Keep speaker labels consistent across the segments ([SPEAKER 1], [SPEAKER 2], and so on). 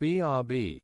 [SPEAKER 1] BRB.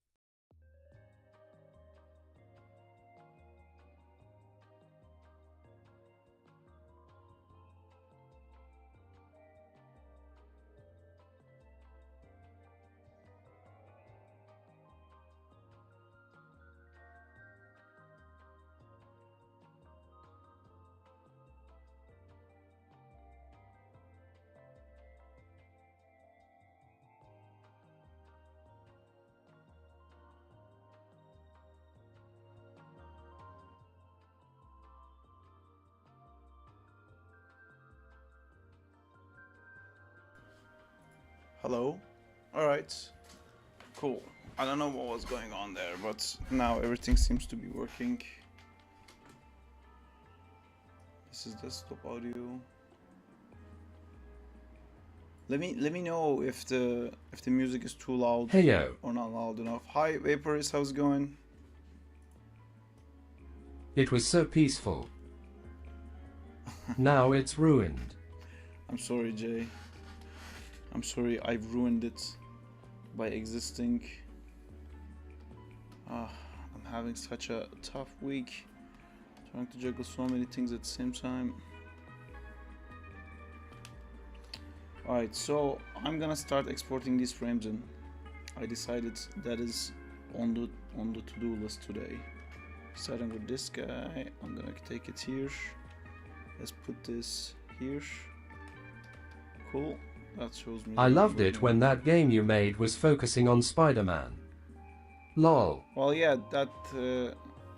[SPEAKER 2] Hello? Alright. Cool. I don't know what was going on there, but now everything seems to be working. This is desktop audio. Let me know if the music is too loud
[SPEAKER 1] Heyo.
[SPEAKER 2] or not loud enough. Hi Vaporist, how's it going?
[SPEAKER 1] It was so peaceful. Now it's ruined.
[SPEAKER 2] I'm sorry, Jay. I'm sorry I've ruined it by existing. I'm having such a tough week, trying to juggle so many things at the same time. Alright, so I'm gonna start exporting these frames in. I decided that is on the to-do list today. Starting with this guy, I'm gonna take it here. Let's put this here. Cool. That shows me.
[SPEAKER 1] I loved it when that game you made was focusing on Spider-Man. Lol.
[SPEAKER 2] Well, yeah,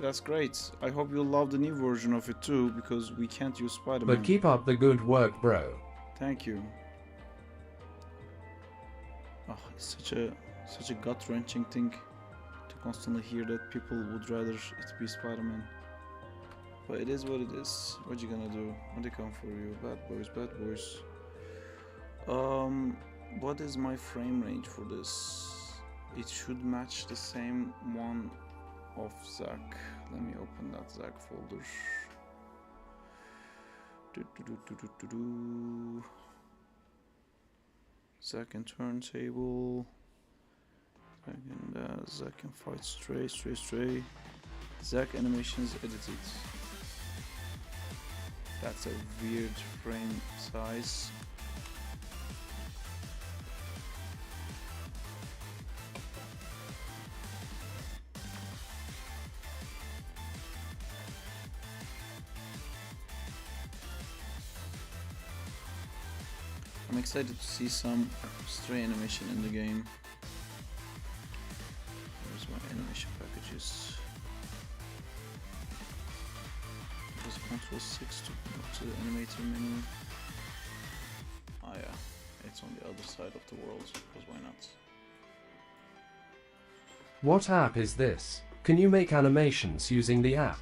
[SPEAKER 2] that's great. I hope you'll love the new version of it too, because we can't use Spider-Man.
[SPEAKER 1] But keep up the good work, bro.
[SPEAKER 2] Thank you. Oh, it's such a gut-wrenching thing to constantly hear that people would rather it be Spider-Man. But it is what it is. What you gonna do? When they come for you, bad boys, bad boys. What is my frame range for this? It should match the same one of Zach. Let me open that Zach folder. Zach and turntable. Zach and fight stray. Zach animations edited. That's a weird frame size. I'm excited to see some stray animation in the game. Where's my animation packages? Press Ctrl 6 to go to the animator menu. Ah yeah, it's on the other side of the world, because why not?
[SPEAKER 1] What app is this? Can you make animations using the app?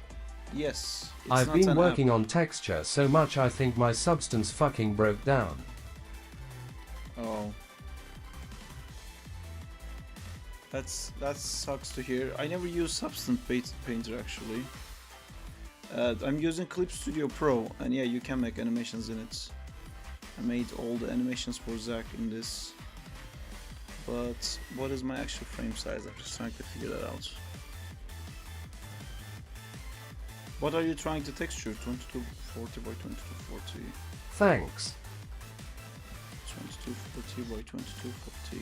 [SPEAKER 2] Yes, it's
[SPEAKER 1] I've
[SPEAKER 2] not
[SPEAKER 1] been
[SPEAKER 2] an
[SPEAKER 1] working
[SPEAKER 2] app.
[SPEAKER 1] on texture so much I think my substance fucking broke down.
[SPEAKER 2] Oh. That sucks to hear. I never use Substance Painter actually. I'm using Clip Studio Pro, and yeah, you can make animations in it. I made all the animations for Zach in this. But what is my actual frame size? I'm just trying to figure that out. What are you trying to texture? 2240 by 2240.
[SPEAKER 1] Thanks.
[SPEAKER 2] 2240 by 2240.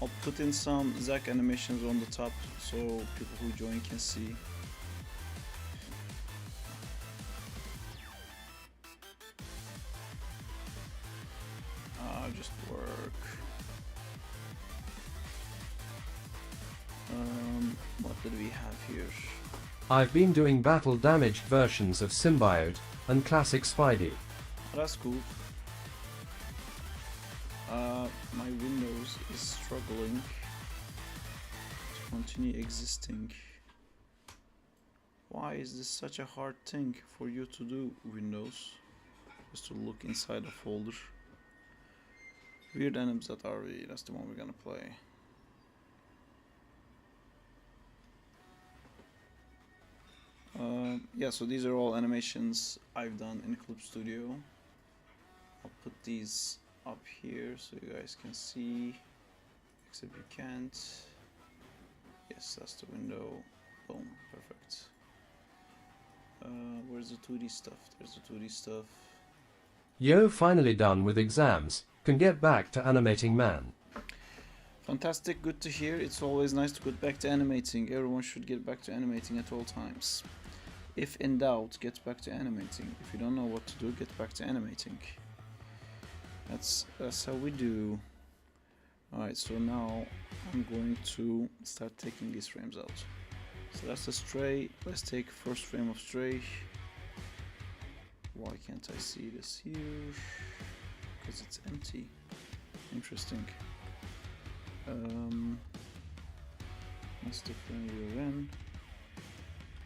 [SPEAKER 2] I'll put in some Zach animations on the top so people who join can see. Just work. What did we have here?
[SPEAKER 1] I've been doing battle damaged versions of Symbiote and Classic Spidey.
[SPEAKER 2] That's cool. My Windows is struggling to continue existing. Why is this such a hard thing for you to do, Windows? Just to look inside a folder. Weird anims.rv, that's the one we're gonna play. Yeah, so these are all animations I've done in Clip Studio. I'll put these up here so you guys can see. except you can't. Yes, that's the window. Boom, perfect. Where's the 2D stuff? There's the 2D stuff.
[SPEAKER 1] Yo, finally done with exams. Can get back to animating, man.
[SPEAKER 2] Fantastic, good to hear. It's always nice to get back to animating. Everyone should get back to animating at all times. If in doubt, get back to animating. If you don't know what to do, get back to animating. That's how we do. Alright, so now I'm going to start taking these frames out. So that's the stray. Let's take first frame of stray. Why can't I see this here? Because it's empty. Interesting. That's the frame we're in.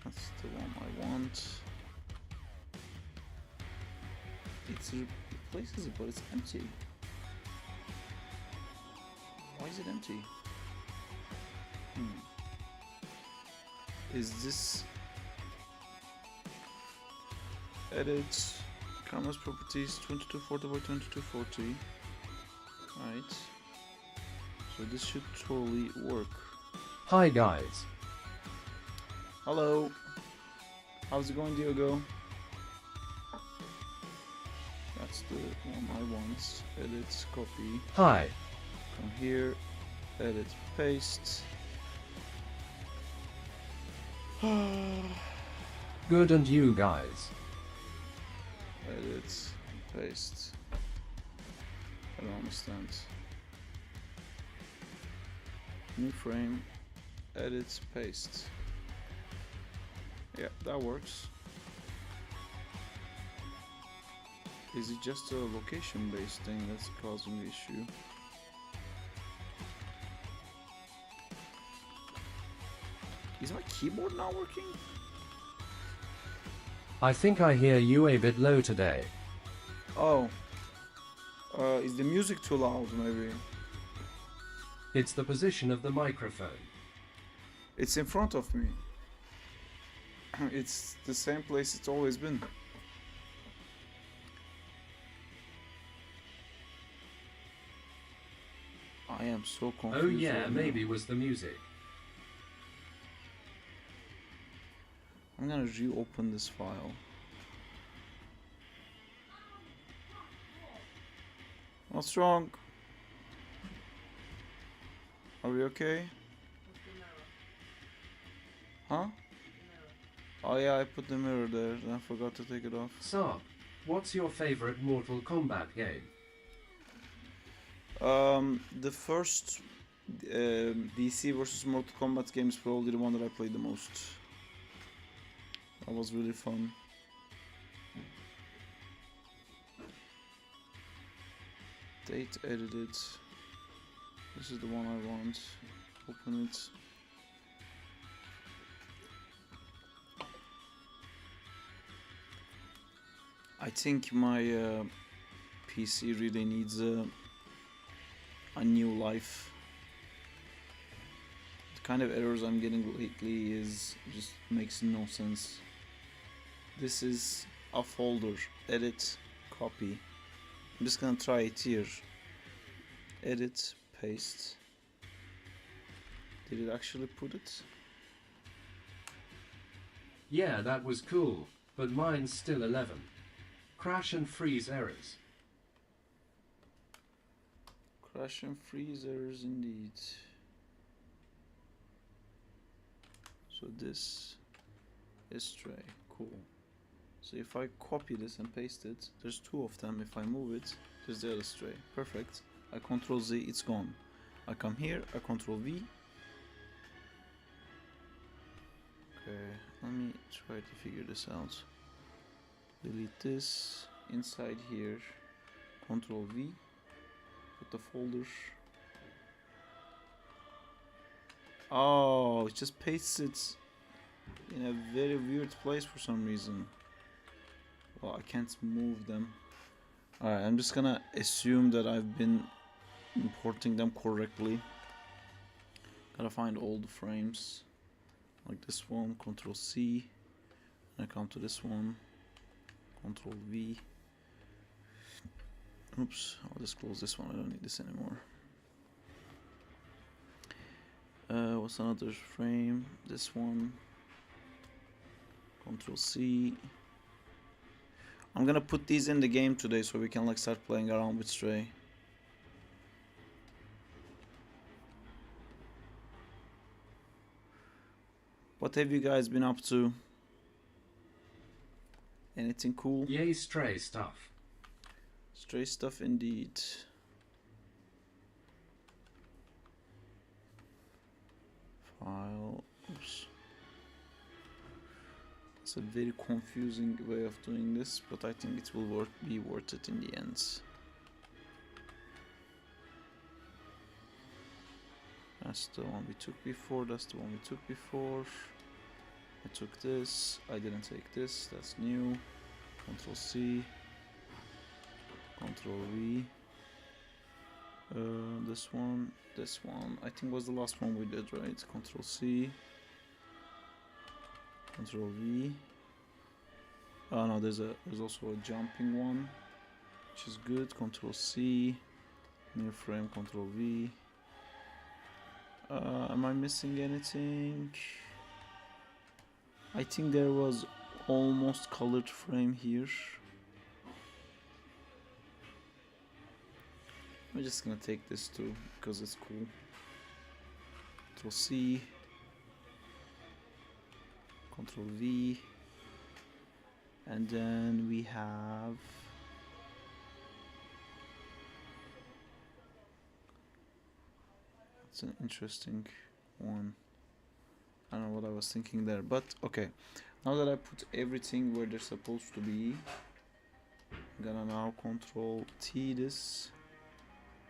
[SPEAKER 2] That's the one I want. It replaces it, but it's empty. Why is it empty? Is this edit canvas properties 2240 by 2240? Right. So this should totally work.
[SPEAKER 1] Hi guys.
[SPEAKER 2] Hello. How's it going, Diogo? That's the one I want. Edit, copy.
[SPEAKER 1] Hi.
[SPEAKER 2] Come here. Edit, paste.
[SPEAKER 1] Good, and you guys?
[SPEAKER 2] Edit, paste. I don't understand. New frame. Edit, paste. Yeah, that works. Is it just a location-based thing that's causing the issue? Is my keyboard not working?
[SPEAKER 1] I think I hear you a bit low today.
[SPEAKER 2] Oh. Is the music too loud, maybe?
[SPEAKER 1] It's the position of the microphone.
[SPEAKER 2] It's in front of me. It's the same place it's always been. I am so confused.
[SPEAKER 1] Oh yeah,
[SPEAKER 2] right
[SPEAKER 1] maybe
[SPEAKER 2] now.
[SPEAKER 1] it was the music.
[SPEAKER 2] I'm gonna reopen this file. What's wrong? Are we okay? Huh? Oh yeah, I put the mirror there and I forgot to take it off.
[SPEAKER 1] So, what's your favorite Mortal Kombat game?
[SPEAKER 2] The first DC versus Mortal Kombat game is probably the one that I played the most. That was really fun. Date edited. This is the one I want. Open it. I think my PC really needs a new life. The kind of errors I'm getting lately is just makes no sense. This is a folder. Edit, copy. I'm just gonna try it here. Edit, paste. Did it actually put it?
[SPEAKER 1] Yeah, that was cool, but mine's still 11. Crash and freeze errors.
[SPEAKER 2] Crash and freeze errors indeed. So this is stray. Cool. So if I copy this and paste it, there's two of them. If I move it, there's the other stray. Perfect. I Control Z, it's gone. I come here, I Control V. Okay, let me try to figure this out. Delete this. Inside here, Control V. Put the folder. Oh, it just pastes it in a very weird place for some reason. Well, I can't move them. Alright, I'm just gonna assume that I've been importing them correctly. Gotta find all the frames. Like this one, Control C. And I come to this one, Control V. Oops, I'll just close this one, I don't need this anymore. What's another frame? This one. Control C. I'm gonna put these in the game today so we can like start playing around with Stray. What have you guys been up to? Anything cool?
[SPEAKER 1] Yay, Stray stuff.
[SPEAKER 2] Stray stuff indeed. File. Oops. It's a very confusing way of doing this, but I think it will be worth it in the end. That's the one we took before, that's the one we took before. I took this, I didn't take this, that's new. Control C. Control V. This one, I think was the last one we did, right? Control C. Control V. Oh no, there's also a jumping one, which is good. Control C. New frame, Control V. Am I missing anything? I think there was almost colored frame here. I'm just gonna take this too because it's cool. Control C. Control V. And then we have it's an interesting one. I don't know what I was thinking there, but okay. Now that I put everything where they're supposed to be, I'm gonna now Control T this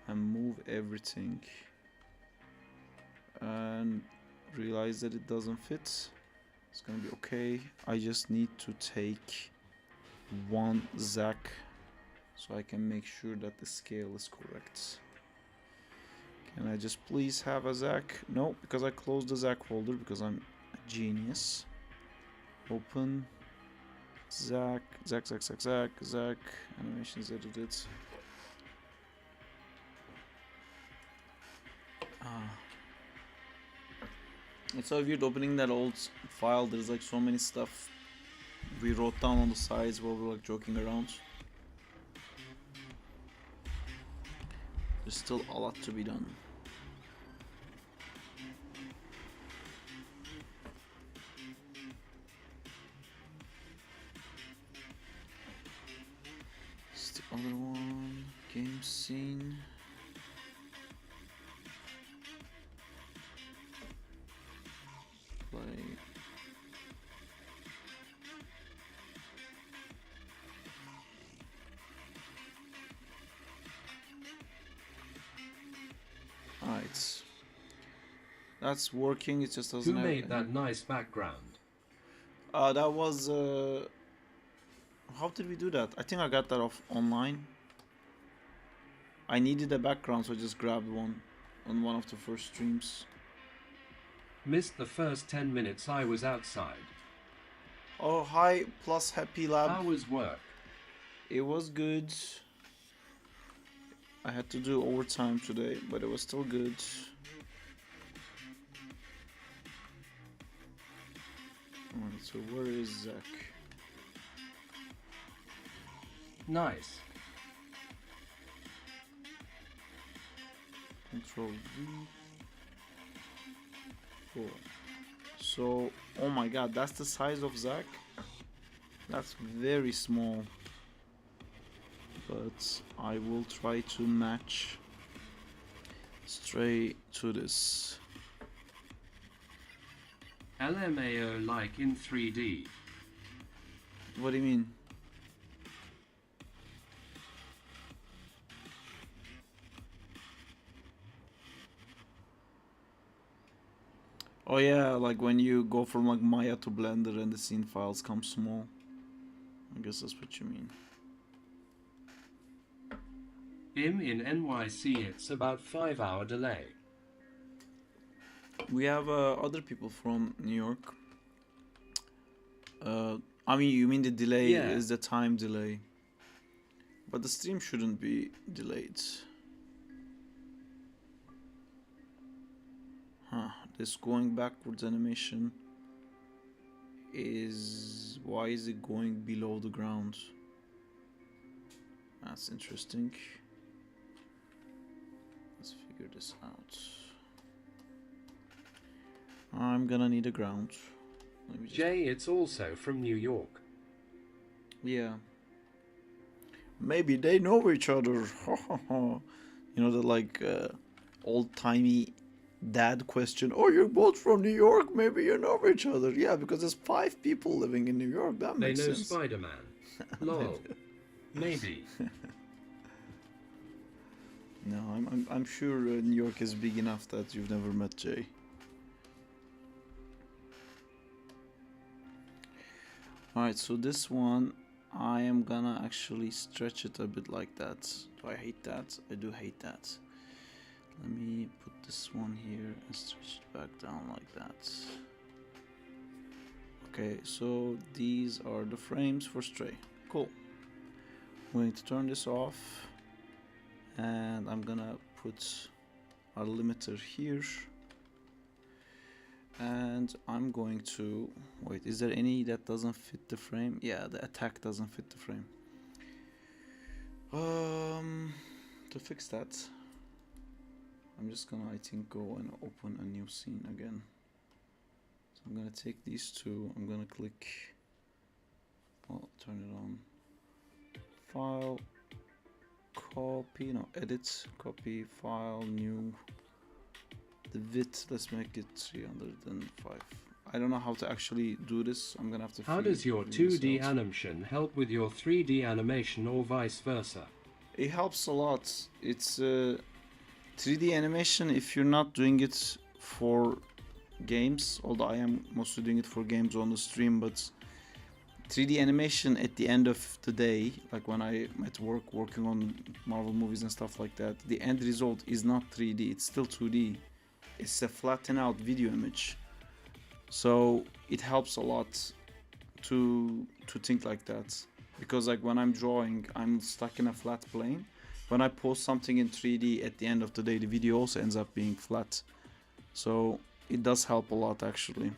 [SPEAKER 2] and move everything and realize that it doesn't fit. It's gonna be okay. I just need to take one Zack so I can make sure that the scale is correct. Can I just please have a Zack? No, because I closed the Zack folder because I'm a genius. Open Zack, animations edited. It's so weird opening that old file. There's like so many stuff we wrote down on the sides while we were like joking around. There's still a lot to be done. It's the other one. Game scene. Play. Alright. That's working, it just doesn't
[SPEAKER 1] Who
[SPEAKER 2] have
[SPEAKER 1] made
[SPEAKER 2] any...
[SPEAKER 1] that nice background?
[SPEAKER 2] That was how did we do that? I think I got that off online. I needed a background, so I just grabbed one on one of the first streams.
[SPEAKER 1] Missed the first 10 minutes I was outside.
[SPEAKER 2] Oh, hi, plus Happy Lab.
[SPEAKER 1] How was work?
[SPEAKER 2] It was good. I had to do overtime today, but it was still good. Alright, so where is Zack?
[SPEAKER 1] Nice.
[SPEAKER 2] Control V. Cool. So, oh my god, that's the size of Zack? That's very small. But I will try to match Stray to this.
[SPEAKER 1] LMAO like in 3D.
[SPEAKER 2] What do you mean? Oh yeah, like when you go from like Maya to Blender and the scene files come small. I guess that's what you mean.
[SPEAKER 1] In NYC it's about 5-hour delay.
[SPEAKER 2] We have other people from New York. I mean, you mean the delay is the time delay. But the stream shouldn't be delayed. Huh, this going backwards animation is... Why is it going below the ground? That's interesting. Let's figure this out. I'm gonna need a ground. Let me just...
[SPEAKER 1] Jay, it's also from New York.
[SPEAKER 2] Yeah. Maybe they know each other. You know, the like old-timey dad question. Oh, you're both from New York. Maybe you know each other. Yeah, because there's 5 people living in New York. That
[SPEAKER 1] They
[SPEAKER 2] makes
[SPEAKER 1] know
[SPEAKER 2] sense.
[SPEAKER 1] Spider-Man. Lol. Maybe.
[SPEAKER 2] No, I'm sure New York is big enough that you've never met Jay. Alright, so this one, I am gonna actually stretch it a bit like that. Do I hate that? I do hate that. Let me put this one here and stretch it back down like that. Okay, so these are the frames for Stray. Cool. I'm going to turn this off. And I'm gonna put our limiter here. And I'm going to... Wait, is there any that doesn't fit the frame? Yeah, the attack doesn't fit the frame. To fix that, I'm just gonna, I think, go and open a new scene again. So I'm gonna take these two, I'm gonna click... Well, turn it on. File, copy, no, edit, copy, file, new. The width, let's make it 305. I don't know how to actually do this. I'm gonna have to...
[SPEAKER 1] How does your 2D animation help with your 3D animation or vice versa?
[SPEAKER 2] It helps a lot. It's 3D animation if you're not doing it for games, although I am mostly doing it for games on the stream, but 3D animation at the end of the day, like when I'm at work working on Marvel movies and stuff like that, the end result is not 3D, it's still 2D. It's a flattened out video image. So it helps a lot to think like that. Because like when I'm drawing, I'm stuck in a flat plane. When I post something in 3D, at the end of the day, the video also ends up being flat. So it does help a lot actually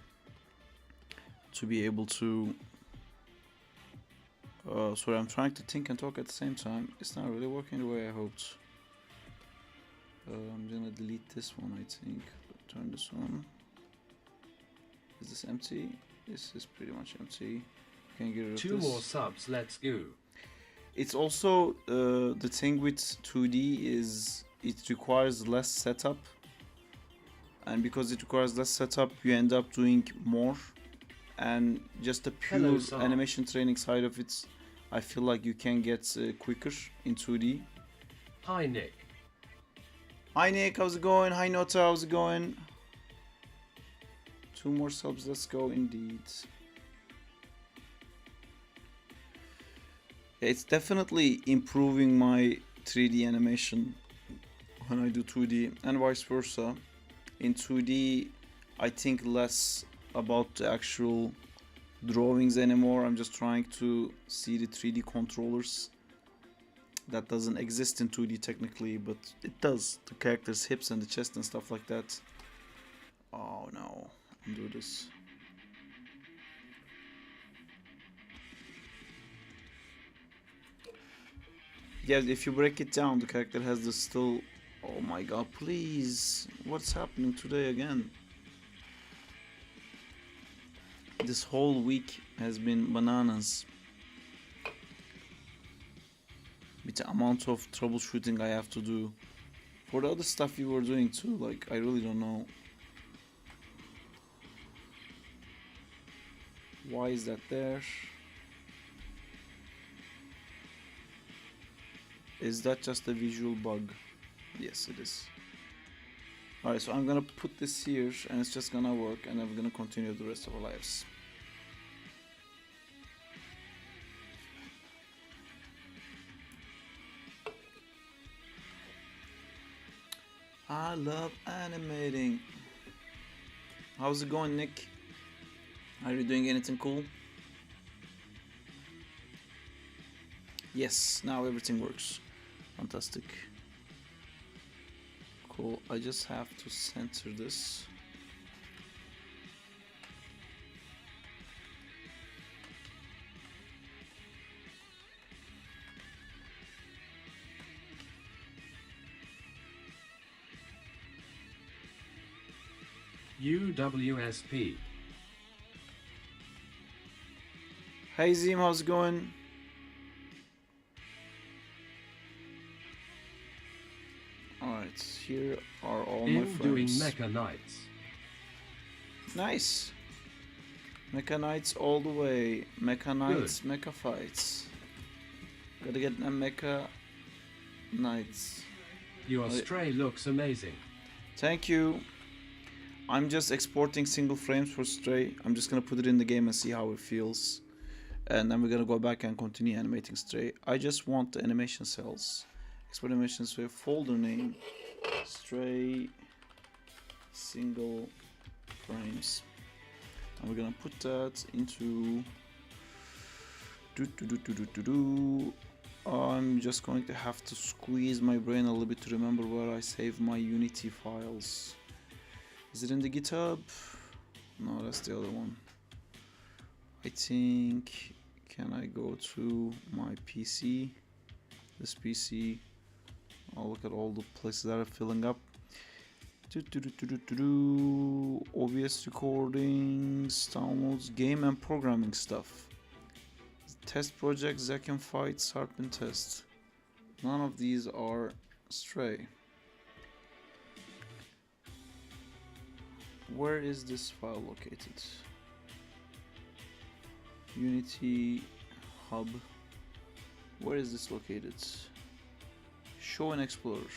[SPEAKER 2] to be able to... sorry, I'm trying to think and talk at the same time. It's not really working the way I hoped. I'm gonna delete this one, I think. Turn this on. Is this empty? This is pretty much empty. Can get rid of
[SPEAKER 1] 2
[SPEAKER 2] this.
[SPEAKER 1] more subs, let's go.
[SPEAKER 2] It's also the thing with 2D is it requires less setup, and because it requires less setup, you end up doing more. And just the pure animation training side of it, I feel like you can get quicker in 2D.
[SPEAKER 1] Hi Nick.
[SPEAKER 2] Hi Nick, how's it going? Hi Nota, how's it going? 2 more subs, let's go indeed. Yeah, it's definitely improving my 3D animation when I do 2D and vice versa. In 2D, I think less about the actual drawings anymore. I'm just trying to see the 3D controllers. That doesn't exist in 2D technically, but it does. The character's hips and the chest and stuff like that. Oh no, undo this. Yeah, if you break it down, the character has the still... Oh my god, please. What's happening today again? This whole week has been bananas. With the amount of troubleshooting I have to do. For the other stuff you were doing too, like, I really don't know. Why is that there? Is that just a visual bug? Yes, it is. Alright, so I'm gonna put this here and it's just gonna work and then we're gonna continue the rest of our lives. I love animating. How's it going, Nick? Are you doing anything cool? Yes, now everything works. Fantastic. Cool, I just have to center this.
[SPEAKER 1] UWSP.
[SPEAKER 2] Hey Zim, how's it going? Alright, here are all my
[SPEAKER 1] Doing
[SPEAKER 2] frames.
[SPEAKER 1] Mecha Knights.
[SPEAKER 2] Nice. Mecha Knights all the way. Mecha Knights, Mecha Fights. Gotta get a Mecha Knights.
[SPEAKER 1] Your Stray looks amazing.
[SPEAKER 2] Thank you. I'm just exporting single frames for Stray. I'm just gonna put it in the game and see how it feels. And then we're gonna go back and continue animating Stray. I just want the animation cells. Export animation Stray folder name. Stray single frames. And we're gonna put that into I'm just going to have to squeeze my brain a little bit to remember where I save my Unity files. Is it in the GitHub? No, that's the other one. I think, can I go to my PC? This PC. I'll look at all the places that are filling up. OBS recordings, downloads, game and programming stuff. Test project, Zack Fight, Sarpin test. None of these are Stray. Where is this file located? Unity Hub. Where is this located? Show and Explorer.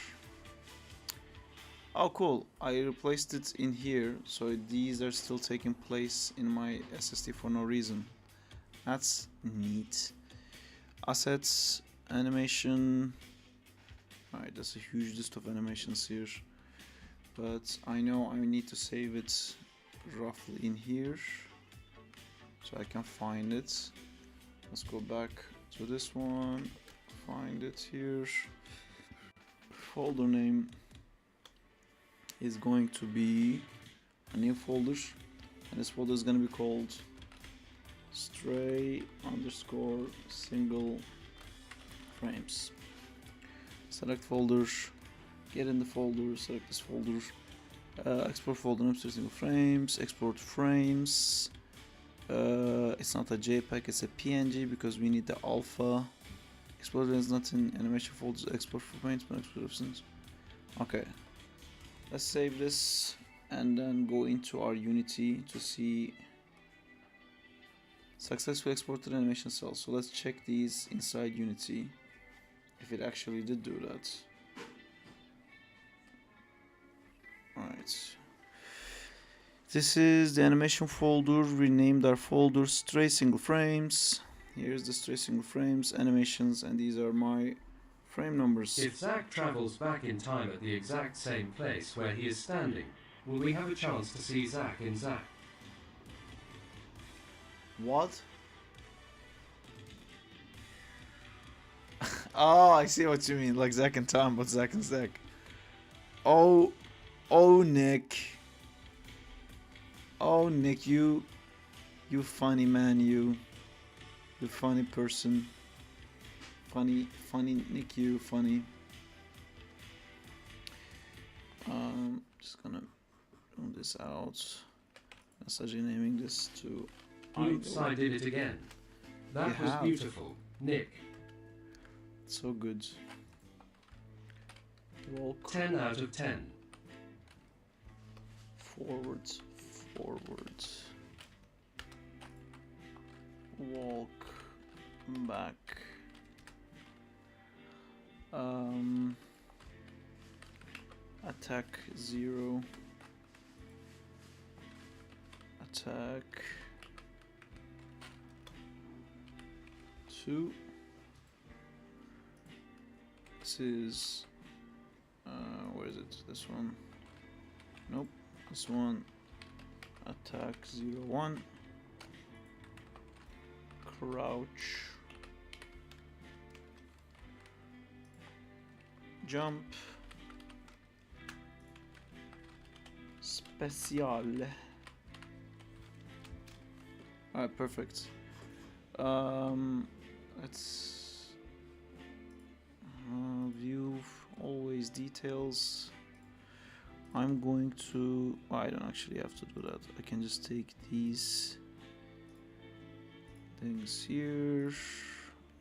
[SPEAKER 2] Oh cool, I replaced it in here, so these are still taking place in my SSD for no reason. That's neat. Assets, animation. Alright, there's a huge list of animations here. But I know I need to save it roughly in here, so I can find it. Let's go back to this one, find it here. Folder name is going to be a new folder, and this folder is going to be called Stray underscore single frames. Select folder, get in the folder, select this folder, export folder name single frames, export frames. It's not a JPEG, it's a PNG because we need the alpha. Export is not in animation folders, export for paint, but export options. Okay, let's save this and then go into our Unity to see successfully exported animation cells. So let's check these inside Unity if it actually did do that. Alright, this is the animation folder. We named our folder Stray Single Frames. Here's the Stray Single Frames animations, and these are my frame numbers.
[SPEAKER 1] If Zack travels back in time at the exact same place where he is standing, will we have a chance to see Zack in Zack?
[SPEAKER 2] What? Oh, I see what you mean, like Zack and Tom, but Zack and Zack. Oh, Nick. Oh, Nick, you funny man, you funny person. Funny, Nick, you funny. Just gonna roll this out. Messaging naming this to.
[SPEAKER 1] Oops, I did it again. That was beautiful, Nick.
[SPEAKER 2] So good. Walk
[SPEAKER 1] 10 out of 10.
[SPEAKER 2] forwards. Walk back. Attack 0. Attack 2. This is where is it? This one? Nope. This one. Attack 0-1. Crouch. Jump. Special. Alright, perfect. Let's view always details. I'm going to... oh, I don't actually have to do that. I can just take these things here.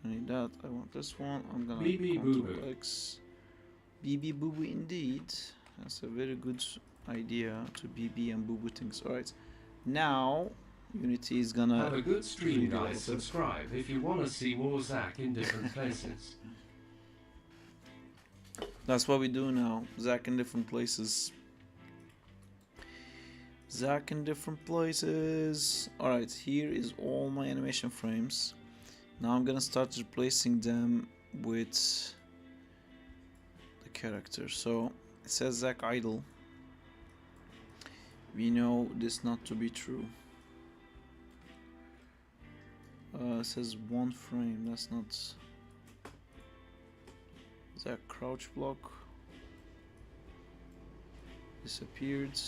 [SPEAKER 2] I need that. I want this one. I'm gonna
[SPEAKER 1] BB
[SPEAKER 2] Control
[SPEAKER 1] Boo
[SPEAKER 2] X. BB Boo Boo indeed. That's a very good idea to BB and Boo Boo things. Alright. Now Unity is gonna
[SPEAKER 1] Have a good stream,
[SPEAKER 2] redevelop
[SPEAKER 1] guys.
[SPEAKER 2] it.
[SPEAKER 1] Subscribe if you want to see more Zach in different places.
[SPEAKER 2] That's what we do now. Zach in different places. Zach in different places. Alright, here is all my animation frames. Now I'm gonna start replacing them with the character. So it says Zach idle. We know this not to be true. It says 1 frame. That's not Zach crouch block. Disappeared.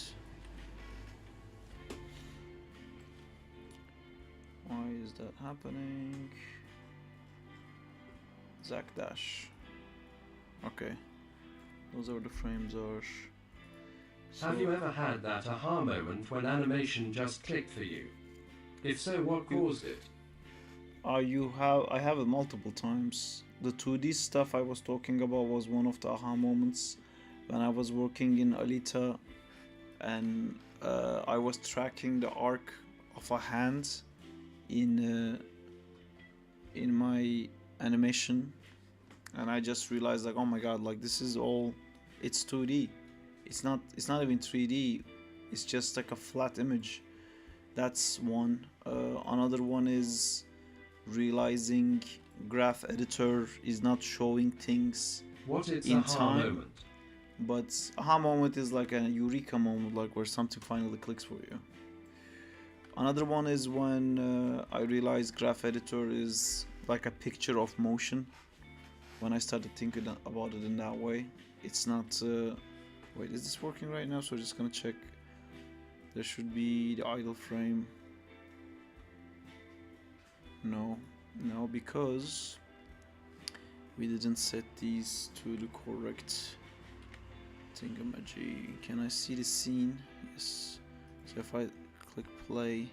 [SPEAKER 2] Why is that happening? Zach dash. Okay. Those are the frames are.
[SPEAKER 1] Have you ever had that aha moment when animation just clicked for you? If so, what caused it?
[SPEAKER 2] I have it multiple times. The 2D stuff I was talking about was one of the aha moments when I was working in Alita and I was tracking the arc of a hand in my animation, and I just realized like, oh my god, like this is all, it's 2D. It's not even 3D. It's just like a flat image. That's one. Another one is realizing graph editor is not showing things
[SPEAKER 1] What is
[SPEAKER 2] in
[SPEAKER 1] aha
[SPEAKER 2] time.
[SPEAKER 1] moment?
[SPEAKER 2] But aha moment is like a eureka moment, like where something finally clicks for you. Another one is when I realized graph editor is like a picture of motion. When I started thinking about it in that way, it's not. Wait, is this working right now? So we're just gonna check. There should be the idle frame. No, because we didn't set these to the correct thingamajig. Can I see the scene? Yes. So if I click play,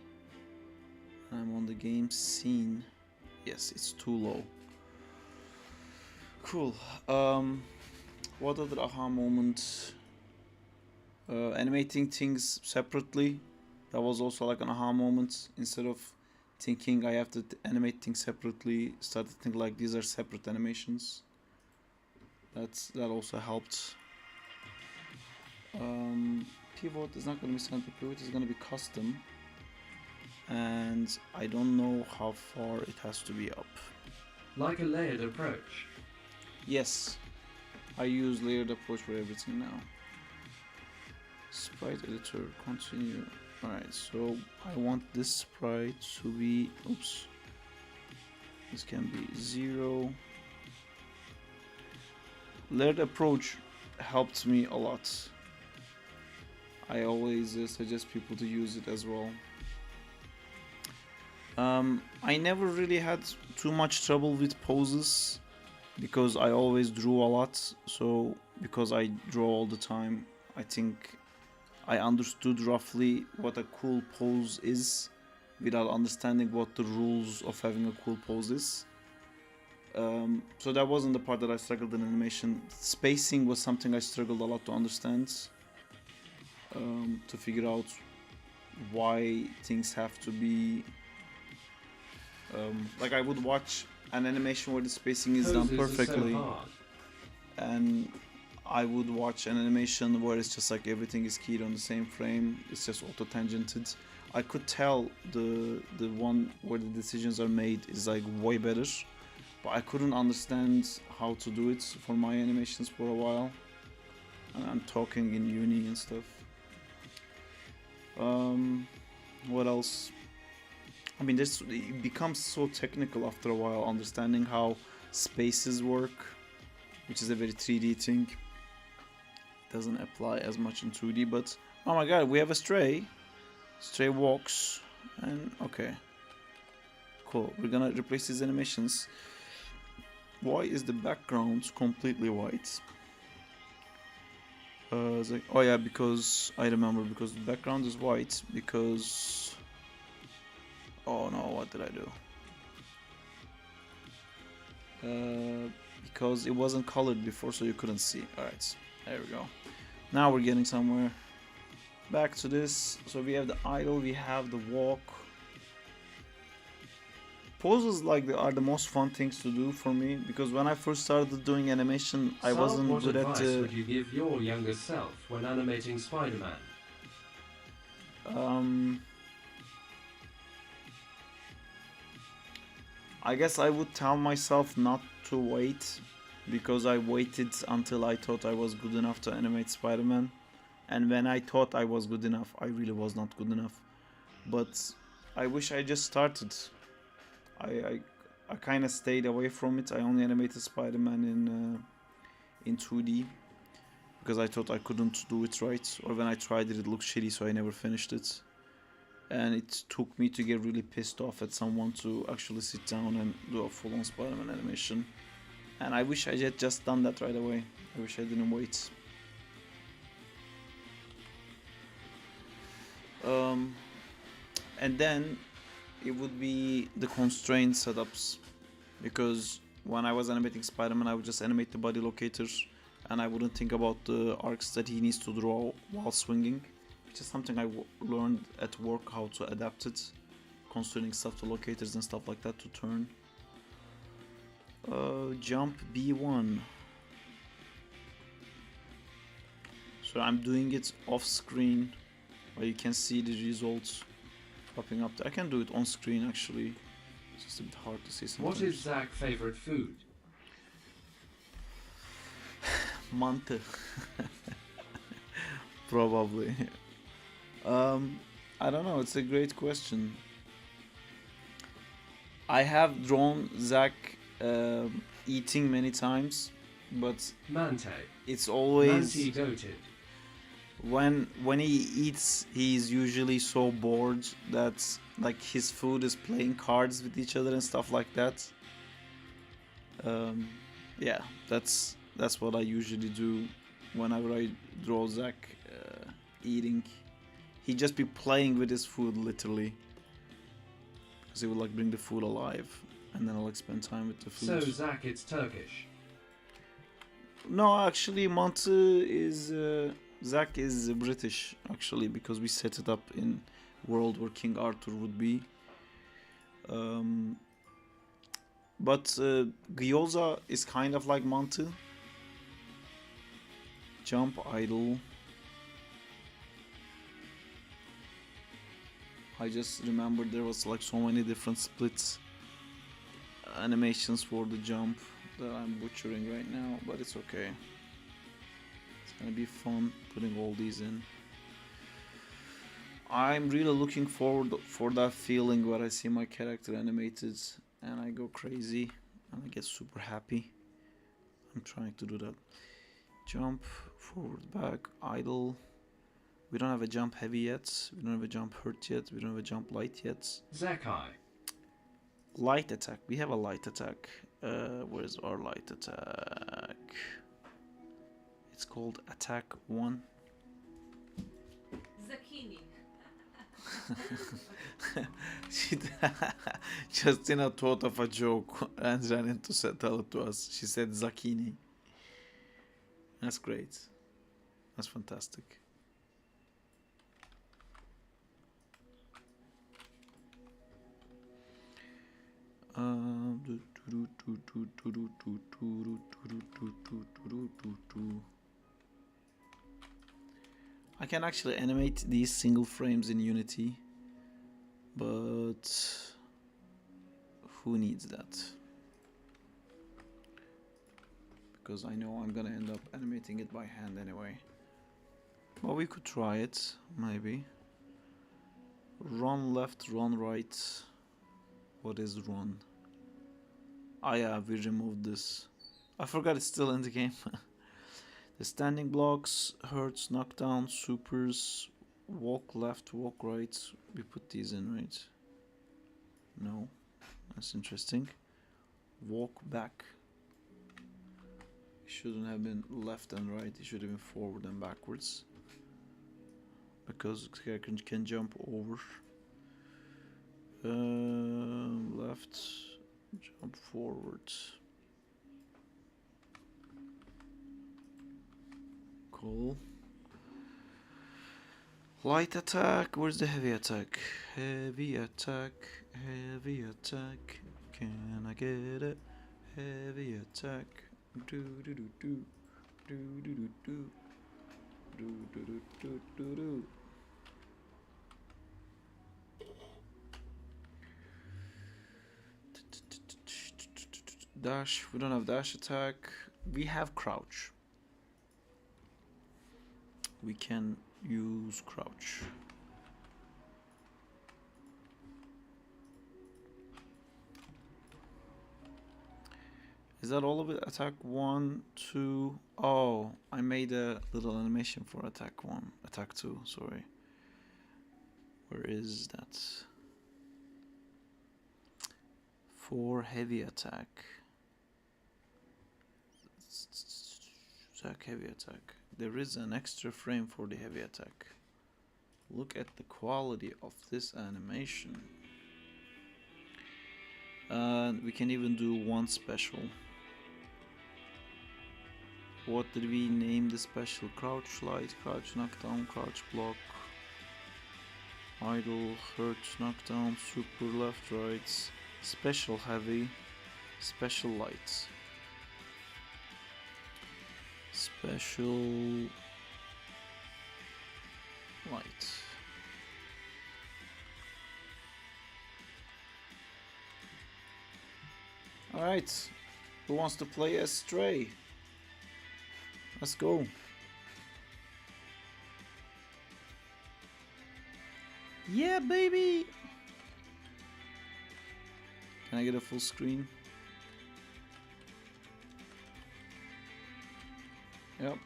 [SPEAKER 2] I'm on the game scene. Yes, it's too low. Cool. What other aha moment? Animating things separately. That was also like an aha moment. Instead of thinking I have to animate things separately, started to think like these are separate animations. That also helped. Pivot is not going to be center pivot, it's going to be custom, and I don't know how far it has to be up.
[SPEAKER 1] Like a layered approach.
[SPEAKER 2] Yes, I use layered approach for everything now. Sprite editor, continue. Alright, so I want this sprite to be, oops, this can be 0. Layered approach helped me a lot. I always suggest people to use it as well. I never really had too much trouble with poses because I always drew a lot. So because I draw all the time, I think I understood roughly what a cool pose is without understanding what the rules of having a cool pose is. So that wasn't the part that I struggled in animation. Spacing was something I struggled a lot to understand. To figure out why things have to be like I would watch an animation where the spacing is done perfectly, and I would watch an animation where it's just like everything is keyed on the same frame, it's just auto tangented. I could tell the one where the decisions are made is like way better, but I couldn't understand how to do it for my animations for a while. And I'm talking in uni and stuff. What else? I mean, it becomes so technical after a while, understanding how spaces work, which is a very 3D thing. It doesn't apply as much in 2D, but oh my god, we have a stray. Stray walks, and okay. Cool, we're gonna replace these animations. Why is the background completely white? Oh yeah, because I remember, because the background is white, because... Oh no, what did I do? Because it wasn't colored before, so you couldn't see. Alright, there we go. Now we're getting somewhere. Back to this. So we have the idle, we have the walk. Poses like are the most fun things to do for me, because when I first started doing animation, I wasn't
[SPEAKER 1] what
[SPEAKER 2] good at
[SPEAKER 1] advice would you give your younger self when animating Spider-Man?
[SPEAKER 2] I guess I would tell myself not to wait, because I waited until I thought I was good enough to animate Spider-Man, and when I thought I was good enough, I really was not good enough. But I wish I just started. I kind of stayed away from it. I only animated Spider-Man in 2D because I thought I couldn't do it right, or when I tried it, it looked shitty, so I never finished it. And it took me to get really pissed off at someone to actually sit down and do a full-on Spider-Man animation. And I wish I had just done that right away. I wish I didn't wait. And then it would be the constraint setups, because when I was animating Spider-Man, I would just animate the body locators and I wouldn't think about the arcs that he needs to draw while swinging, which is something I learned at work, how to adapt it, constraining stuff to locators and stuff like that to turn. Jump B1. So I'm doing it off screen, where you can see the results popping up. I can do it on screen actually. It's just a bit hard to see sometimes.
[SPEAKER 1] What is Zach's favorite food?
[SPEAKER 2] Mantı. Probably. I don't know, it's a great question. I have drawn Zach eating many times, but
[SPEAKER 1] Mante.
[SPEAKER 2] it's always
[SPEAKER 1] Manti-goated.
[SPEAKER 2] when he eats, he's usually so bored that like his food is playing cards with each other and stuff like that. Yeah, that's what I usually do whenever I draw Zach eating. He'd just be playing with his food literally, because he would like bring the food alive, and then I'll like spend time with the food.
[SPEAKER 1] So Zach, it's Turkish.
[SPEAKER 2] No, actually, Mantı is Zach is British actually, because we set it up in world where King Arthur would be. But gyoza is kind of like mantı. Jump idle. I just remembered there was like so many different splits animations for the jump that I'm butchering right now, but it's okay. It's gonna be fun putting all these in. I'm really looking forward for that feeling where I see my character animated and I go crazy and I get super happy. I'm trying to do that. Jump, forward, back, idle. We don't have a jump heavy yet. We don't have a jump hurt yet. We don't have a jump light yet.
[SPEAKER 1] Zakai.
[SPEAKER 2] Light attack. We have a light attack. Where's our light attack? It's called attack 1.
[SPEAKER 3] Zucchini.
[SPEAKER 2] Justina thought of a joke and ran in to tell it to us. She said zucchini. That's great. That's fantastic. I can actually animate these single frames in Unity, but who needs that? Because I know I'm gonna end up animating it by hand anyway. But we could try it, maybe. Run left, run right. What is run? Ah yeah, we removed this. I forgot it's still in the game. The standing blocks, hurts, knockdown, supers, walk left, walk right. We put these in, right? No. That's interesting. Walk back. shouldn't have been left and right. It should have been forward and backwards. Because the character can jump over. Left, jump forward. Cool. Light attack. Where's the heavy attack? Heavy attack. Heavy attack. Can I get it? Heavy attack. Do do do do. Do do do do. Do do do do do do. Dash. We don't have dash attack. We have crouch. We can use crouch. Is that all of it? Attack 1, 2. Oh, I made a little animation for attack 1. Attack 2, sorry. Where is that? For heavy attack. Attack, heavy attack. There is an extra frame for the heavy attack. Look at the quality of this animation. We can even do one special. What did we name the special? Crouch light, crouch knockdown, crouch block, idle, hurt, knockdown, super left, right, special heavy, special light. Special light. Alright, who wants to play as Stray? Let's go. Yeah, baby! Can I get a full screen? Yep.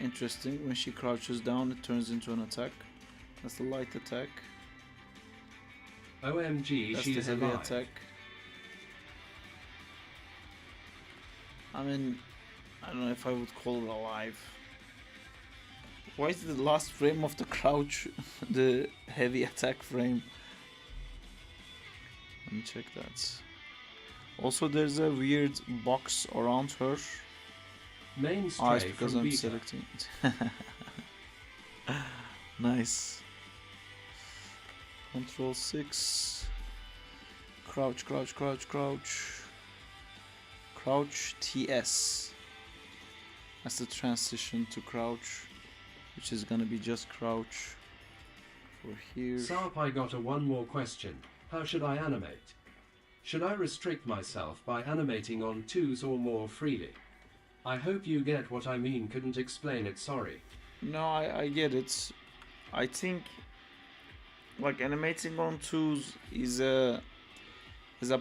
[SPEAKER 2] Interesting. When she crouches down, it turns into an attack. That's the light attack.
[SPEAKER 1] OMG,
[SPEAKER 2] That's
[SPEAKER 1] she's
[SPEAKER 2] the heavy
[SPEAKER 1] alive.
[SPEAKER 2] attack. I mean, I don't know if I would call it alive. Why is the last frame of the crouch the heavy attack frame? Let me check that. Also, there's a weird box around her.
[SPEAKER 1] Main
[SPEAKER 2] It's
[SPEAKER 1] stray
[SPEAKER 2] because
[SPEAKER 1] from
[SPEAKER 2] I'm
[SPEAKER 1] beta.
[SPEAKER 2] selecting it. Nice. Control 6. Crouch, crouch, crouch, crouch. Crouch TS. That's the transition to crouch, which is gonna be just crouch for here.
[SPEAKER 1] Sarp, I got one more question. How should I animate? Should I restrict myself by animating on 2s or more freely? I hope you get what I mean, couldn't explain it, sorry.
[SPEAKER 2] No, I get it. I think like animating on 2s is a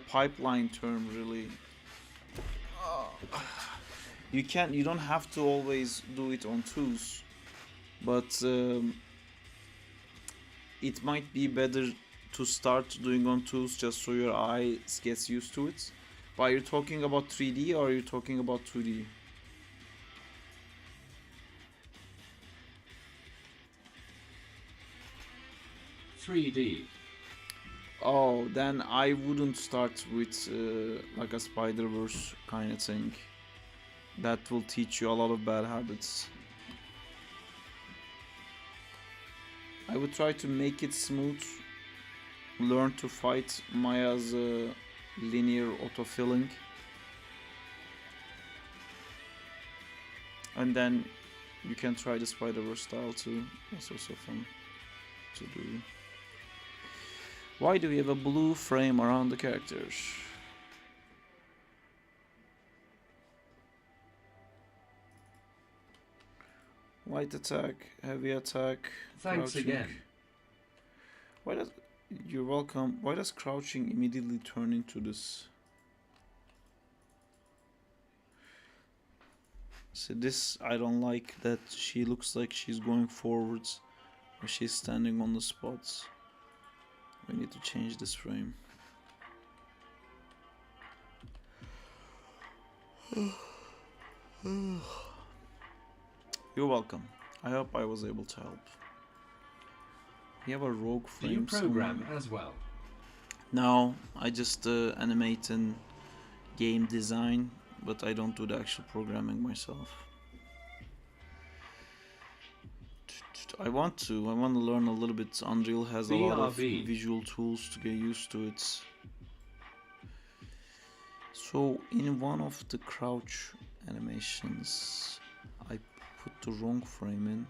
[SPEAKER 2] pipeline term, really. You don't have to always do it on 2s, but it might be better to start doing on 2s just so your eyes gets used to it. But are you talking about 3D or are you talking about 2D?
[SPEAKER 1] .3D.
[SPEAKER 2] Oh, then I wouldn't start with like a Spider-Verse kind of thing. That will teach you a lot of bad habits. I would try to make it smooth. Learn to fight Maya's linear autofilling. And then you can try the Spider-Verse style too. That's also fun to do. Why do we have a blue frame around the characters? Light attack, heavy attack.
[SPEAKER 1] Thanks
[SPEAKER 2] crouching.
[SPEAKER 1] again.
[SPEAKER 2] Why does you're welcome? Why does crouching immediately turn into this? So this I don't like, that she looks like she's going forwards or she's standing on the spots. We need to change this frame. You're welcome. I hope I was able to help. You have a rogue
[SPEAKER 1] Do you
[SPEAKER 2] frame
[SPEAKER 1] program
[SPEAKER 2] somewhere?
[SPEAKER 1] as well?
[SPEAKER 2] No, I just animate and game design, but I don't do the actual programming myself. I want to learn a little bit. Unreal has a lot of
[SPEAKER 1] BRB.
[SPEAKER 2] visual tools to get used to it. So in one of the crouch animations, I put the wrong frame in.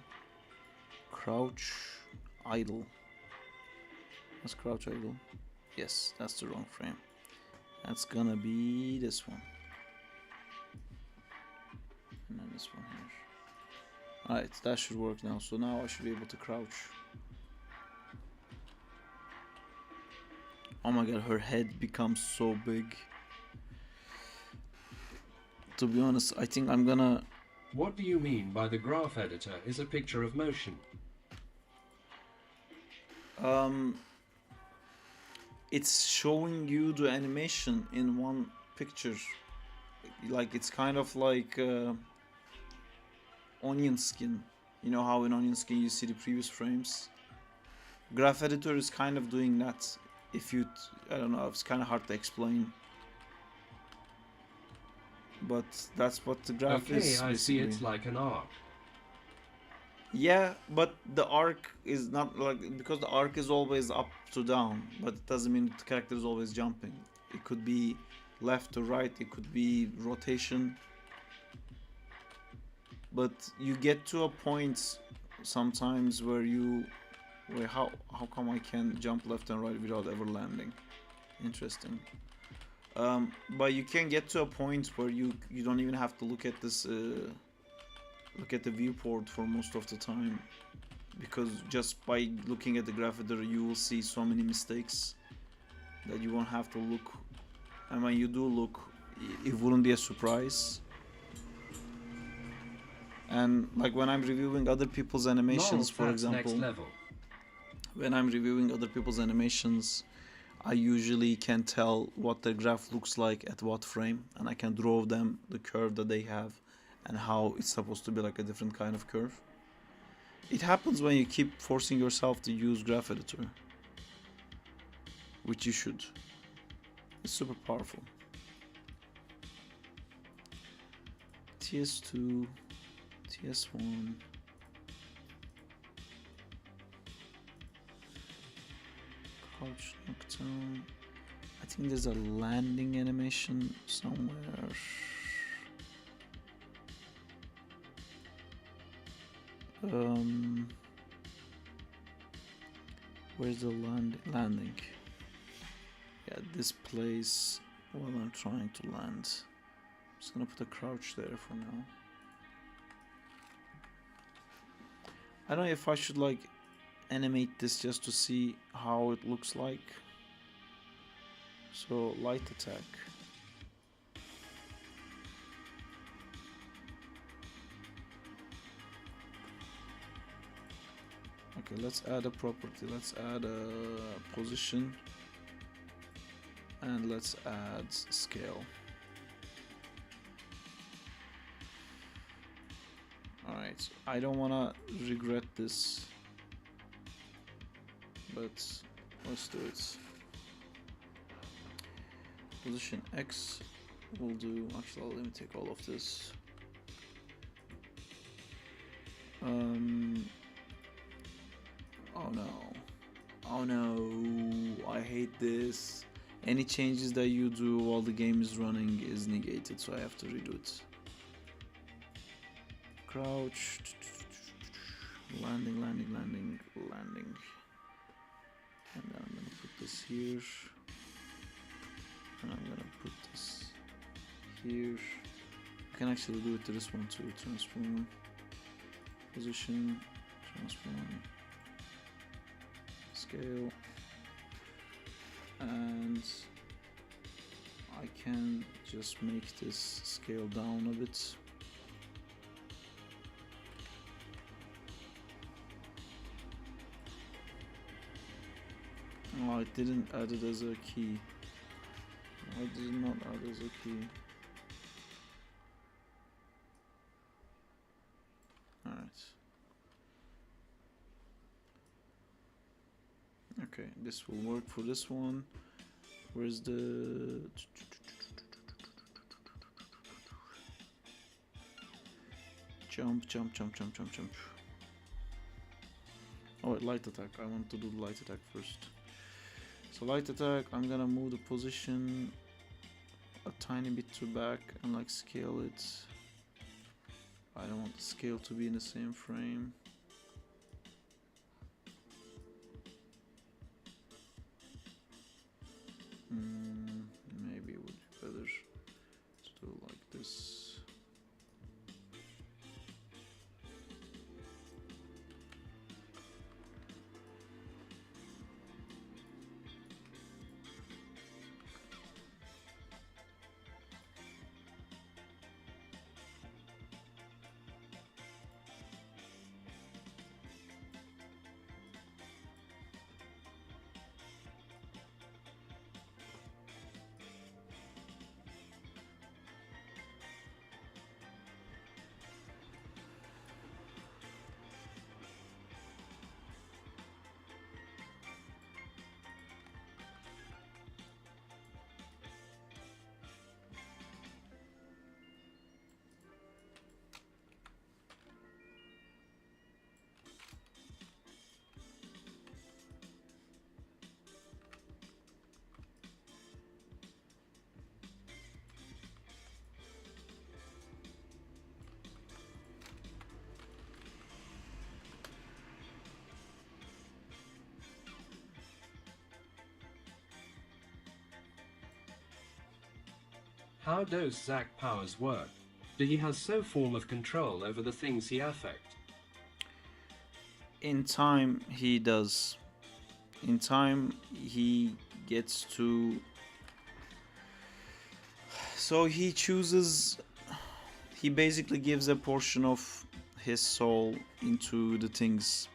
[SPEAKER 2] Crouch idle. That's crouch idle. Yes, that's the wrong frame. That's gonna be this one. And then this one here. Alright, that should work now. So now I should be able to crouch. Oh my god, her head becomes so big. To be honest, I think I'm gonna...
[SPEAKER 1] What do you mean by the graph editor is a picture of motion?
[SPEAKER 2] It's showing you the animation in one picture. Like, it's kind of like onion skin. You know how in onion skin you see the previous frames? Graph editor is kind of doing that. If you... I don't know, it's kind of hard to explain. But that's what the graph is.
[SPEAKER 1] Okay, I see
[SPEAKER 2] basically.
[SPEAKER 1] it's like an arc.
[SPEAKER 2] Yeah, but the arc is not like, because the arc is always up to down, but it doesn't mean the character is always jumping. It could be left to right, it could be rotation. But you get to a point sometimes where you... Wait, how come I can jump left and right without ever landing? Interesting. But you can get to a point where you don't even have to look at this look at the viewport for most of the time, because just by looking at the graph editor you will see so many mistakes that you won't have to look. And when you do look, it wouldn't be a surprise. And like when I'm reviewing other people's animations, for example,
[SPEAKER 1] Next level.
[SPEAKER 2] when I'm reviewing other people's animations, I usually can tell what their graph looks like at what frame, and I can draw them the curve that they have and how it's supposed to be like a different kind of curve. It happens when you keep forcing yourself to use graph editor, which you should. It's super powerful. TS2, TS1. Crouch knockdown. I think there's a landing animation somewhere. Where's the landing? Yeah, this place while I'm trying to land. I'm just gonna put a crouch there for now. I don't know if I should like animate this just to see how it looks like. So light attack. Okay, let's add a property. Let's add a position, and let's add scale. Alright, I don't wanna regret this, but let's do it. Position X will do. Actually, let me take all of this. Oh no. Oh no. I hate this. Any changes that you do while the game is running is negated, so I have to redo it. Crouch. Landing, landing, landing, landing. And then I'm gonna put this here. And I'm gonna put this here. I can actually do it to this one too. Transform. Position. Transform. Scale. And I can just make this scale down a bit. Oh, I didn't add it as a key. I did not add as a key. Alright. Okay, this will work for this one. Where's the... Jump, jump, jump, jump, jump, jump. Oh, light attack. I want to do the light attack first. So light attack, I'm gonna move the position a tiny bit to back and like scale it. I don't want the scale to be in the same frame. Maybe it would be better to do it like this.
[SPEAKER 1] How does Zach powers work? Do he has so form of control over the things he affect?
[SPEAKER 2] In time, he does. In time, he gets to... So he chooses... He basically gives a portion of his soul into the things.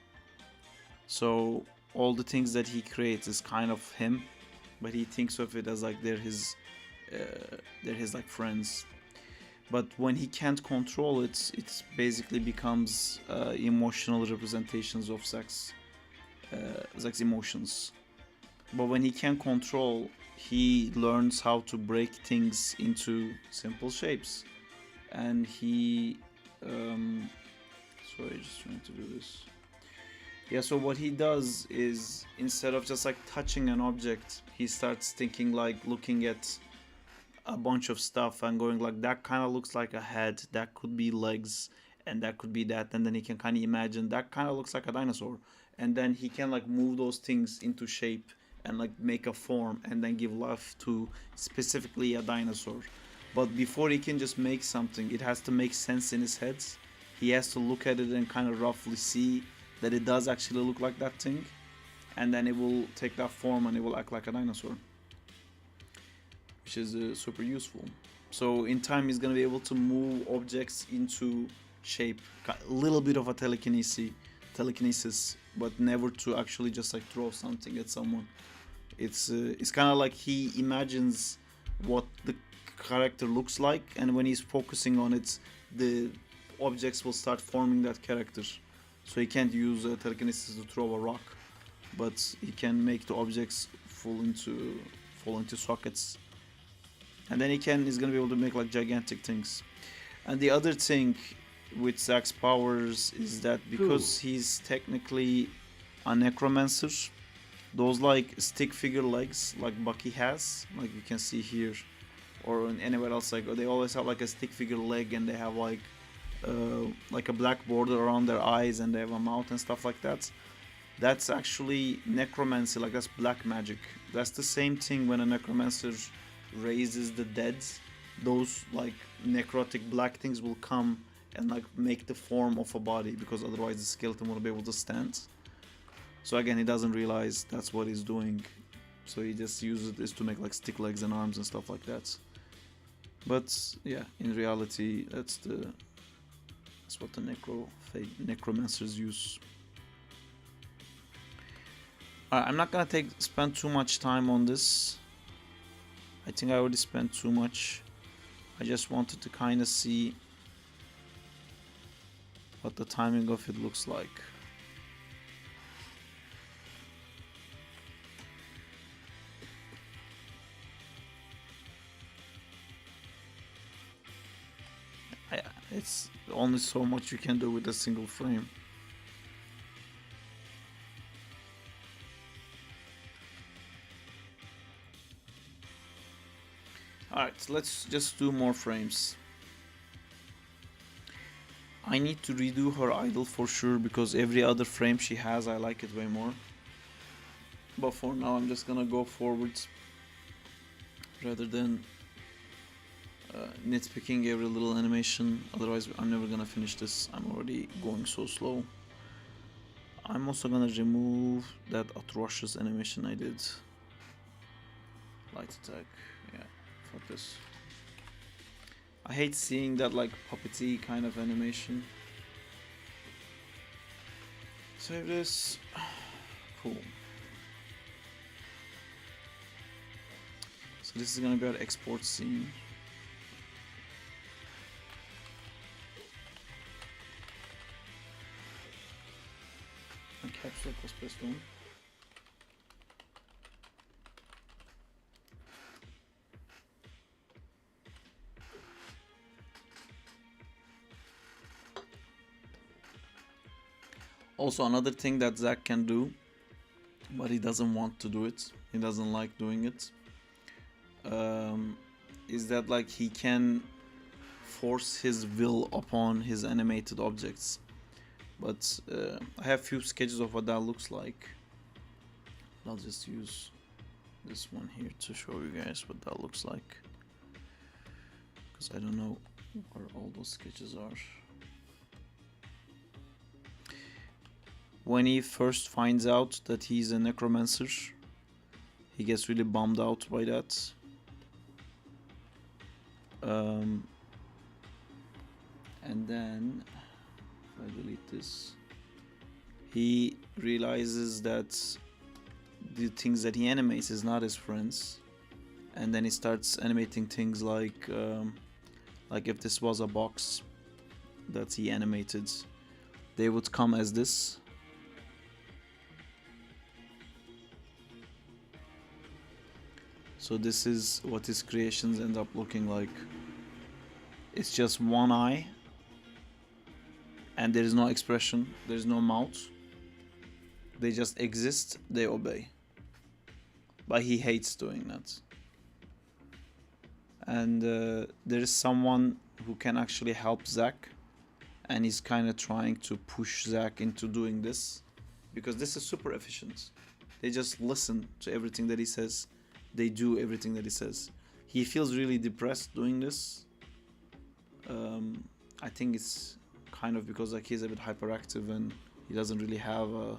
[SPEAKER 2] So all the things that he creates is kind of him, but he thinks of it as like they're his like friends. But when he can't control it, it basically becomes emotional representations of Zach's emotions. But when he can control, he learns how to break things into simple shapes. And he sorry, just trying to do this. Yeah, so what he does is, instead of just like touching an object, he starts thinking, like looking at a bunch of stuff and going like, that kind of looks like a head, that could be legs, and that could be that, and then he can kind of imagine that kind of looks like a dinosaur, and then he can like move those things into shape and like make a form and then give life to specifically a dinosaur. But before he can just make something, it has to make sense in his head. He has to look at it and kind of roughly see that it does actually look like that thing, and then it will take that form and it will act like a dinosaur, which is super useful. So in time, he's gonna be able to move objects into shape, a little bit of a telekinesis, but never to actually just like throw something at someone. It's kind of like he imagines what the character looks like, and when he's focusing on it, the objects will start forming that character. So he can't use telekinesis to throw a rock, but he can make the objects fall into sockets. And then he's gonna be able to make like gigantic things. And the other thing with Zach's powers is that because he's technically a necromancer, those like stick figure legs like Bucky has, like you can see here, or anywhere else, like they always have like a stick figure leg, and they have like a black border around their eyes, and they have a mouth and stuff like that. That's actually necromancy, like that's black magic. That's the same thing when a necromancer raises the dead. Those like necrotic black things will come and like make the form of a body, because otherwise the skeleton won't be able to stand. So again, he doesn't realize that's what he's doing, so he just uses this to make like stick legs and arms and stuff like that. But yeah, in reality, that's what the necromancers use. I'm not gonna spend too much time on this. I think I already spent too much. I just wanted to kind of see what the timing of it looks like. It's only so much you can do with a single frame. Alright, let's just do more frames. I need to redo her idle for sure, because every other frame she has, I like it way more. But for now, I'm just gonna go forwards rather than nitpicking every little animation. Otherwise, I'm never gonna finish this. I'm already going so slow. I'm also gonna remove that atrocious animation I did. Light attack, yeah, fuck this. I hate seeing that like puppety kind of animation. Save this. Cool. So this is gonna be our export scene. And caps lock was pressed on. Also, another thing that Zach can do, but he doesn't want to do it, he doesn't like doing it, is that like he can force his will upon his animated objects. But I have few sketches of what that looks like. I'll just use this one here to show you guys what that looks like, because I don't know where all those sketches are. When he first finds out that he's a necromancer, he gets really bummed out by that. And then, if I delete this, he realizes that the things that he animates is not his friends, and then he starts animating things like if this was a box that he animated, they would come as this. So this is what his creations end up looking like. It's just one eye, and there is no expression, there is no mouth. They just exist, they obey. But he hates doing that. And there is someone who can actually help Zach, and he's kind of trying to push Zach into doing this, because this is super efficient. They just listen to everything that he says. They do everything that he says. He feels really depressed doing this. I think it's kind of because like he's a bit hyperactive and he doesn't really have a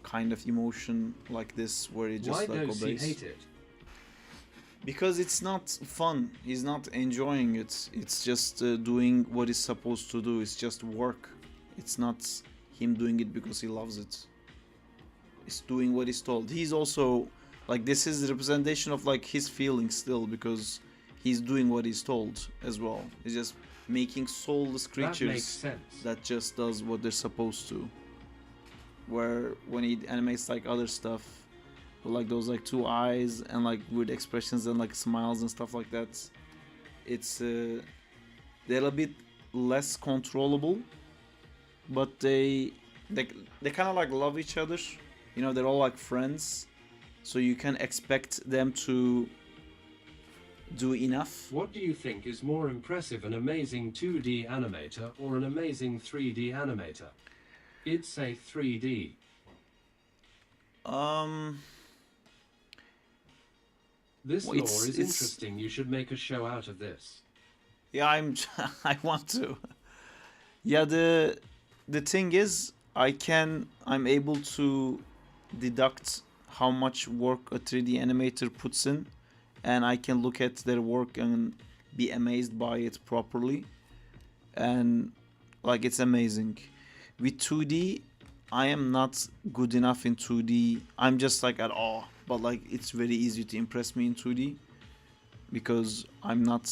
[SPEAKER 2] kind of emotion like this where he just
[SPEAKER 1] Why
[SPEAKER 2] like
[SPEAKER 1] does
[SPEAKER 2] obeys.
[SPEAKER 1] he hate it?
[SPEAKER 2] Because it's not fun. He's not enjoying it. It's just doing what he's supposed to do. It's just work. It's not him doing it because he loves it. It's doing what he's told. He's also like, this is the representation of like his feelings still, because he's doing what he's told as well. He's just making soulless creatures
[SPEAKER 1] That makes sense.
[SPEAKER 2] that just does what they're supposed to. Where when he animates like other stuff, like those like two eyes and like weird expressions and like smiles and stuff like that, it's they're a bit less controllable, but they kind of like love each other. You know, they're all like friends. So you can expect them to do enough.
[SPEAKER 1] What do you think is more impressive, an amazing 2D animator or an amazing 3D animator? It's a 3D. This lore is interesting. You should make a show out of this.
[SPEAKER 2] Yeah, I want to. Yeah, the thing is, I'm able to deduct how much work a 3D animator puts in, and I can look at their work and be amazed by it properly, and like it's amazing. With 2D, I am not good enough in 2D. I'm just like at awe, but like it's very easy to impress me in 2D because I'm not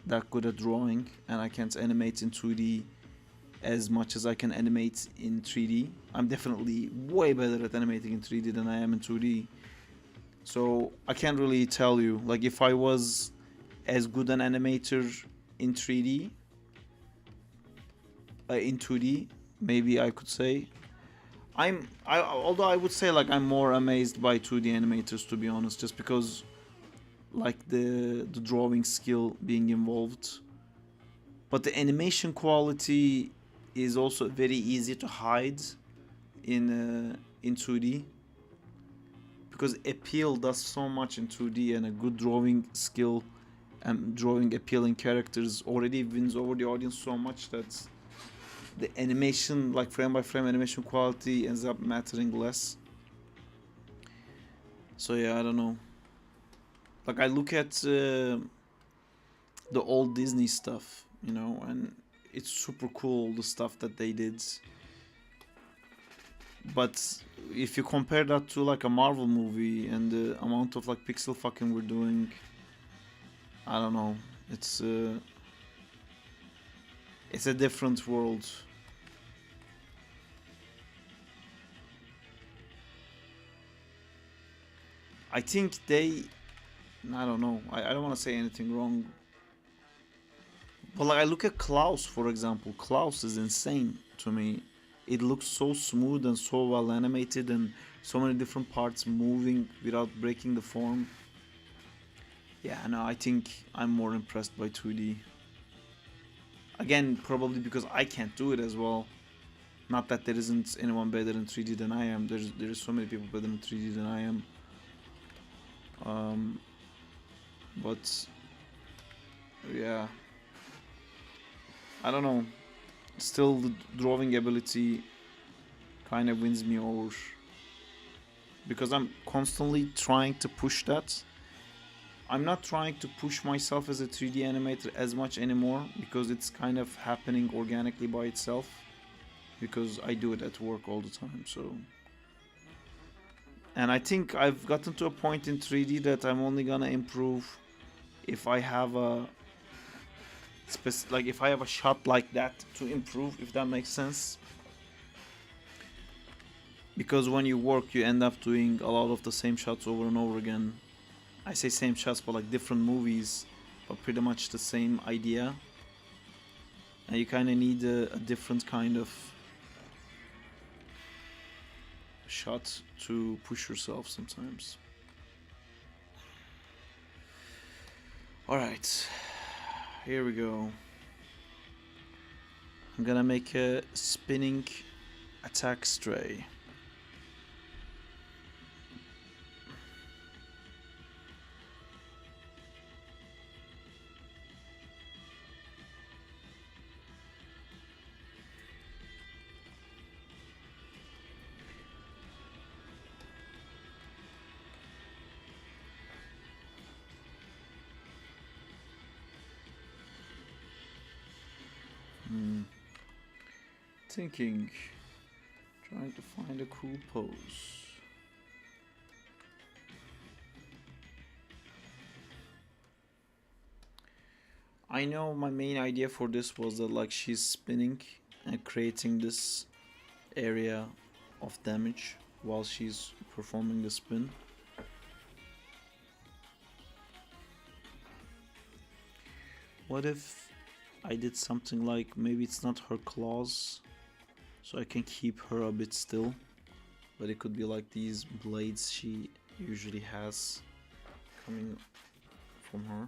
[SPEAKER 2] that good at drawing, and I can't animate in 2D as much as I can animate in 3D. I'm definitely way better at animating in 3D than I am in 2D. So I can't really tell you. Like if I was as good an animator in 3D, in 2D, maybe I could say. Although I would say like I'm more amazed by 2D animators, to be honest, just because like the drawing skill being involved. But the animation quality is also very easy to hide in 2D, because appeal does so much in 2D, and a good drawing skill and drawing appealing characters already wins over the audience so much that the animation, like frame by frame animation quality, ends up mattering less. So yeah, I don't know. Like I look at the old Disney stuff, you know, and it's super cool, the stuff that they did. But if you compare that to like a Marvel movie and the amount of like pixel fucking we're doing, I don't know. It's a different world. I think I don't know. I don't want to say anything wrong. But like I look at Klaus, for example. Klaus is insane to me. It looks so smooth and so well animated, and so many different parts moving without breaking the form. Yeah, no, I think I'm more impressed by 2D. Again, probably because I can't do it as well. Not that there isn't anyone better in 3D than I am. There's so many people better in 3D than I am. But yeah, I don't know. Still, the drawing ability kind of wins me over, because I'm constantly trying to push that. I'm not trying to push myself as a 3D animator as much anymore, because it's kind of happening organically by itself, because I do it at work all the time. So, and I think I've gotten to a point in 3D that I'm only gonna improve if I have a if I have a shot like that to improve, if that makes sense. Because when you work, you end up doing a lot of the same shots over and over again. I say same shots, but like different movies, but pretty much the same idea. And you kind of need a different kind of shot to push yourself sometimes. Alright, here we go. I'm gonna make a spinning attack stray. Thinking, trying to find a cool pose. I know my main idea for this was that like she's spinning and creating this area of damage while she's performing the spin. What if I did something like, maybe it's not her claws, so I can keep her a bit still, but it could be like these blades she usually has coming from her.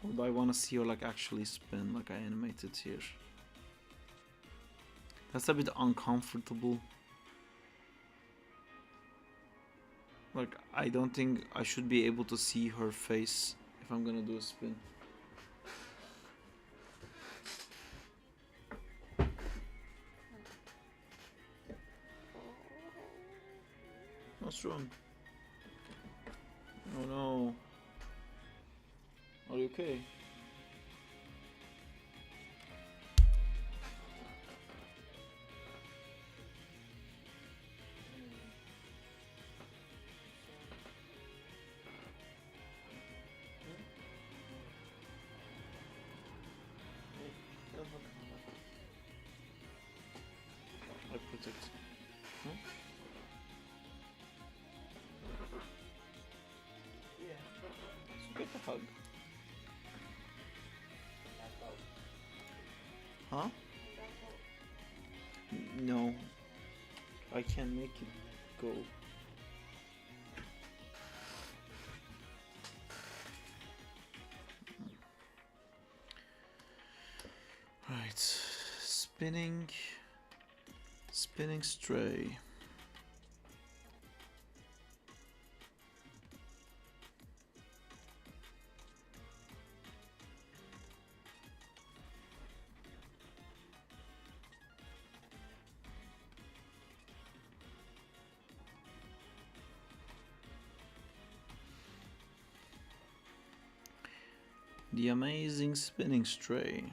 [SPEAKER 2] Or do I want to see her like actually spin like I animated here? That's a bit uncomfortable. Like I don't think I should be able to see her face if I'm gonna do a spin. What's wrong? Oh no. Are you okay? detect. Huh? Yeah. So get the hug. Huh? No. I can't make it go. Right. Spinning stray. The amazing spinning stray.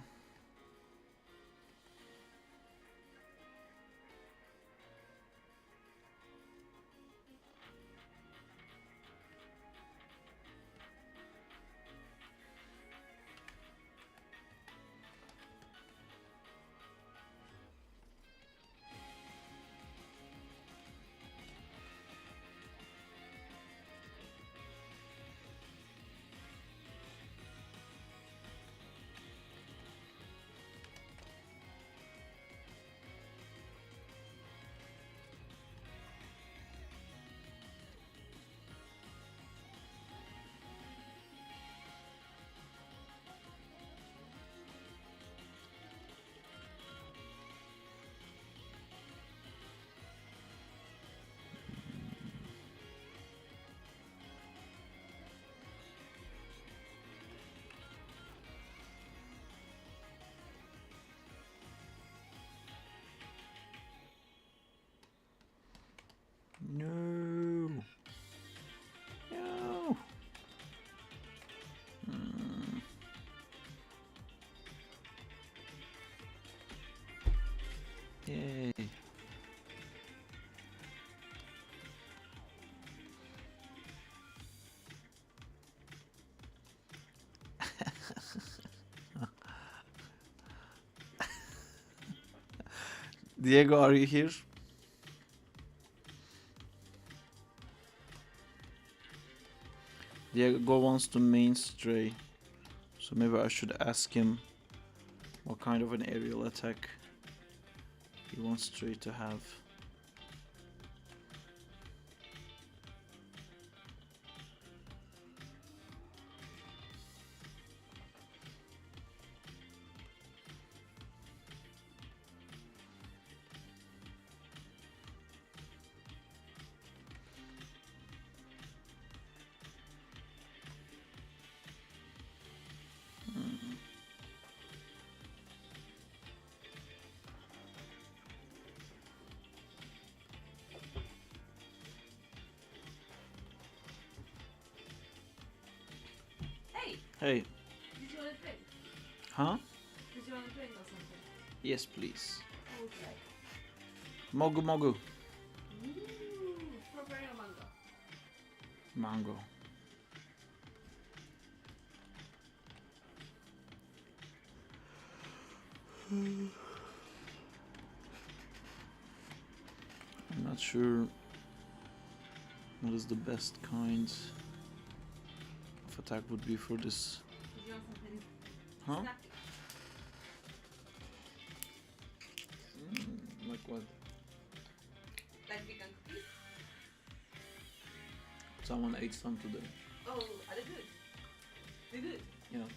[SPEAKER 2] No. No. Yay. Diego, are you here? Diego wants to main stray, so maybe I should ask him what kind of an aerial attack he wants stray to have. Hey.
[SPEAKER 3] Did you want a drink?
[SPEAKER 2] Huh?
[SPEAKER 3] Did you want a drink or something?
[SPEAKER 2] Yes, please.
[SPEAKER 3] Okay.
[SPEAKER 2] Mogu mogu.
[SPEAKER 3] Strawberry or mango?
[SPEAKER 2] Mango. I'm not sure what is the best kind of attack would be for this.
[SPEAKER 3] Did you want something
[SPEAKER 2] Huh?
[SPEAKER 3] snacky?
[SPEAKER 2] Like what?
[SPEAKER 3] Like vegan cookies?
[SPEAKER 2] Someone ate some today.
[SPEAKER 3] Oh, are they good? They're good?
[SPEAKER 2] Yeah.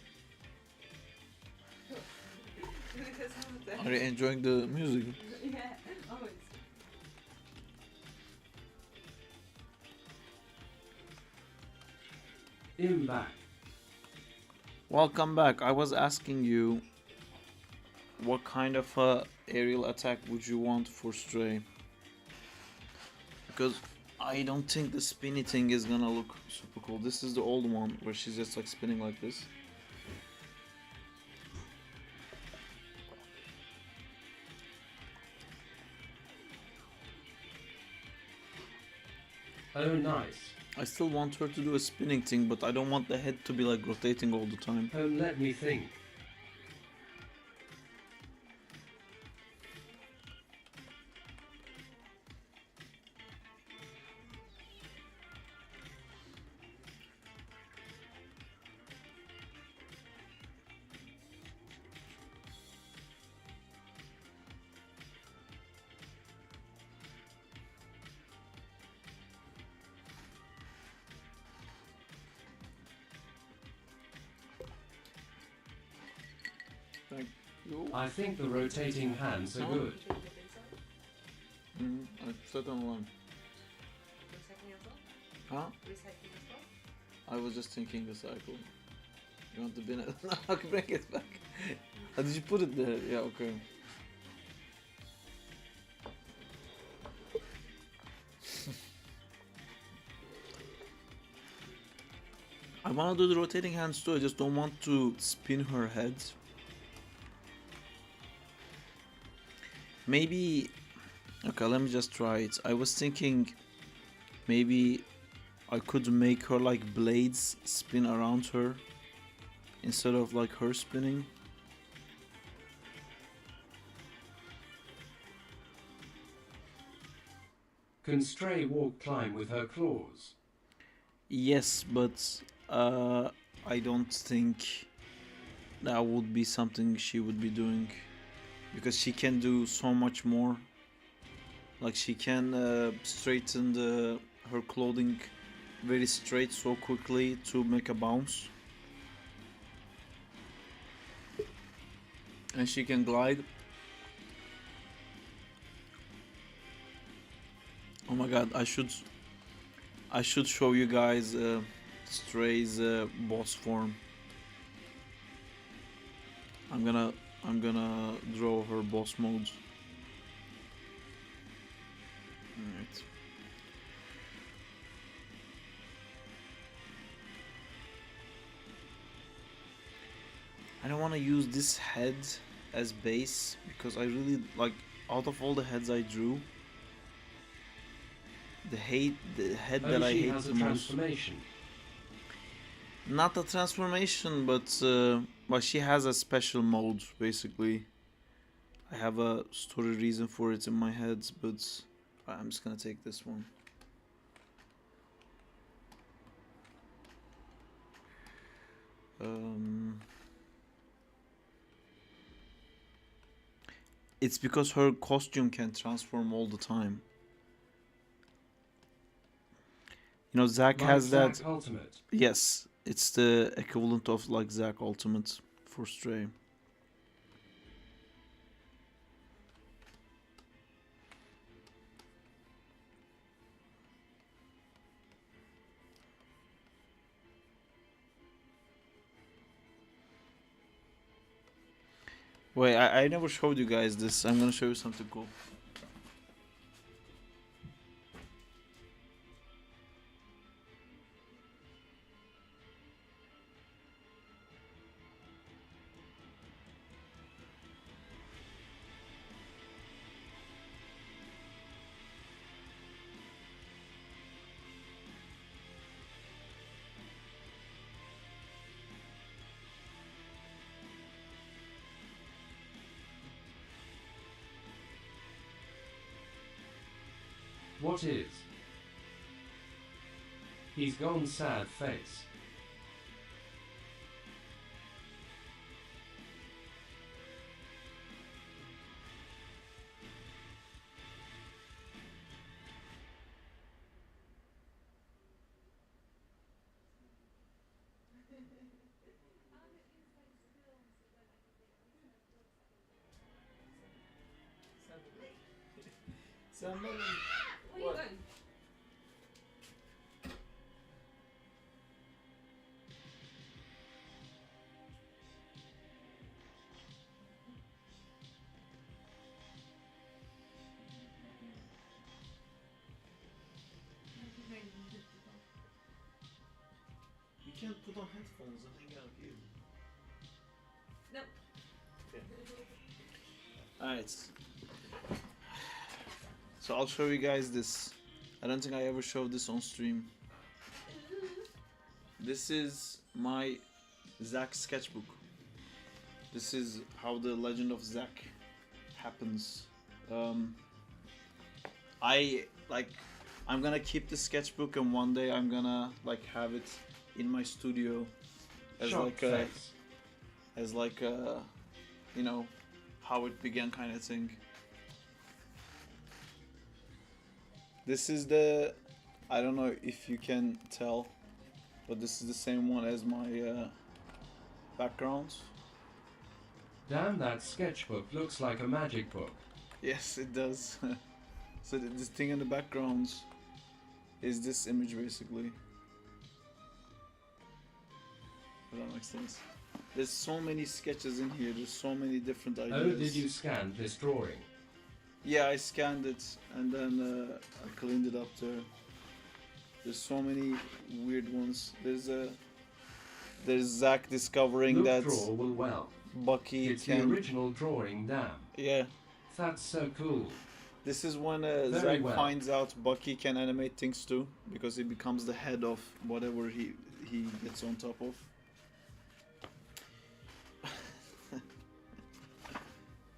[SPEAKER 3] Because some of them-
[SPEAKER 2] Are you enjoying the music?
[SPEAKER 3] Yeah, always.
[SPEAKER 1] In back.
[SPEAKER 2] Welcome back. I was asking you what kind of aerial attack would you want for Stray? Because I don't think the spinny thing is gonna look super cool. This is the old one where she's just like spinning like this.
[SPEAKER 1] Oh, nice.
[SPEAKER 2] I still want her to do a spinning thing, but I don't want the head to be like rotating all the time.
[SPEAKER 1] Let me think. I think the rotating hands are good.
[SPEAKER 2] Certain one.
[SPEAKER 3] Recycling as well?
[SPEAKER 2] Huh?
[SPEAKER 3] Recycling as well?
[SPEAKER 2] I was just thinking the cycle. You want the bin? No, I can bring it back. Did you put it there? Yeah, okay. I wanna do the rotating hands too, I just don't want to spin her head. Maybe... Okay, let me just try it. I was thinking maybe I could make her like blades spin around her instead of like her spinning.
[SPEAKER 1] Can Stray walk climb with her claws?
[SPEAKER 2] Yes, but I don't think that would be something she would be doing because she can do so much more. Like she can straighten her clothing very straight so quickly to make a bounce, and she can glide. Oh my god, I should show you guys Stray's boss form. I'm gonna draw her boss modes. Alright. I don't want to use this head as base because I really like, out of all the heads I drew, the head that I
[SPEAKER 1] she
[SPEAKER 2] hate
[SPEAKER 1] has
[SPEAKER 2] the
[SPEAKER 1] a
[SPEAKER 2] most.
[SPEAKER 1] transformation.
[SPEAKER 2] Not a transformation, but well, she has a special mode basically. I have a story reason for it in my head, but I'm just gonna take this one. It's because her costume can transform all the time. You know, Zack
[SPEAKER 1] Like
[SPEAKER 2] has that.
[SPEAKER 1] Zack Ultimate.
[SPEAKER 2] Yes, it's the equivalent of like Zack Ultimate for Stray. Wait, I never showed you guys this. I'm gonna show you something cool.
[SPEAKER 1] What is? He's gone sad face.
[SPEAKER 3] Where are you going?
[SPEAKER 2] You can't put on headphones and hang out here.
[SPEAKER 3] No.
[SPEAKER 2] Alright. So I'll show you guys this. I don't think I ever showed this on stream. This is my Zack sketchbook. This is how the legend of Zack happens. I'm gonna keep the sketchbook, and one day I'm gonna like have it in my studio as
[SPEAKER 1] Shocked
[SPEAKER 2] like a
[SPEAKER 1] face.
[SPEAKER 2] you know, how it began kind of thing. This is the, I don't know if you can tell, but this is the same one as my background.
[SPEAKER 1] Damn, that sketchbook looks like a magic book.
[SPEAKER 2] Yes, it does. So this thing in the background is this image basically. If that makes sense. There's so many sketches in here. There's so many different ideas.
[SPEAKER 1] Oh, did you scan this drawing?
[SPEAKER 2] Yeah, I scanned it and then I cleaned it up there. There's so many weird ones. There's Zach discovering
[SPEAKER 1] Look,
[SPEAKER 2] that
[SPEAKER 1] draw well.
[SPEAKER 2] Bucky
[SPEAKER 1] It's
[SPEAKER 2] can.
[SPEAKER 1] the original drawing, damn.
[SPEAKER 2] Yeah,
[SPEAKER 1] That's so cool.
[SPEAKER 2] this is when
[SPEAKER 1] Very
[SPEAKER 2] Zach
[SPEAKER 1] well.
[SPEAKER 2] finds out Bucky can animate things too, because he becomes the head of whatever he gets on top of.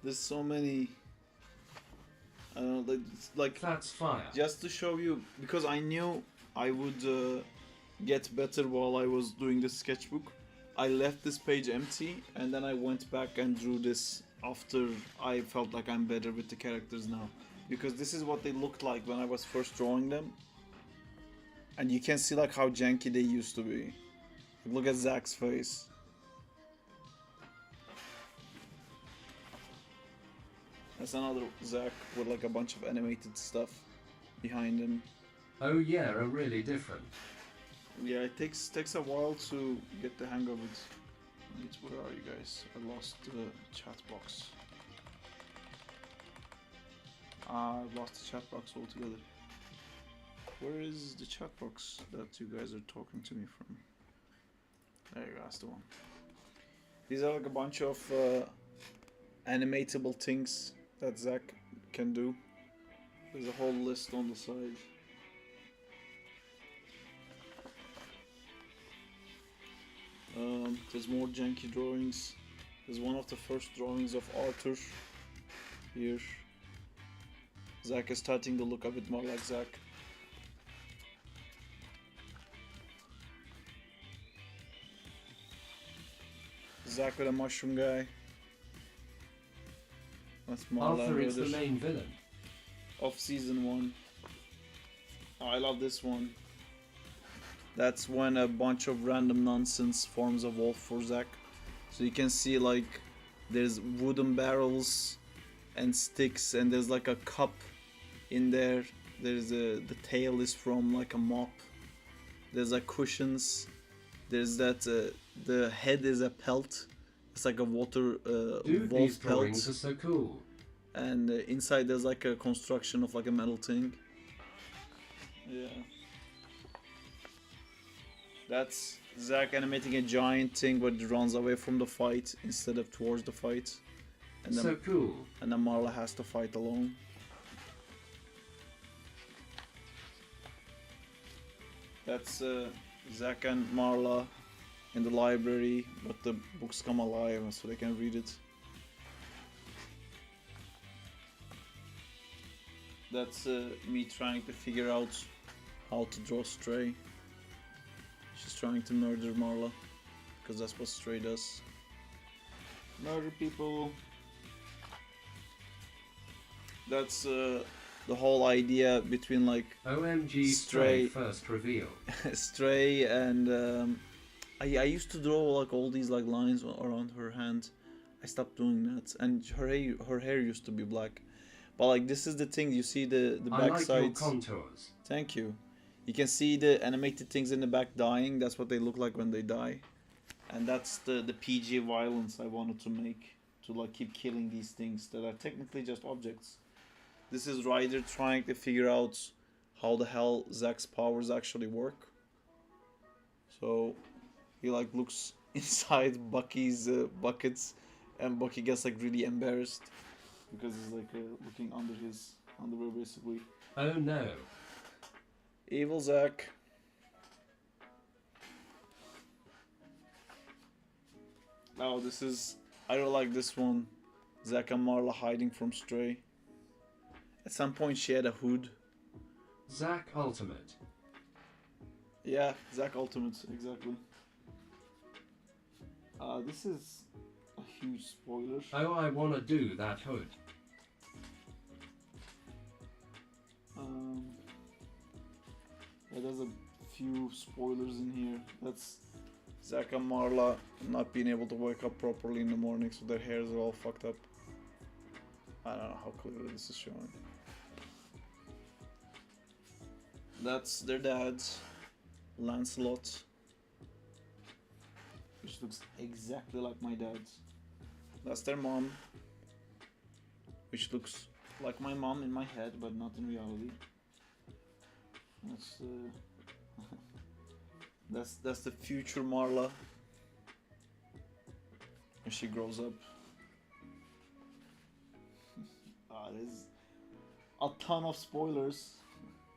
[SPEAKER 2] There's so many. I don't know, like
[SPEAKER 1] That's fire.
[SPEAKER 2] just to show you, because I knew I would get better while I was doing this sketchbook. I left this page empty and then I went back and drew this after I felt like I'm better with the characters now. Because this is what they looked like when I was first drawing them. And you can see like how janky they used to be. Look at Zach's face. That's another Zach with like a bunch of animated stuff behind him.
[SPEAKER 1] Oh yeah, are really different.
[SPEAKER 2] Yeah, it takes a while to get the hang of it. Where are you guys? I lost the chat box. I lost the chat box altogether. Where is the chat box that you guys are talking to me from? There you go, that's the one. These are like a bunch of animatable things that Zach can do. There's a whole list on the side. There's more janky drawings. There's one of the first drawings of Arthur here. Zach is starting to look a bit more like Zach. Zach with a mushroom guy. That's Marla
[SPEAKER 1] Arthur is the
[SPEAKER 2] Brothers
[SPEAKER 1] main villain.
[SPEAKER 2] of season 1. Oh, I love this one. That's when a bunch of random nonsense forms a wolf for Zach. So you can see like there's wooden barrels and sticks, and there's like a cup in there. There's the tail is from like a mop. There's like cushions. There's that the head is a pelt. It's like a water
[SPEAKER 1] Dude,
[SPEAKER 2] wolf
[SPEAKER 1] these drawings
[SPEAKER 2] pelt.
[SPEAKER 1] are so cool.
[SPEAKER 2] And inside there's like a construction of like a metal thing. Yeah. That's Zach animating a giant thing where it runs away from the fight instead of towards the fight. And then,
[SPEAKER 1] So cool.
[SPEAKER 2] and then Marla has to fight alone. That's Zach and Marla in the library, but the books come alive so they can read it. That's me trying to figure out how to draw Stray. She's trying to murder Marla, because that's what Stray does. Murder people. That's the whole idea between like
[SPEAKER 1] OMG
[SPEAKER 2] Stray.
[SPEAKER 1] Stray first reveal.
[SPEAKER 2] Stray and I used to draw like all these like lines around her hand. I stopped doing that, and her hair used to be black. But like this is the thing, you see the
[SPEAKER 1] I
[SPEAKER 2] back
[SPEAKER 1] like your
[SPEAKER 2] sides.
[SPEAKER 1] contours.
[SPEAKER 2] Thank you. You can see the animated things in the back dying. That's what they look like when they die. And that's the PG violence I wanted to make, to like keep killing these things that are technically just objects. This is Ryder trying to figure out how the hell Zach's powers actually work. So he like looks inside Bucky's buckets, and Bucky gets like really embarrassed because he's like looking under his underwear basically.
[SPEAKER 1] Oh no.
[SPEAKER 2] Evil Zach. Oh, this is... I don't like this one. Zach and Marla hiding from Stray. At some point she had a hood.
[SPEAKER 1] Zach Ultimate.
[SPEAKER 2] Yeah, Zach Ultimate, exactly. This is a huge spoiler.
[SPEAKER 1] Oh, I wanna do that hood.
[SPEAKER 2] Yeah, there's a few spoilers in here. That's Zach and Marla not being able to wake up properly in the morning, so their hairs are all fucked up. I don't know how clearly this is showing. That's their dad, Lancelot, which looks exactly like my dad's. That's their mom, which looks like my mom in my head, but not in reality. That's that's the future Marla when she grows up. There's a ton of spoilers.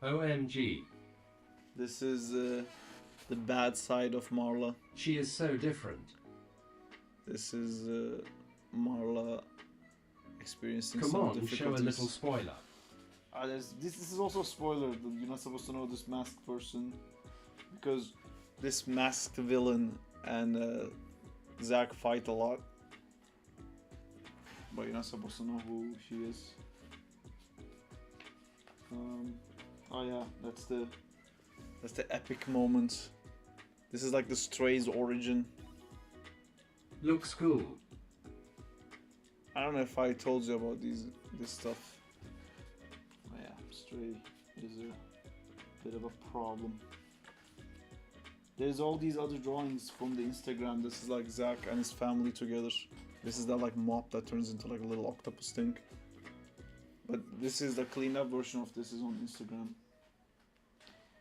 [SPEAKER 1] OMG.
[SPEAKER 2] This is the bad side of Marla.
[SPEAKER 1] She is so different.
[SPEAKER 2] This is Marla experiencing
[SPEAKER 1] Come
[SPEAKER 2] some
[SPEAKER 1] on, show a
[SPEAKER 2] difficulties.
[SPEAKER 1] little spoiler.
[SPEAKER 2] This is also a spoiler. You're not supposed to know this masked person because this masked villain and Zack fight a lot, but you're not supposed to know who she is. Oh yeah, that's the epic moment. This is like the Stray's origin.
[SPEAKER 1] Looks cool.
[SPEAKER 2] I don't know if I told you about this stuff. Oh yeah, Stray is a bit of a problem. There's all these other drawings from the Instagram. This is like Zack and his family together. This is that like mop that turns into like a little octopus thing. But this is the cleaned up version of this is on Instagram.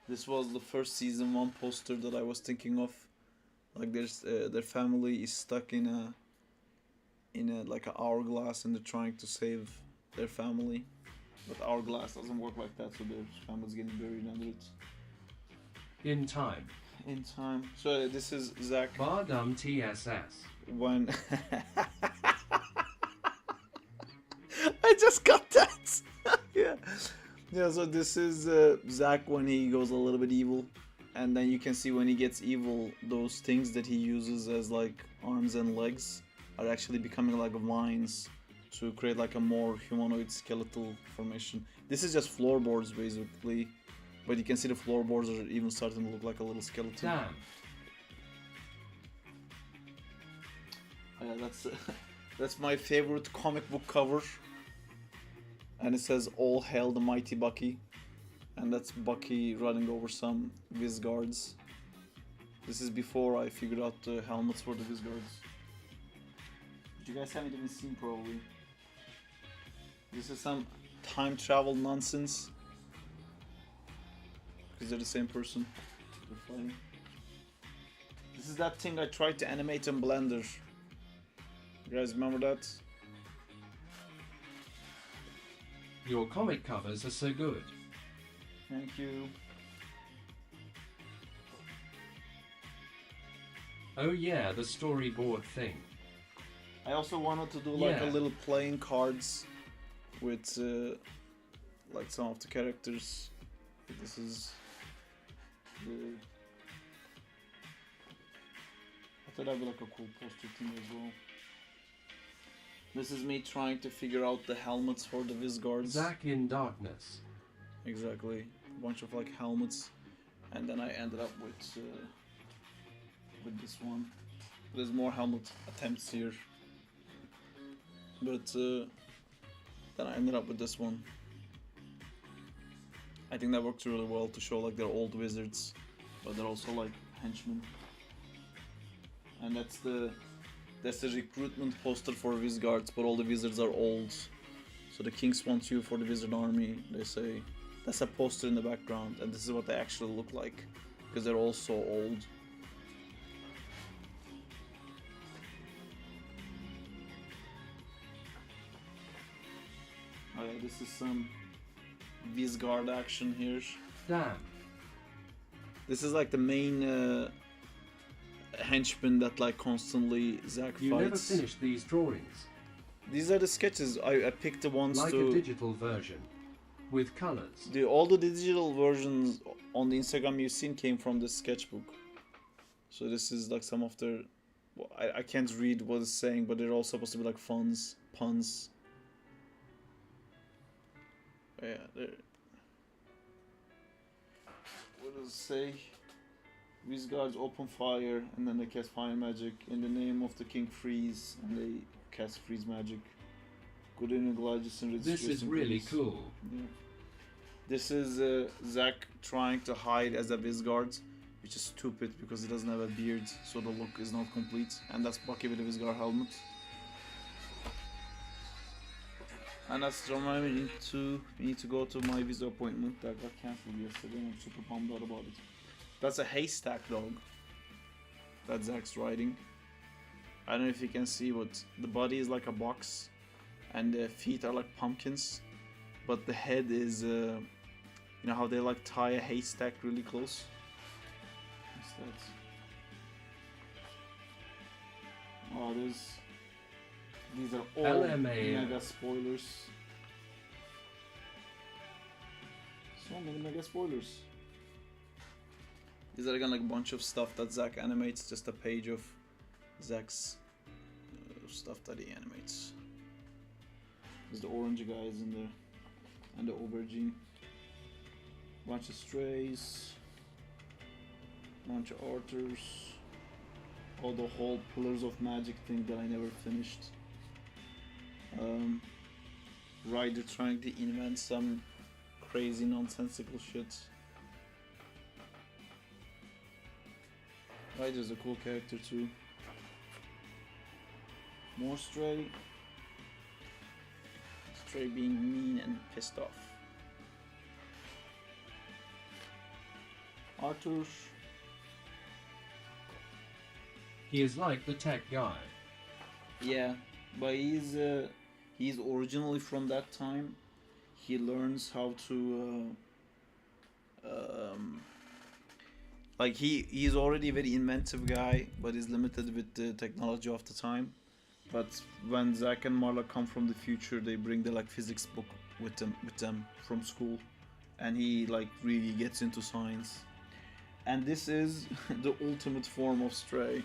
[SPEAKER 2] This was the first season 1 poster that I was thinking of. Like there's their family is stuck in a like an hourglass and they're trying to save their family. But hourglass doesn't work like that, so their family's getting buried under it.
[SPEAKER 1] In time.
[SPEAKER 2] In time. So this is Zack
[SPEAKER 1] Bardum TSS.
[SPEAKER 2] when I just got that. yeah, so this is Zack when he goes a little bit evil, and then you can see when he gets evil, those things that he uses as like arms and legs are actually becoming like vines to create like a more humanoid skeletal formation. This is just floorboards basically, but you can see the floorboards are even starting to look like a little skeleton.
[SPEAKER 1] Damn.
[SPEAKER 2] Yeah, that's my favorite comic book cover, and it says "All Hail the Mighty Bucky," and that's Bucky running over some Vizguards. This is before I figured out the helmets for the Vizguards. You guys haven't even seen probably. This is some time travel nonsense because they're the same person. They're fighting. This is that thing I tried to animate in Blender. You guys remember that?
[SPEAKER 1] Your comic covers are so good.
[SPEAKER 2] Thank you.
[SPEAKER 1] Oh yeah, the storyboard thing.
[SPEAKER 2] I also wanted to do like a
[SPEAKER 1] Yeah.
[SPEAKER 2] little playing cards with like some of the characters. This is the... I thought that'd be like a cool poster thing as well. This is me trying to figure out the helmets for the Vizguards.
[SPEAKER 1] Zack in Darkness.
[SPEAKER 2] Exactly, a bunch of like helmets, and then I ended up with this one. There's more helmet attempts here, but then I ended up with this one. I think that works really well to show like they're old wizards, but they're also like henchmen. And that's the recruitment poster for Vizguards, but all the wizards are old. So the kings want you for the wizard army, they say. That's a poster in the background, and this is what they actually look like, because they're all so old. Oh yeah, this is some Vizguard action here.
[SPEAKER 1] Damn.
[SPEAKER 2] This is like the main henchman that like constantly Zack
[SPEAKER 1] You
[SPEAKER 2] fights.
[SPEAKER 1] never finished these drawings.
[SPEAKER 2] These are the sketches. I picked the ones
[SPEAKER 1] Like
[SPEAKER 2] to...
[SPEAKER 1] a digital version. With colors.
[SPEAKER 2] All the digital versions on the Instagram you've seen came from this sketchbook. So this is like some of their... Well, I can't read what it's saying, but they're all supposed to be like puns. Yeah, they're... What does it say? Wizards open fire and then they cast fire magic in the name of the king freeze and they cast freeze magic. Good in Gladius and
[SPEAKER 1] This is really cool.
[SPEAKER 2] Yeah. This is Zack trying to hide as a Vizgard, which is stupid because he doesn't have a beard, so the look is not complete. And that's Bucky with a Vizgard helmet. And that's reminding me we need to go to my Vizard appointment that got cancelled yesterday and I'm super bummed out about it. That's a haystack dog that Zack's riding. I don't know if you can see, but the body is like a box and the feet are like pumpkins, but the head is, you know how they like tie a haystack really close? What's that? Oh, these are all
[SPEAKER 1] LMA.
[SPEAKER 2] mega spoilers. So many mega spoilers. These are again like a bunch of stuff that Zack animates, just a page of Zack's stuff that he animates. There's the orange guys in there, and the aubergine. Bunch of strays, bunch of archers, all the whole Pillars of Magic thing that I never finished. Ryder trying to invent some crazy nonsensical shit. Ryder's a cool character too. More Stray. Stray being mean and pissed off. Arthur.
[SPEAKER 1] He is like the tech guy.
[SPEAKER 2] Yeah, but he's originally from that time. He learns how to like he's already a very inventive guy, but he's limited with the technology of the time. But when Zack and Marla come from the future, they bring the like physics book with them from school, and he like really gets into science. And this is the ultimate form of Stray.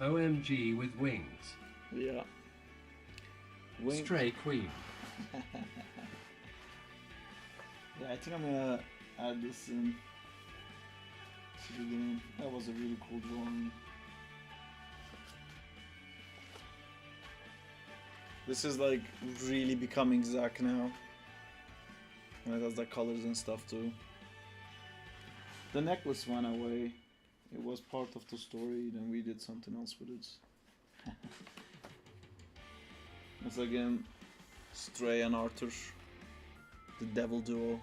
[SPEAKER 1] OMG with wings.
[SPEAKER 2] Yeah.
[SPEAKER 1] Stray Queen.
[SPEAKER 2] Yeah, I think I'm gonna add this in to the game. That was a really cool drawing. This is like really becoming Zack now. And it has the colors and stuff too. The necklace went away. It was part of the story, then we did something else with it. It's again Stray and Arthur, the devil duo.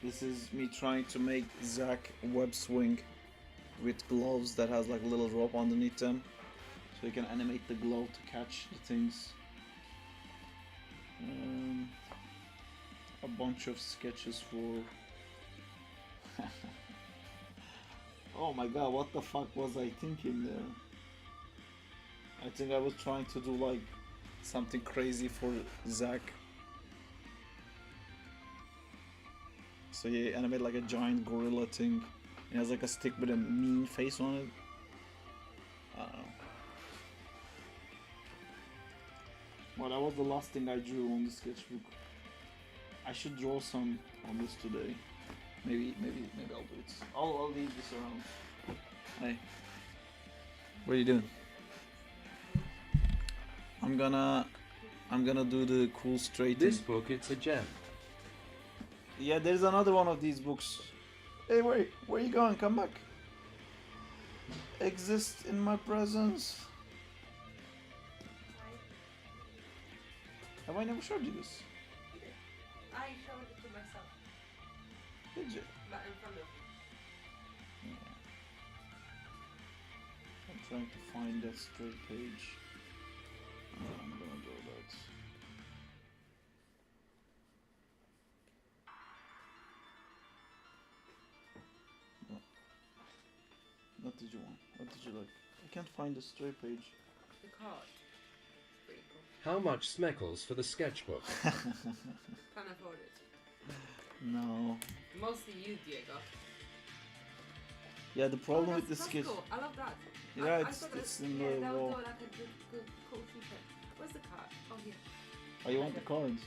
[SPEAKER 2] This is me trying to make Zack web swing with gloves that has like a little rope underneath them, so you can animate the glove to catch the things. A bunch of sketches for oh my god, what the fuck was I thinking there? I think I was trying to do like something crazy for Zack. So he animated like a giant gorilla thing. It has like a stick with a mean face on it. I don't know. Well, that was the last thing I drew on the sketchbook. I should draw some on this today. Maybe I'll do it. I'll leave this around. Hey, what are you doing? I'm gonna do the cool straight.
[SPEAKER 1] This book, it's a gem.
[SPEAKER 2] Yeah, there's another one of these books. Hey, wait, where you going? Come back. Exist in my presence. Have I never showed you this?
[SPEAKER 3] I showed it to myself,
[SPEAKER 2] Did you?
[SPEAKER 3] but in front of you.
[SPEAKER 2] Yeah. I'm trying to find that straight page. I'm gonna draw that. What did you want? What did you like? I can't find the straight page.
[SPEAKER 3] The card. Pretty cool.
[SPEAKER 1] How much Smeckles for the sketchbook?
[SPEAKER 3] Can't afford it.
[SPEAKER 2] No.
[SPEAKER 3] Mostly you, Diego.
[SPEAKER 2] Yeah, the problem with
[SPEAKER 3] that's
[SPEAKER 2] this sketch.
[SPEAKER 3] cool. I love that.
[SPEAKER 2] Yeah,
[SPEAKER 3] I
[SPEAKER 2] it's
[SPEAKER 3] thought that,
[SPEAKER 2] it's in
[SPEAKER 3] yeah,
[SPEAKER 2] the
[SPEAKER 3] that would
[SPEAKER 2] wall.
[SPEAKER 3] go like a good cool feature. Where's the card? Oh, here.
[SPEAKER 2] Oh, you want the cards?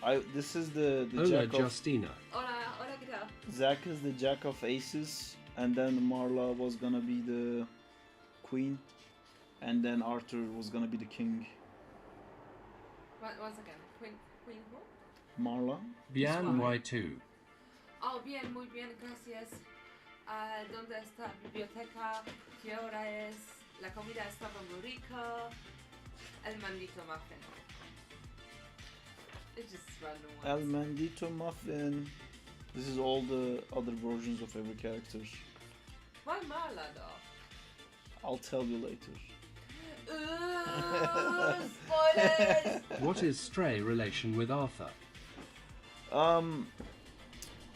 [SPEAKER 3] Yeah.
[SPEAKER 2] This is the
[SPEAKER 1] Hola,
[SPEAKER 2] jack of.
[SPEAKER 1] Justina.
[SPEAKER 3] Hola, hola, ¿qué tal?
[SPEAKER 2] Zach is the jack of aces, and then Marla was gonna be the queen, and then Arthur was gonna be the king.
[SPEAKER 3] Once again, Queen who?
[SPEAKER 2] Marla.
[SPEAKER 1] Bian
[SPEAKER 3] Why?
[SPEAKER 1] Y2.
[SPEAKER 3] Oh, bien, muy bien, gracias. ¿Dónde está la biblioteca? ¿Qué hora es? La comida estaba muy rica. El maldito muffin. It's just random ones.
[SPEAKER 2] El Mandito Muffin. This is all the other versions of every character.
[SPEAKER 3] Why Marla though?
[SPEAKER 2] I'll tell you later.
[SPEAKER 3] Ooh, spoilers!
[SPEAKER 1] What is Stray relation with Arthur?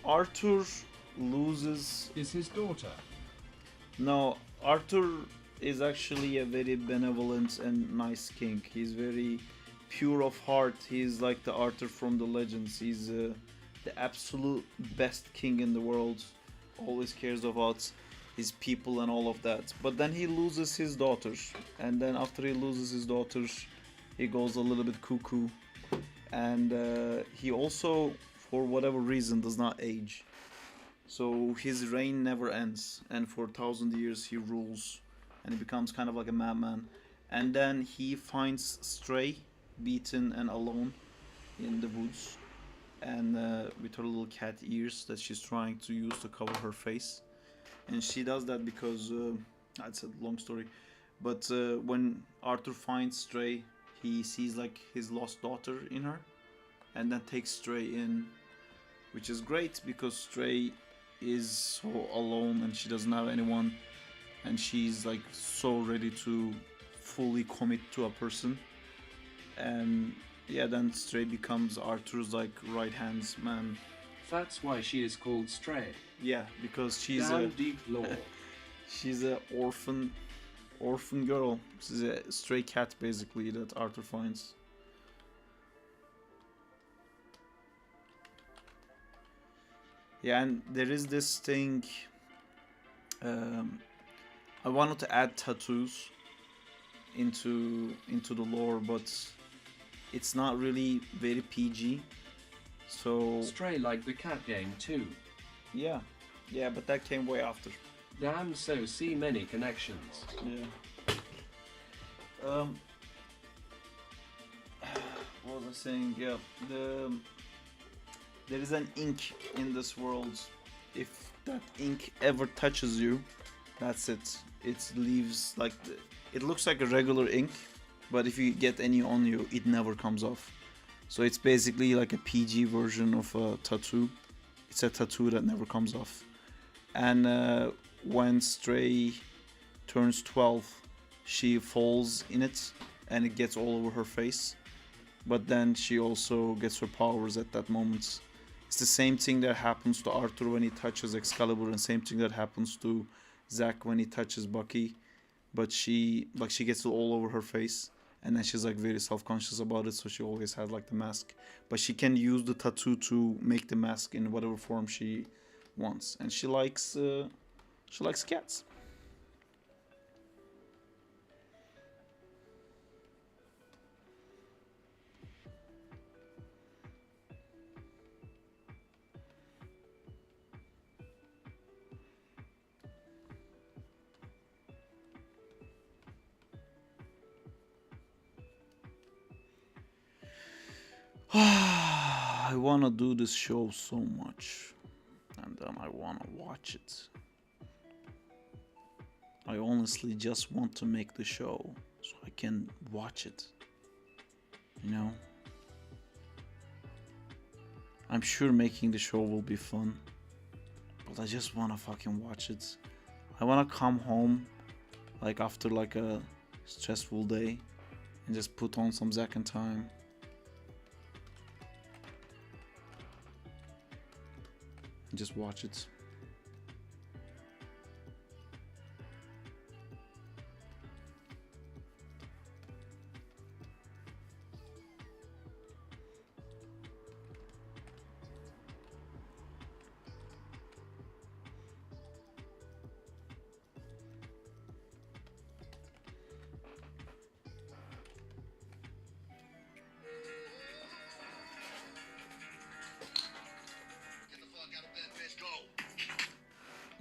[SPEAKER 2] Arthur loses.
[SPEAKER 1] Is his daughter?
[SPEAKER 2] No, Arthur is actually a very benevolent and nice king. He's very pure of heart. He's like the Arthur from the legends. He's the absolute best king in the world. Always cares about his people and all of that. But then he loses his daughters, and then after he loses his daughters, he goes a little bit cuckoo, and he also, for whatever reason, does not age. So his reign never ends, and for 1,000 years he rules, and he becomes kind of like a madman. And then he finds Stray, beaten and alone in the woods, and with her little cat ears that she's trying to use to cover her face. And she does that because that's a long story. But when Arthur finds Stray, he sees like his lost daughter in her, and then takes Stray in, which is great because Stray is so alone and she doesn't have anyone, and she's like so ready to fully commit to a person. And yeah, then Stray becomes Arthur's like right hand man.
[SPEAKER 1] That's why she is called Stray.
[SPEAKER 2] Yeah, because she's
[SPEAKER 1] Down deep lore.
[SPEAKER 2] she's a orphan girl. She's a stray cat basically that Arthur finds. Yeah, and there is this thing. I wanted to add tattoos into the lore, but it's not really very PG. So
[SPEAKER 1] Stray like the cat game too.
[SPEAKER 2] yeah, but that came way after.
[SPEAKER 1] Damn, so see many connections.
[SPEAKER 2] Yeah. What was I saying? Yeah, there is an ink in this world. If that ink ever touches you, that's it. It leaves like it looks like a regular ink, but if you get any on you, it never comes off. So it's basically like a PG version of a tattoo. It's a tattoo that never comes off. And when Stray turns 12, she falls in it and it gets all over her face. But then she also gets her powers at that moment. It's the same thing that happens to Arthur when he touches Excalibur, and same thing that happens to Zack when he touches Bucky. But she gets it all over her face, and then she's like very self-conscious about it, so she always has like the mask. But she can use the tattoo to make the mask in whatever form she wants, and she likes cats. I wanna do this show so much, and then I wanna watch it. I honestly just want to make the show so I can watch it. You know? I'm sure making the show will be fun, but I just wanna fucking watch it. I wanna come home, like after like a stressful day, and just put on some Zack and Time. And just watch it.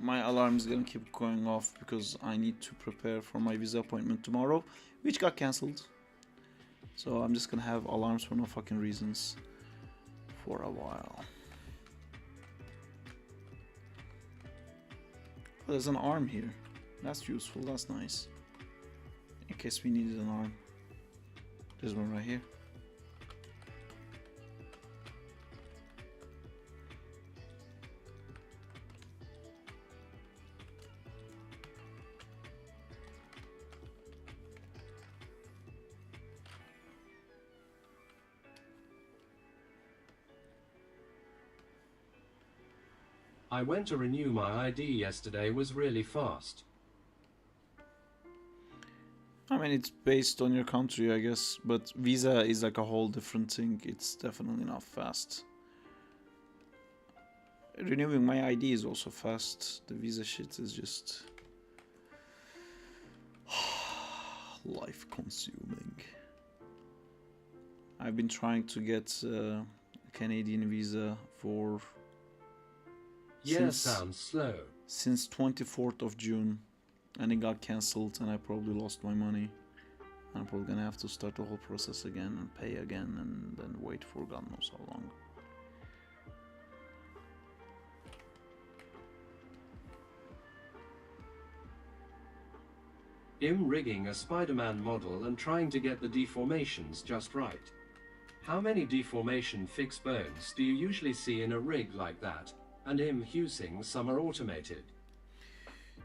[SPEAKER 2] my alarm is gonna keep going off because I need to prepare for my visa appointment tomorrow, which got cancelled. So I'm just gonna have alarms for no fucking reasons for a while. Oh, there's an arm here. That's useful, that's nice. In case we needed an arm. There's one right here.
[SPEAKER 1] I went to renew my ID yesterday, was really fast.
[SPEAKER 2] I mean, it's based on your country, I guess, but visa is like a whole different thing. It's definitely not fast. Renewing my ID is also fast. The visa shit is just life consuming. I've been trying to get a Canadian visa for
[SPEAKER 1] Sounds slow.
[SPEAKER 2] Since 24th of June, and it got cancelled, and I probably lost my money. I'm probably gonna have to start the whole process again and pay again, and then wait for God knows how long.
[SPEAKER 1] I'm rigging a Spider-Man model and trying to get the deformations just right. How many deformation fixed bones do you usually see in a rig like that? And Husing, some are automated.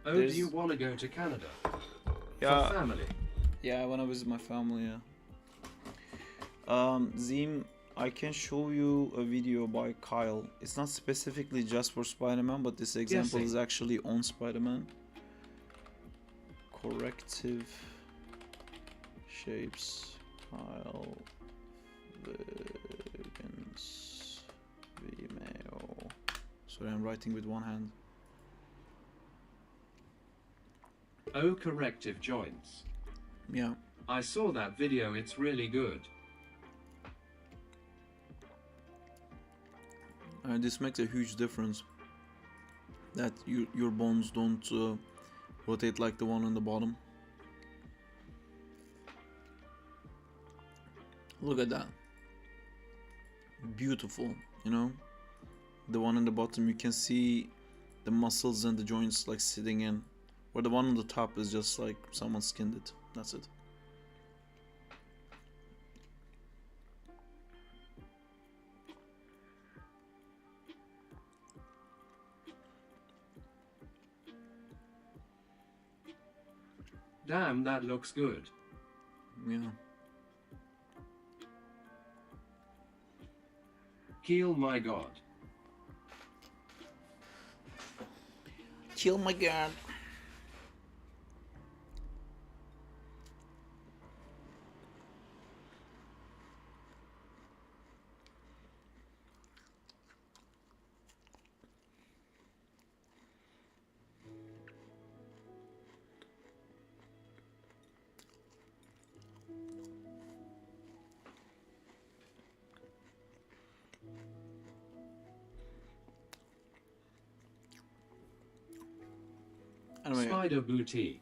[SPEAKER 1] Oh, do you want to go to Canada?
[SPEAKER 2] Yeah.
[SPEAKER 1] For family?
[SPEAKER 2] Yeah, I want to visit my family, yeah. Zim, I can show you a video by Kyle. It's not specifically just for Spider-Man, but this example is actually on Spider-Man. Corrective shapes, Kyle Wiggins, Vimeo. Sorry, I'm writing with one hand.
[SPEAKER 1] Oh, corrective joints.
[SPEAKER 2] Yeah.
[SPEAKER 1] I saw that video, it's really good.
[SPEAKER 2] This makes a huge difference. That your bones don't rotate like the one on the bottom. Look at that. Beautiful, you know? The one on the bottom, you can see the muscles and the joints like sitting in. Where the one on the top is just like someone skinned it. That's it.
[SPEAKER 1] Damn, that looks good.
[SPEAKER 2] Yeah.
[SPEAKER 1] Kill my god.
[SPEAKER 2] Kill my god. Anyway.
[SPEAKER 1] Spider booty.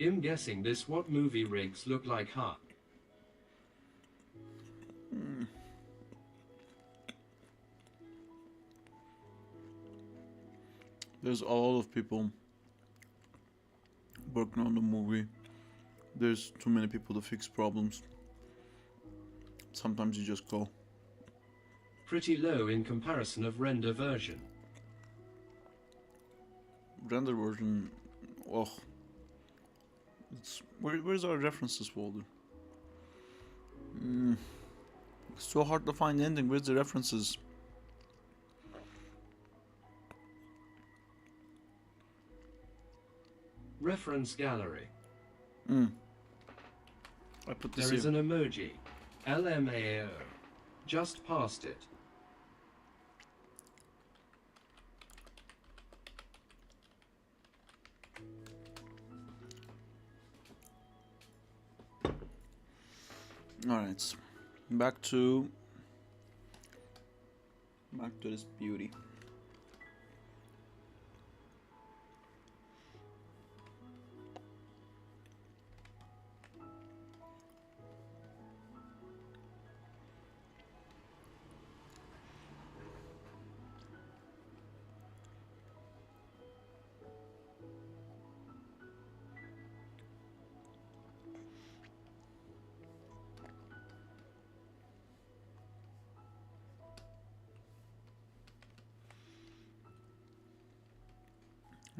[SPEAKER 1] I'm guessing this what movie rigs look like, huh?
[SPEAKER 2] There's a lot of people working on the movie. There's too many people to fix problems. Sometimes you just go.
[SPEAKER 1] Pretty low in comparison of render version.
[SPEAKER 2] Render version. Oh. It's where's our references folder? It's so hard to find anything. Where's the references?
[SPEAKER 1] Reference gallery.
[SPEAKER 2] I put this
[SPEAKER 1] There is
[SPEAKER 2] here.
[SPEAKER 1] an emoji. LMAO. Just past it.
[SPEAKER 2] Alright. Back to this beauty.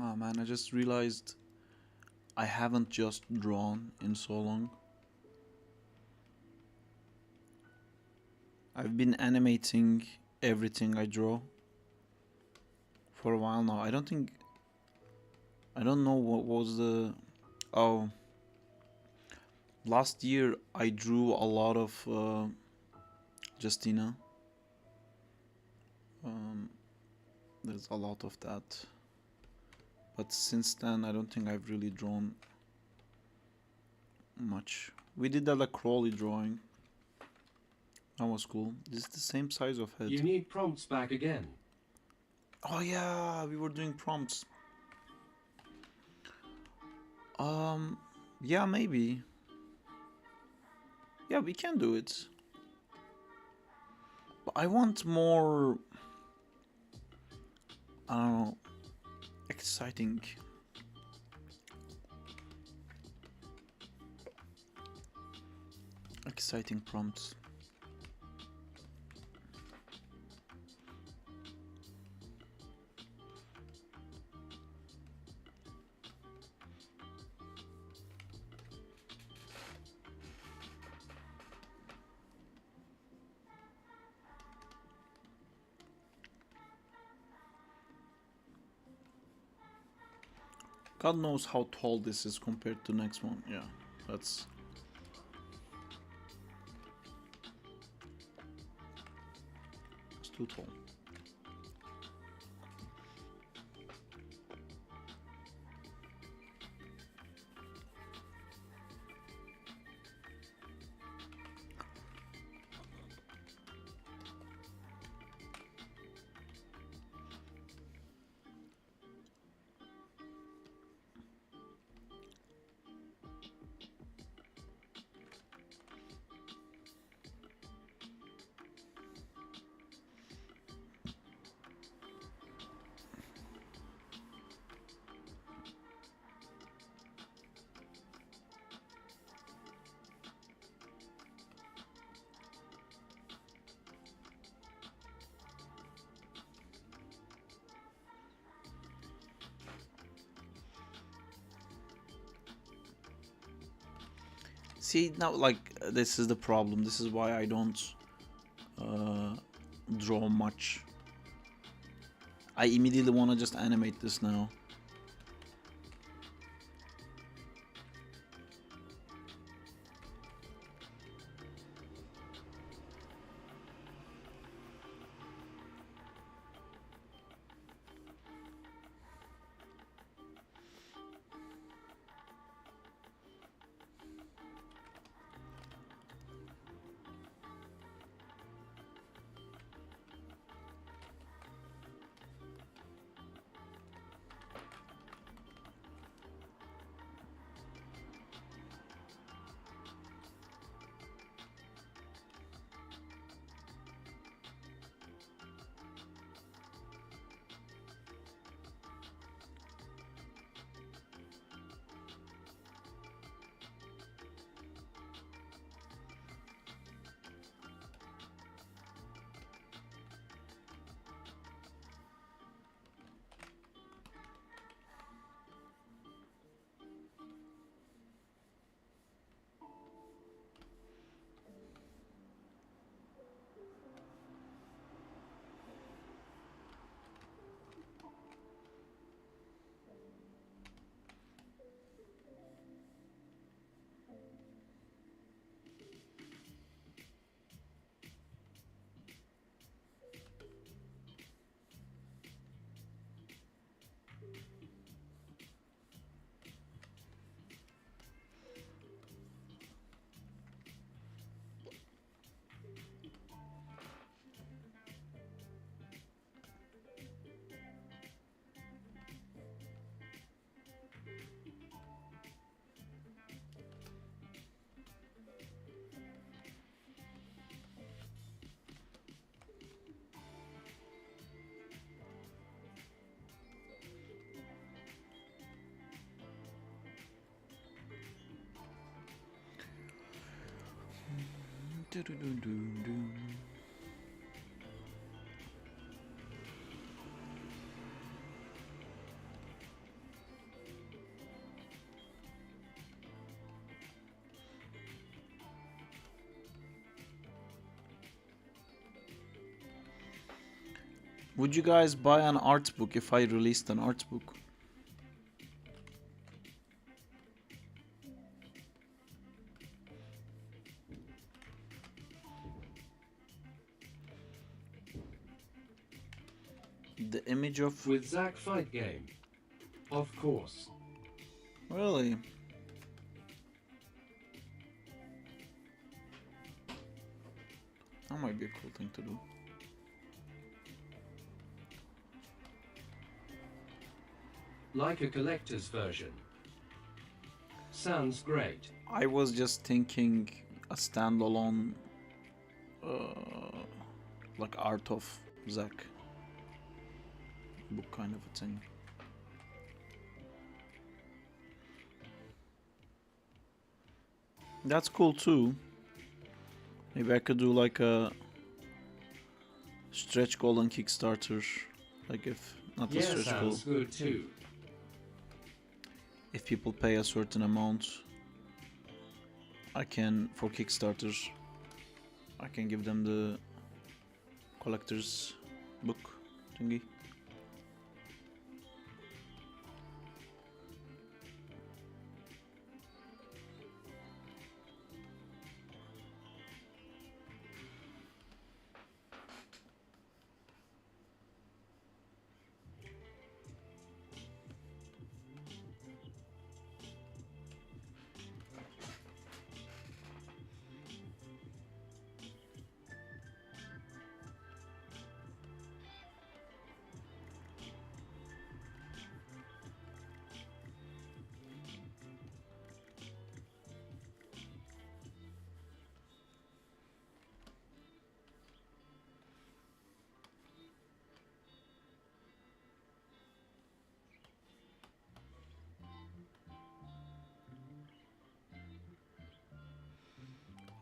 [SPEAKER 2] Oh man, I just realized I haven't just drawn in so long. I've been animating everything I draw for a while now. I don't know what was the... Oh, last year I drew a lot of Justina. There's a lot of that. But since then, I don't think I've really drawn much. We did that Crawley drawing. That was cool. This is the same size of head.
[SPEAKER 1] You need prompts back again.
[SPEAKER 2] Oh yeah, we were doing prompts. Yeah, maybe. Yeah, we can do it. But I want more... I don't know... exciting. Exciting prompts. God knows how tall this is compared to the next one. Yeah, that's... it's too tall. See, now, like, this is the problem. This is why I don't draw much. I immediately want to just animate this now. Would you guys buy an art book if I released an art book? The image of...
[SPEAKER 1] With Zach fight game. Of course.
[SPEAKER 2] Really? That might be a cool thing to do.
[SPEAKER 1] Like a collector's version. Sounds great.
[SPEAKER 2] I was just thinking a standalone like art of Zack book kind of a thing. That's cool too. Maybe I could do like a stretch goal on Kickstarter, like if not a
[SPEAKER 1] Yeah,
[SPEAKER 2] stretch goal.
[SPEAKER 1] sounds good too.
[SPEAKER 2] If people pay a certain amount, I can, for Kickstarter, I can give them the collector's book thingy.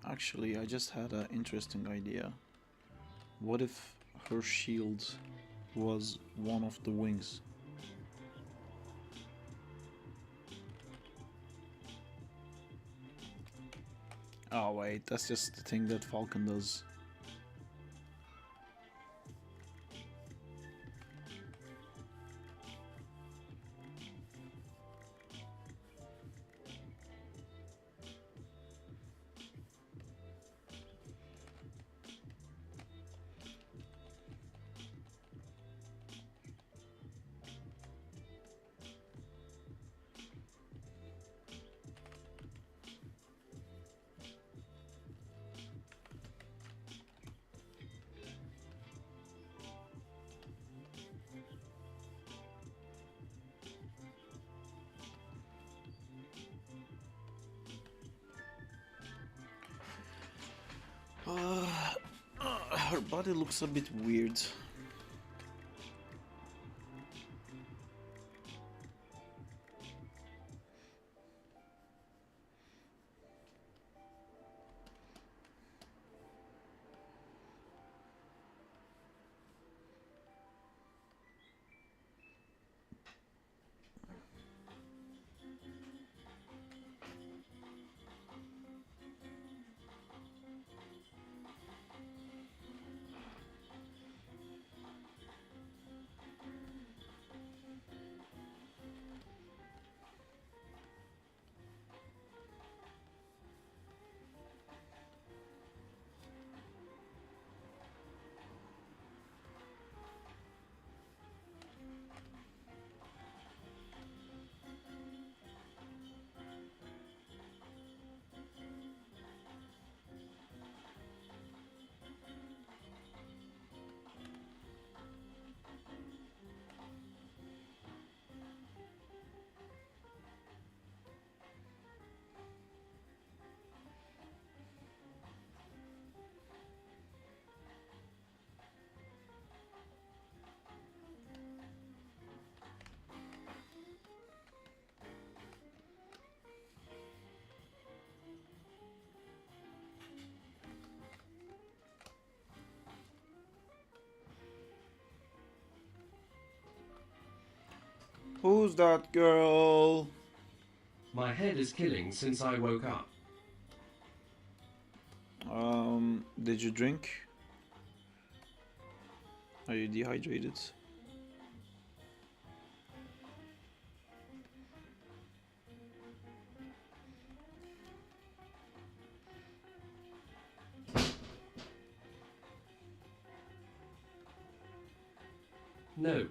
[SPEAKER 2] Actually, I just had an interesting idea. What if her shield was one of the wings? Oh wait, that's just the thing that Falcon does. Her body looks a bit weird. Who's that girl?
[SPEAKER 1] My head is killing since I woke up.
[SPEAKER 2] Did you drink? Are you dehydrated?
[SPEAKER 1] No.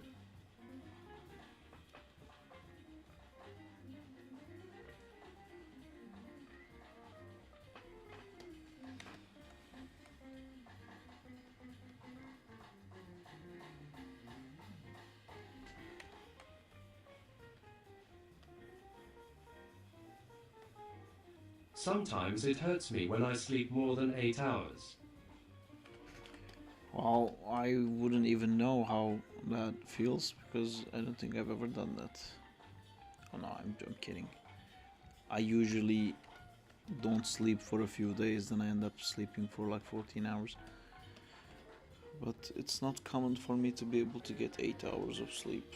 [SPEAKER 1] Sometimes it hurts me when I sleep more than 8 hours.
[SPEAKER 2] Well, I wouldn't even know how that feels because I don't think I've ever done that. Oh no, I'm kidding. I usually don't sleep for a few days, then I end up sleeping for like 14 hours. But it's not common for me to be able to get 8 hours of sleep.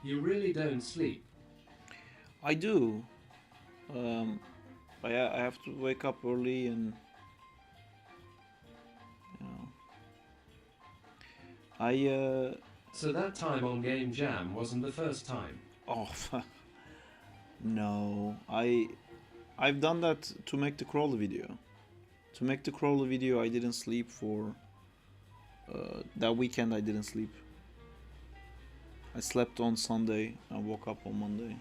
[SPEAKER 1] You really don't sleep.
[SPEAKER 2] I do. But yeah, I have to wake up early and you know.
[SPEAKER 1] So that time on Game Jam wasn't the first time.
[SPEAKER 2] Oh no, I've done that to make the crawler video. To make the crawler video, I didn't sleep for that weekend. I didn't sleep. I slept on Sunday. I woke up on Monday.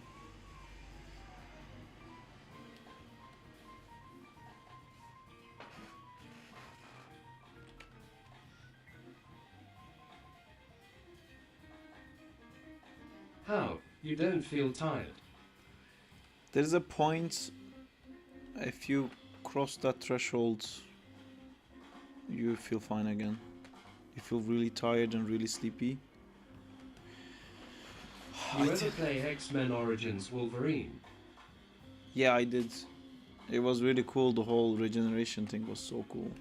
[SPEAKER 1] How? You don't feel tired?
[SPEAKER 2] There's a point, if you cross that threshold, you feel fine again. You feel really tired and really sleepy.
[SPEAKER 1] You ever play X-Men Origins Wolverine?
[SPEAKER 2] Yeah, I did. It was really cool. The whole regeneration thing was so cool.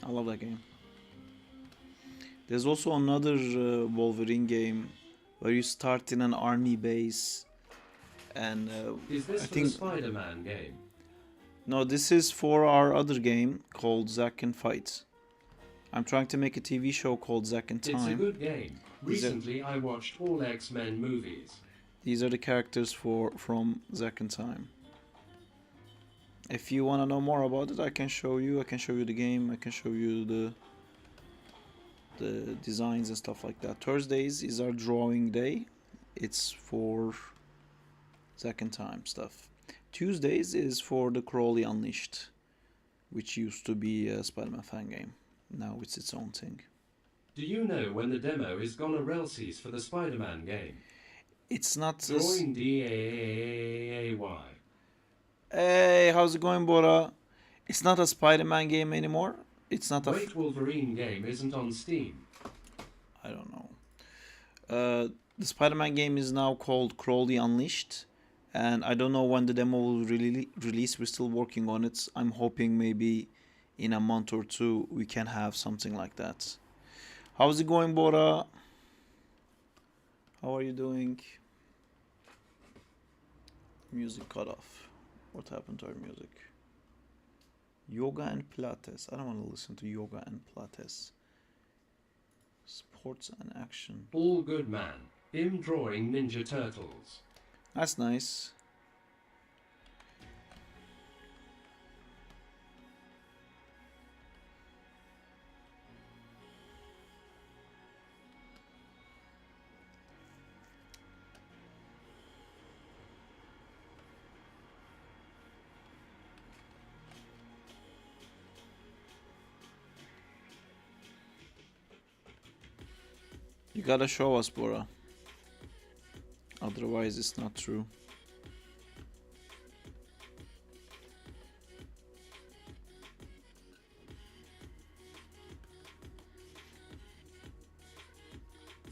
[SPEAKER 2] I love that game. There's also another Wolverine game where you start in an army base and
[SPEAKER 1] Is this
[SPEAKER 2] I
[SPEAKER 1] for
[SPEAKER 2] think
[SPEAKER 1] the Spider-Man game?
[SPEAKER 2] no, this is for our other game called Zack and Fight. I'm trying to make a TV show called Zack and Time.
[SPEAKER 1] It's a good game. Recently I watched all X-Men movies.
[SPEAKER 2] These are the characters from Zack and Time. If you want to know more about it, I can show you. I can show you the game. I can show you the designs and stuff like that. Thursdays is our drawing day. It's for Zack and Time stuff. Tuesdays is for the Crawley Unleashed, which used to be a Spider-Man fan game. Now it's its own thing.
[SPEAKER 1] Do you know when the demo is gonna release for the Spider-Man game?
[SPEAKER 2] It's not
[SPEAKER 1] Drawing D-A-A-Y.
[SPEAKER 2] Hey, how's it going, Bora? It's not a Spider-Man game anymore. It's not a
[SPEAKER 1] Wait, Wolverine game isn't on Steam.
[SPEAKER 2] I don't know. The Spider-Man game is now called Crawley Unleashed, and I don't know when the demo will release. We're still working on it. I'm hoping maybe in a month or two we can have something like that. How's it going, Bora? How are you doing? Music cut off. What happened to our music? Yoga and Pilates. I don't want to listen to yoga and Pilates. Sports and action.
[SPEAKER 1] All good, man. Him drawing Ninja Turtles.
[SPEAKER 2] That's nice. You gotta show us, Bora. Otherwise, it's not true.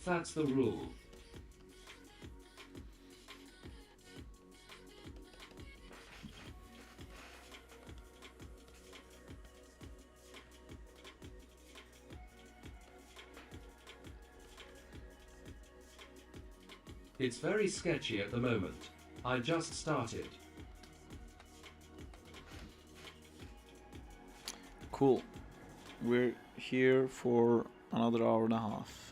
[SPEAKER 1] That's the rule. It's very sketchy at the moment. I just started.
[SPEAKER 2] Cool. We're here for another hour and a half.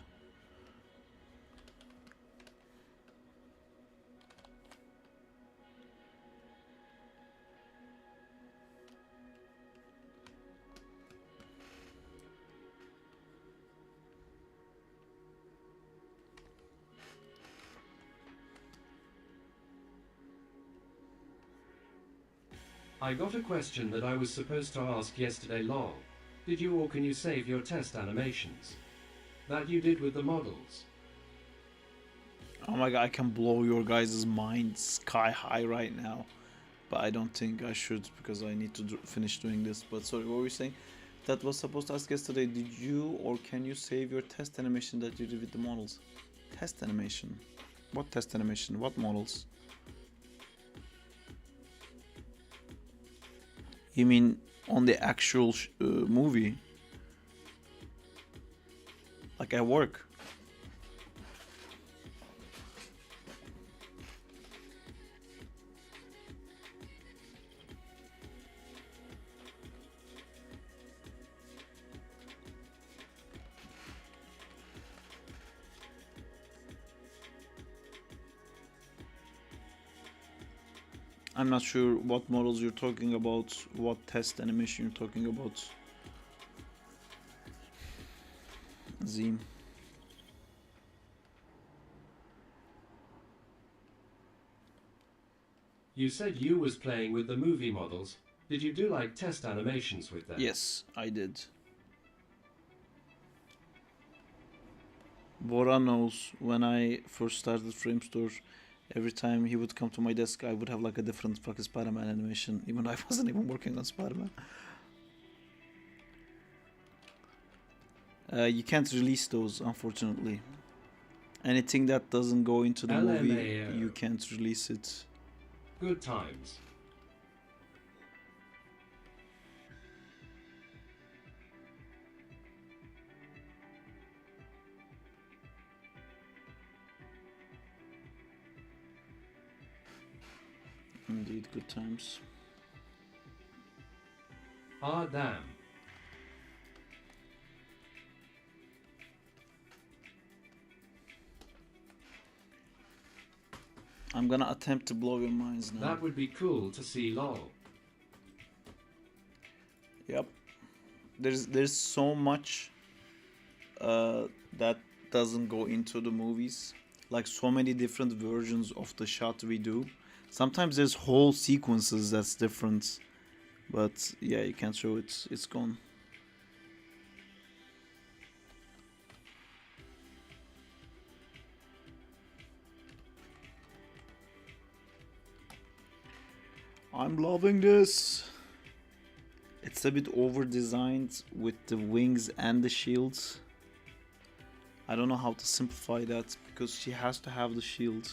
[SPEAKER 1] I got a question that I was supposed to ask yesterday long. Did you or can you save your test animations? That you did with the models.
[SPEAKER 2] Oh my god, I can blow your guys' mind sky high right now. But I don't think I should because I need to finish doing this. But sorry, what were you saying? That was supposed to ask yesterday. Did you or can you save your test animation that you did with the models? Test animation? What test animation? What models? You mean on the actual movie? Like at work? I'm not sure what models you're talking about, what test animation you're talking about. Zim.
[SPEAKER 1] You said you was playing with the movie models. Did you do like test animations with them?
[SPEAKER 2] Yes, I did. Bora knows when I first started Framestore, every time he would come to my desk, I would have like a different fucking Spider-Man animation, even though I wasn't even working on Spider-Man. You can't release those, unfortunately. Anything that doesn't go into the movie,
[SPEAKER 1] LMAO.
[SPEAKER 2] you can't release it.
[SPEAKER 1] Good times.
[SPEAKER 2] Indeed, good times.
[SPEAKER 1] Ah damn.
[SPEAKER 2] I'm gonna attempt to blow your minds now.
[SPEAKER 1] That would be cool to see lol.
[SPEAKER 2] Yep. There's so much that doesn't go into the movies. Like so many different versions of the shot we do. Sometimes there's whole sequences that's different. But yeah, you can't show it. It's gone. I'm loving this. It's a bit over designed with the wings and the shields. I don't know how to simplify that because she has to have the shield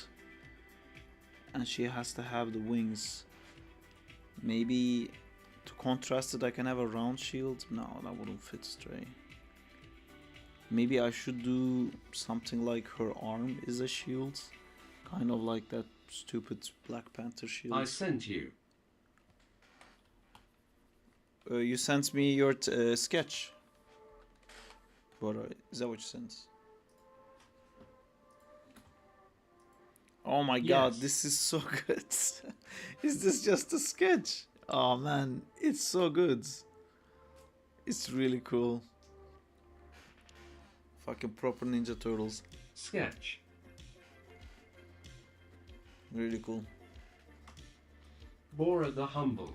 [SPEAKER 2] and she has to have the wings. Maybe to contrast it I can have a round shield. No, that wouldn't fit Stray. Maybe I should do something like her arm is a shield, kind of like that stupid Black Panther shield.
[SPEAKER 1] I sent you.
[SPEAKER 2] You sent me your sketch. But is that what you sent? Oh my god,
[SPEAKER 1] Yes.
[SPEAKER 2] this is so good. Is this just a sketch? Oh man, it's so good. It's really cool. Fucking proper Ninja Turtles.
[SPEAKER 1] Sketch.
[SPEAKER 2] Really cool.
[SPEAKER 1] Bora the Humble.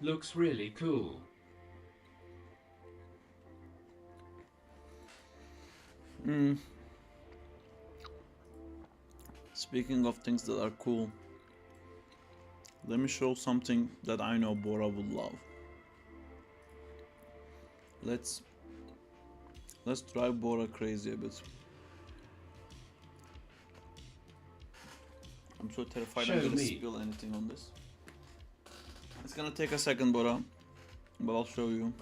[SPEAKER 1] Looks really cool.
[SPEAKER 2] Speaking of things that are cool, let me show something that I know Bora would love. Let's drive Bora crazy a bit. I'm so terrified
[SPEAKER 1] Show
[SPEAKER 2] I'm gonna
[SPEAKER 1] me.
[SPEAKER 2] spill anything on this. It's gonna take a second, Bora, but I'll show you.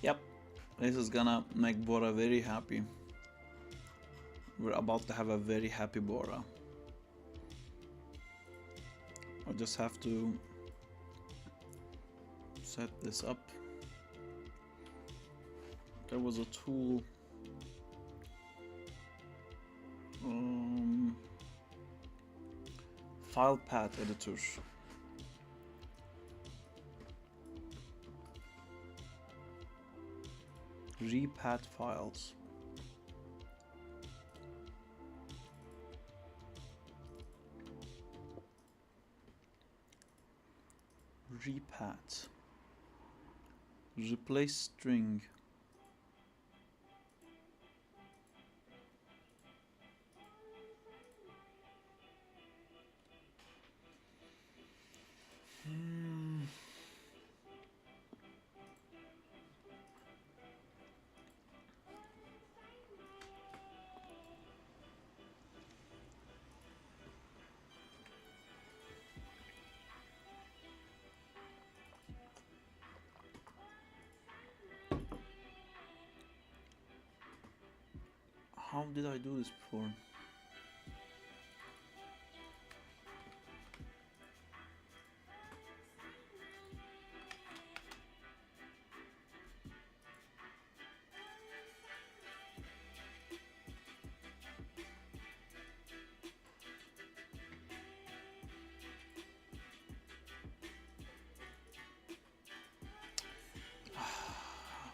[SPEAKER 2] Yep, this is gonna make Bora very happy. We're about to have a very happy Bora. I just have to set this up. There was a tool. File path editor. Repath files. Repath. Replace string. How did I do this before?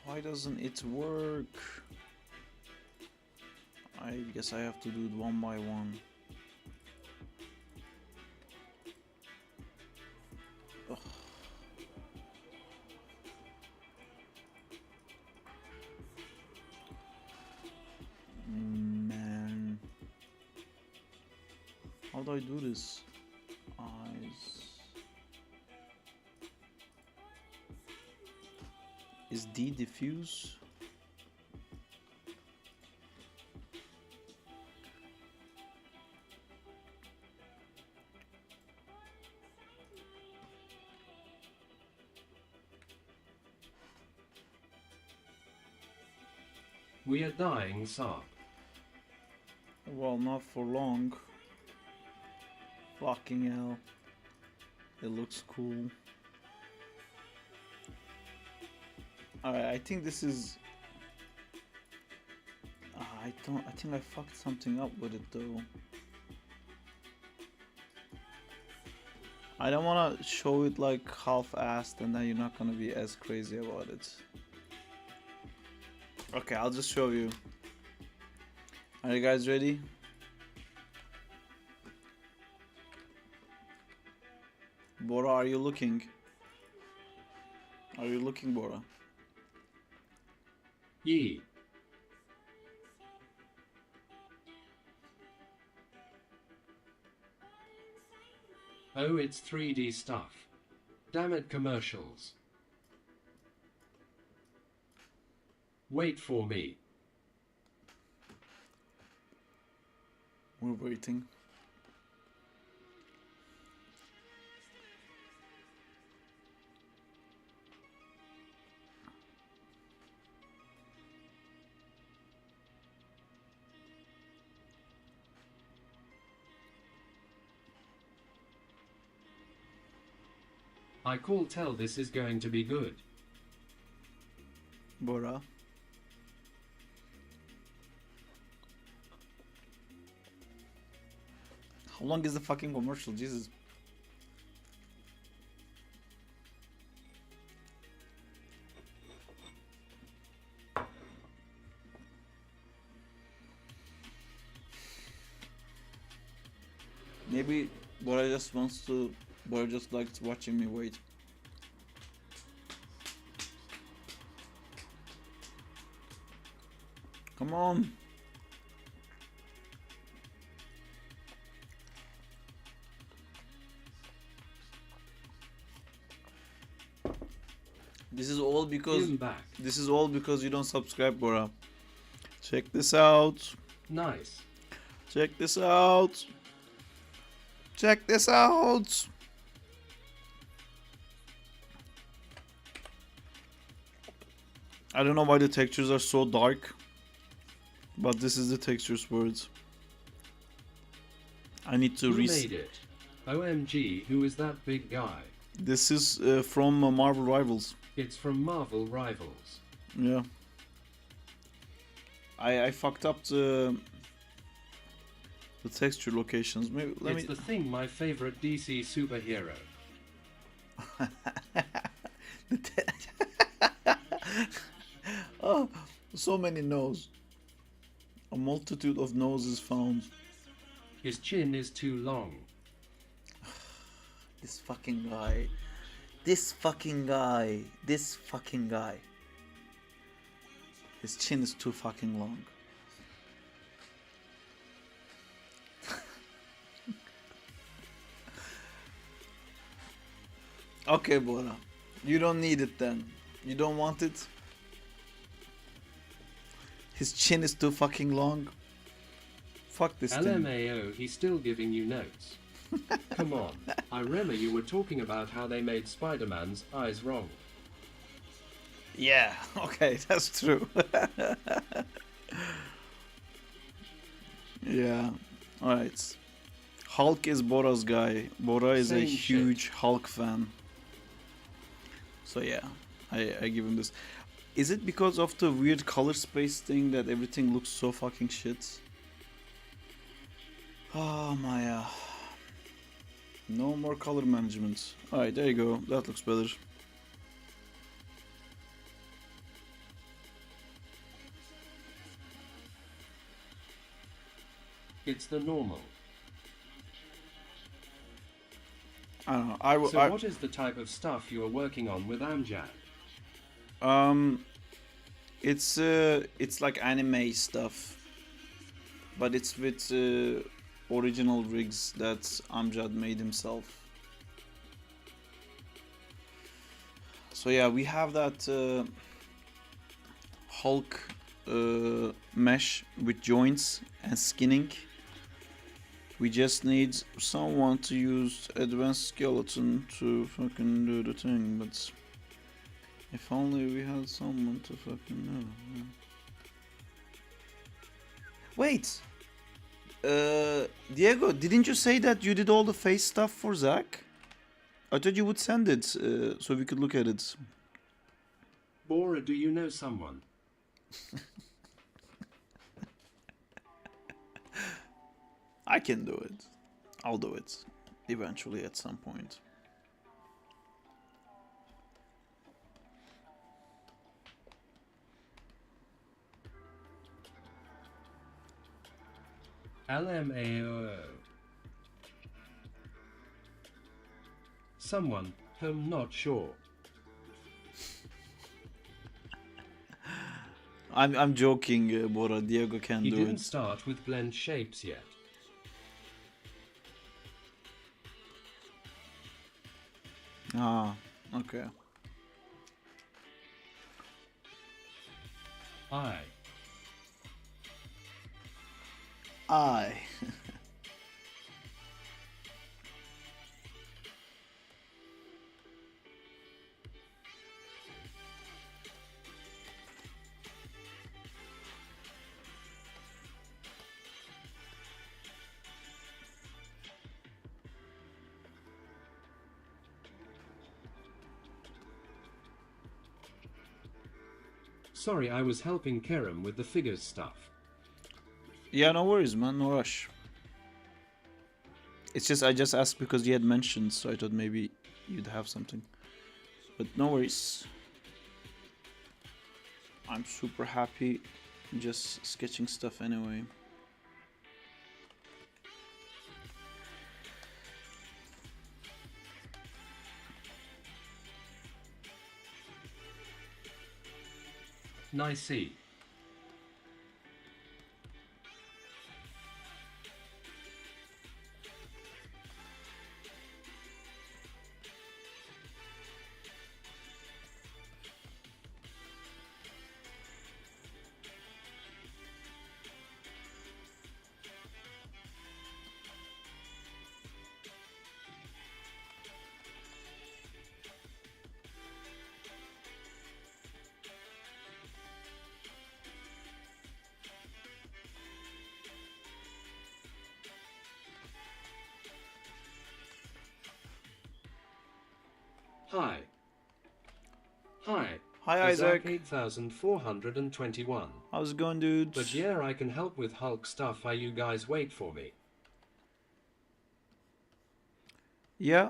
[SPEAKER 2] Why doesn't it work? I guess I have to do it one by one. Ugh. Man. How do I do this? Eyes. Is D diffuse?
[SPEAKER 1] We are dying, Sarp.
[SPEAKER 2] Well, not for long. Fucking hell. It looks cool. Alright, I think this is... I think I fucked something up with it though. I don't want to show it like half-assed and then you're not gonna be as crazy about it. Okay, I'll just show you. Are you guys ready? Bora, are you looking? Are you looking, Bora?
[SPEAKER 1] Yee. Oh, it's 3D stuff. Damn it, commercials. Wait for me.
[SPEAKER 2] We're waiting.
[SPEAKER 1] I call tell this is going to be good.
[SPEAKER 2] Bora. How long is the fucking commercial? Jesus. Maybe Bora just wants to. Bora just likes watching me wait. Come on. This is all because
[SPEAKER 1] Him back.
[SPEAKER 2] this is all because you don't subscribe, Bora. Check this out.
[SPEAKER 1] Nice.
[SPEAKER 2] Check this out. Check this out. I don't know why the textures are so dark, but this is the textures words. I need to
[SPEAKER 1] Who
[SPEAKER 2] read.
[SPEAKER 1] made it? OMG, who is that big guy?
[SPEAKER 2] This is from Marvel Rivals.
[SPEAKER 1] It's from Marvel Rivals.
[SPEAKER 2] Yeah. I fucked up the texture locations. Maybe let
[SPEAKER 1] It's
[SPEAKER 2] me.
[SPEAKER 1] the thing, my favorite DC superhero.
[SPEAKER 2] Oh, so many no's. A multitude of noses found.
[SPEAKER 1] His chin is too long.
[SPEAKER 2] This fucking guy. This fucking guy. This fucking guy. His chin is too fucking long. Okay, Bora. You don't need it then. You don't want it? His chin is too fucking long. Fuck this thing.
[SPEAKER 1] LMAO, he's still giving you notes. Come on. I remember you were talking about how they made Spider-Man's eyes wrong.
[SPEAKER 2] Yeah, okay, that's true. Yeah, alright. Hulk is Bora's guy. Bora is a
[SPEAKER 1] Same
[SPEAKER 2] huge
[SPEAKER 1] shit.
[SPEAKER 2] Hulk fan. So yeah, I give him this. Is it because of the weird color space thing that everything looks so fucking shit? Oh my no more color management. Alright, there you go. That looks better.
[SPEAKER 1] It's the normal.
[SPEAKER 2] I don't know.
[SPEAKER 1] So what is the type of stuff you are working on with Amjad?
[SPEAKER 2] It's like anime stuff, but it's with original rigs that Amjad made himself. So yeah, we have that Hulk mesh with joints and skinning. We just need someone to use advanced skeleton to fucking do the thing, but if only we had someone to fucking know. Wait! Diego, didn't you say that you did all the face stuff for Zach? I thought you would send it so we could look at it.
[SPEAKER 1] Bora, do you know someone?
[SPEAKER 2] I can do it. I'll do it. Eventually at some point.
[SPEAKER 1] LMAO. Someone, I'm not sure.
[SPEAKER 2] I'm joking, Bora. Diego can
[SPEAKER 1] He
[SPEAKER 2] do
[SPEAKER 1] didn't
[SPEAKER 2] it.
[SPEAKER 1] start with blend shapes yet.
[SPEAKER 2] Ah, okay.
[SPEAKER 1] I.
[SPEAKER 2] I.
[SPEAKER 1] Sorry, I was helping Kerem with the figures stuff.
[SPEAKER 2] Yeah, no worries, man. No rush. It's just I just asked because you had mentioned, so I thought maybe you'd have something. But no worries. I'm super happy just sketching stuff anyway.
[SPEAKER 1] Nice see. Hi. Hi.
[SPEAKER 2] Hi Isaac.
[SPEAKER 1] 8421.
[SPEAKER 2] How's it going, dude?
[SPEAKER 1] But yeah, I can help with Hulk stuff. Are you guys wait for me?
[SPEAKER 2] Yeah.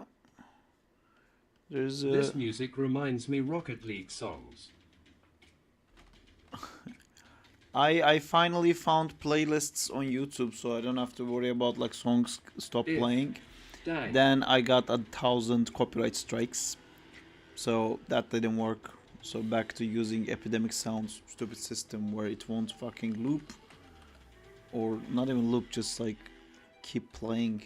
[SPEAKER 2] There's
[SPEAKER 1] This music reminds me Rocket League songs.
[SPEAKER 2] I finally found playlists on YouTube, so I don't have to worry about like songs stop playing.
[SPEAKER 1] Dang.
[SPEAKER 2] Then I got 1,000 copyright strikes, so that didn't work. So back to using Epidemic Sound's stupid system where it won't fucking loop, or not even loop, just like keep playing.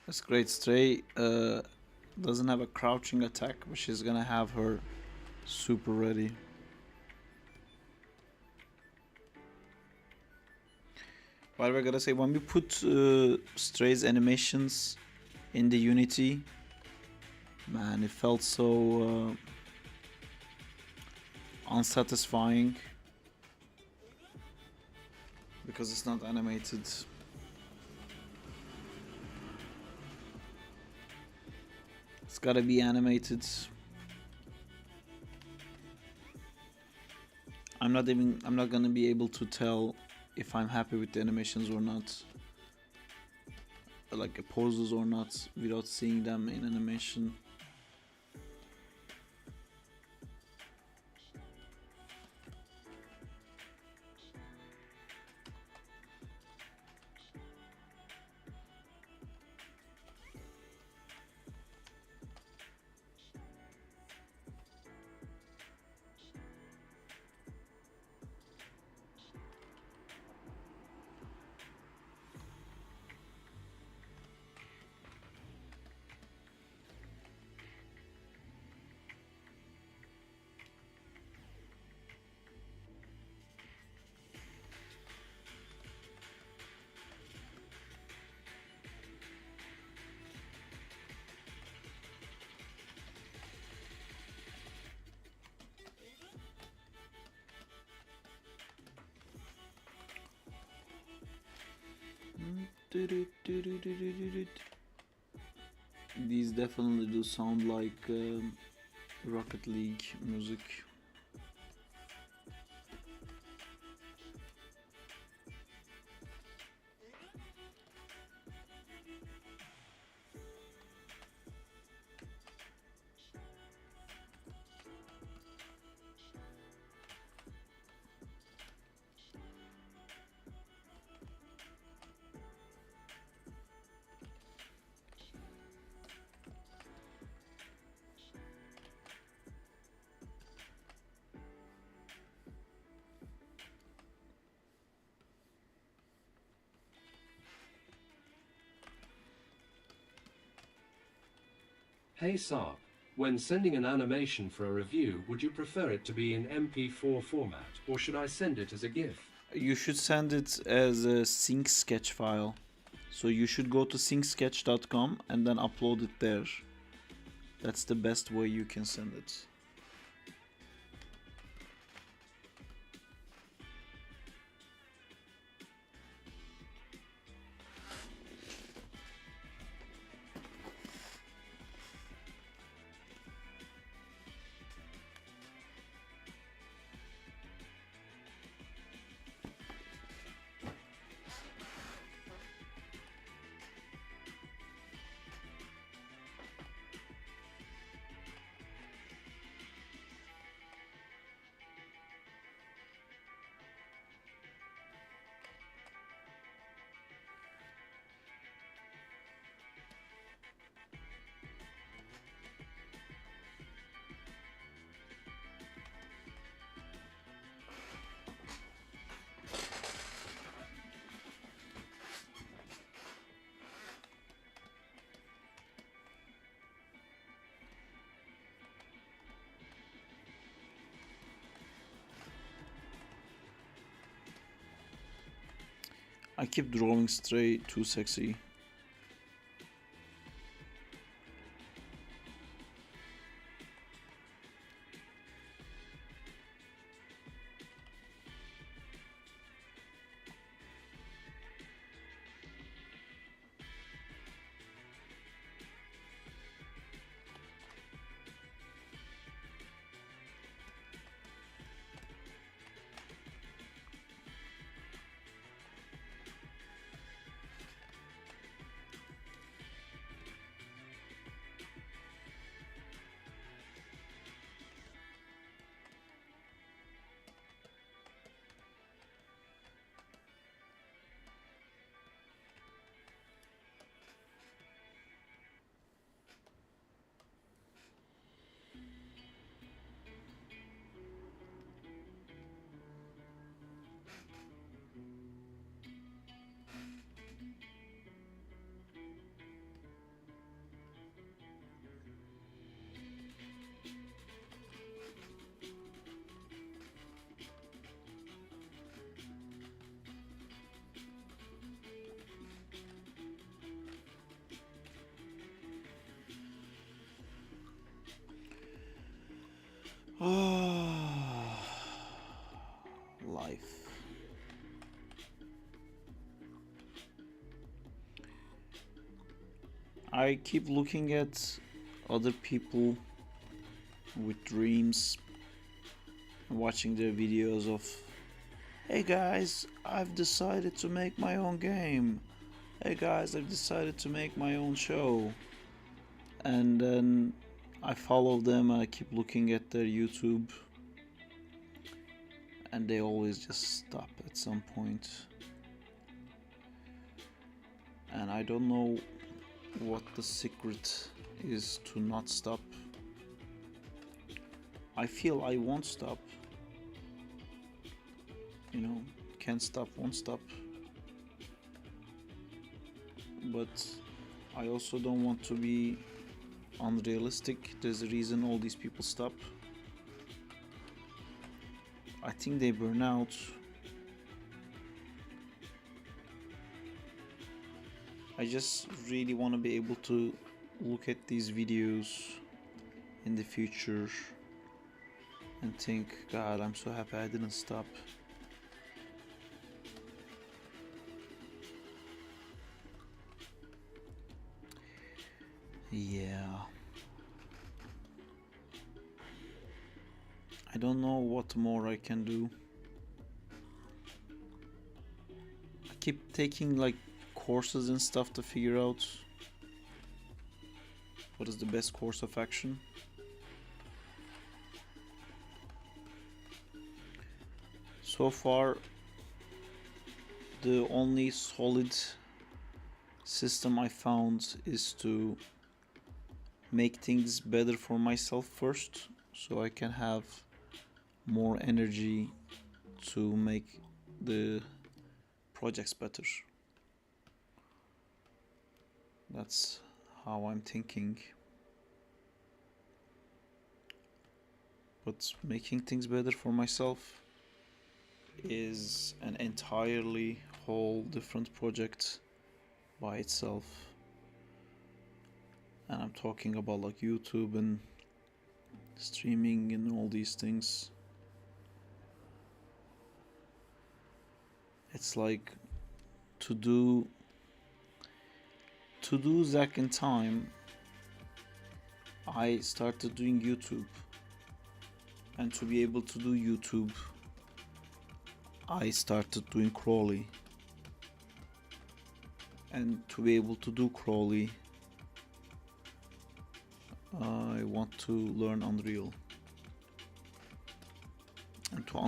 [SPEAKER 2] That's great. Stray doesn't have a crouching attack, but she's gonna have her super ready. By the way, I gotta say, when we put Stray's animations in the Unity, man, it felt so unsatisfying because it's not animated. It's gotta be animated. I'm not gonna be able to tell if I'm happy with the animations or not, like poses or not, without seeing them in animation. These definitely do sound like Rocket League music.
[SPEAKER 1] Hey Saab, when sending an animation for a review, would you prefer it to be in MP4 format, or should I send it as a GIF?
[SPEAKER 2] You should send it as a sync sketch file. So you should go to syncsketch.com and then upload it there. That's the best way you can send it. I keep drawing straight too sexy. Life. I keep looking at other people with dreams, watching their videos of, hey guys, I've decided to make my own game. Hey guys, I've decided to make my own show. And then I follow them and I keep looking at their YouTube. And they always just stop at some point. And I don't know what the secret is to not stop. I feel I won't stop. You know, can't stop, won't stop. But I also don't want to be unrealistic. There's a reason all these people stop. I think they burn out. I just really want to be able to look at these videos in the future and think, God, I'm so happy I didn't stop. Yeah. I don't know what more I can do. I keep taking like courses and stuff to figure out what is the best course of action. So far, the only solid system I found is to make things better for myself first, so I can have more energy to make the projects better. That's how I'm thinking. But making things better for myself is an entirely whole different project by itself. And I'm talking about like YouTube and streaming and all these things. It's like to do Zack in time, I started doing YouTube, and to be able to do YouTube, I started doing Crawley, and to be able to do Crawley, I want to learn Unreal, and to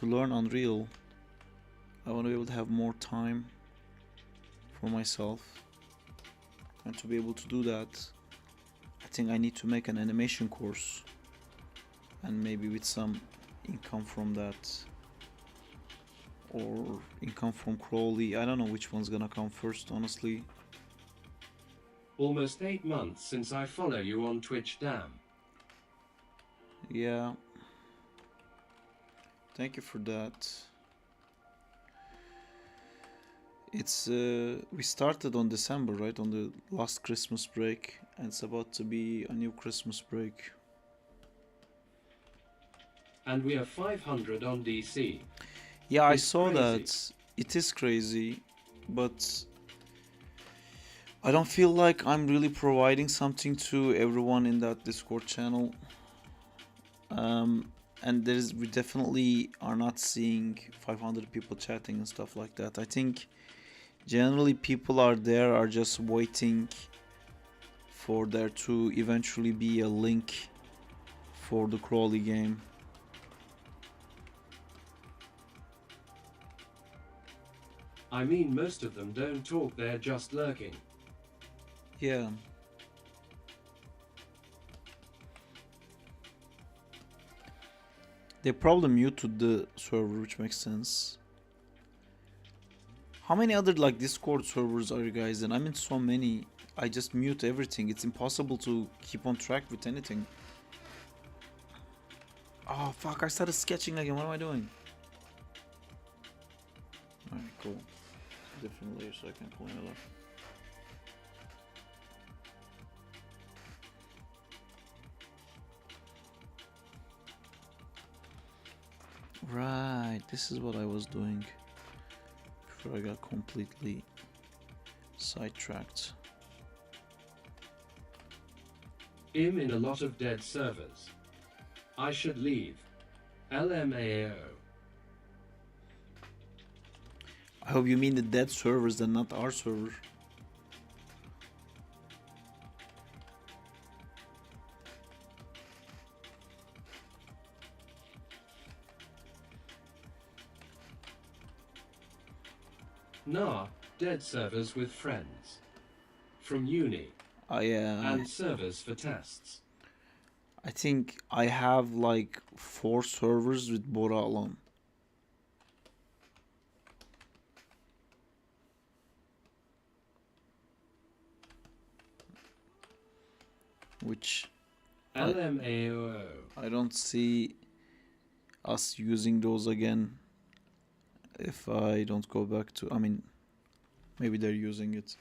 [SPEAKER 2] learn Unreal, I want to be able to have more time for myself, and to be able to do that, I think I need to make an animation course, and maybe with some income from that, or income from Crawley. I don't know which one's gonna come first, honestly.
[SPEAKER 1] Almost 8 months since I follow you on Twitch, damn.
[SPEAKER 2] Yeah. Thank you for that. It's we started on December, right? On the last Christmas break, and it's about to be a new Christmas break.
[SPEAKER 1] And we are 500 on DC.
[SPEAKER 2] Yeah, I
[SPEAKER 1] It's
[SPEAKER 2] saw
[SPEAKER 1] crazy.
[SPEAKER 2] that. It is crazy, but I don't feel like I'm really providing something to everyone in that Discord channel. And we definitely are not seeing 500 people chatting and stuff like that. I think generally people are just waiting for there to eventually be a link for the Crawley game.
[SPEAKER 1] I mean, most of them don't talk, they're just lurking.
[SPEAKER 2] Yeah. They probably muted the server, which makes sense. How many other like Discord servers are you guys in? I'm in so many. I just mute everything. It's impossible to keep on track with anything. Oh fuck, I started sketching again. What am I doing? Alright, cool. Different layer so I can clean it up. Right, this is what I was doing before I got completely sidetracked.
[SPEAKER 1] I'm in a lot of dead servers. I should leave. LMAO.
[SPEAKER 2] I hope you mean the dead servers and not our server.
[SPEAKER 1] Nah, dead servers with friends. From uni. And servers for tests.
[SPEAKER 2] I think I have like 4 servers with Bora alone. Which
[SPEAKER 1] LMAO.
[SPEAKER 2] I don't see us using those again if I don't go back to, I mean, maybe they're using it.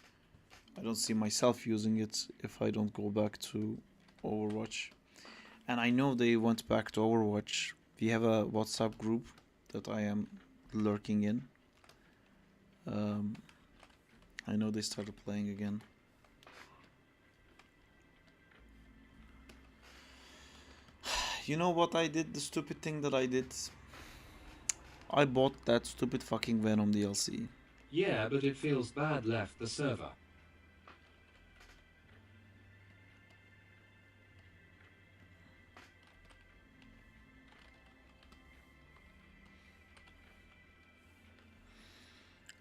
[SPEAKER 2] I don't see myself using it if I don't go back to Overwatch. And I know they went back to Overwatch. We have a WhatsApp group that I am lurking in. I know they started playing again. You know what I did? The stupid thing that I did? I bought that stupid fucking Venom DLC.
[SPEAKER 1] Yeah, but it feels bad left the server.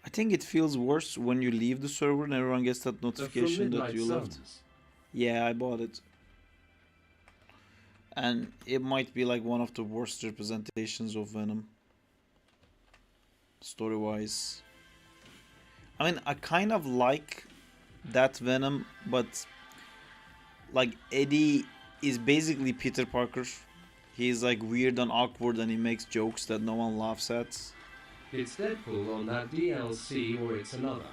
[SPEAKER 2] I think it feels worse when you leave the server and everyone gets that
[SPEAKER 1] But from
[SPEAKER 2] notification that
[SPEAKER 1] Midnight
[SPEAKER 2] you left.
[SPEAKER 1] Suns.
[SPEAKER 2] Yeah, I bought it. And it might be like one of the worst representations of Venom. Story-wise. I mean, I kind of like that Venom, but like Eddie is basically Peter Parker. He's like weird and awkward and he makes jokes that no one laughs at.
[SPEAKER 1] It's Deadpool on that DLC or it's another.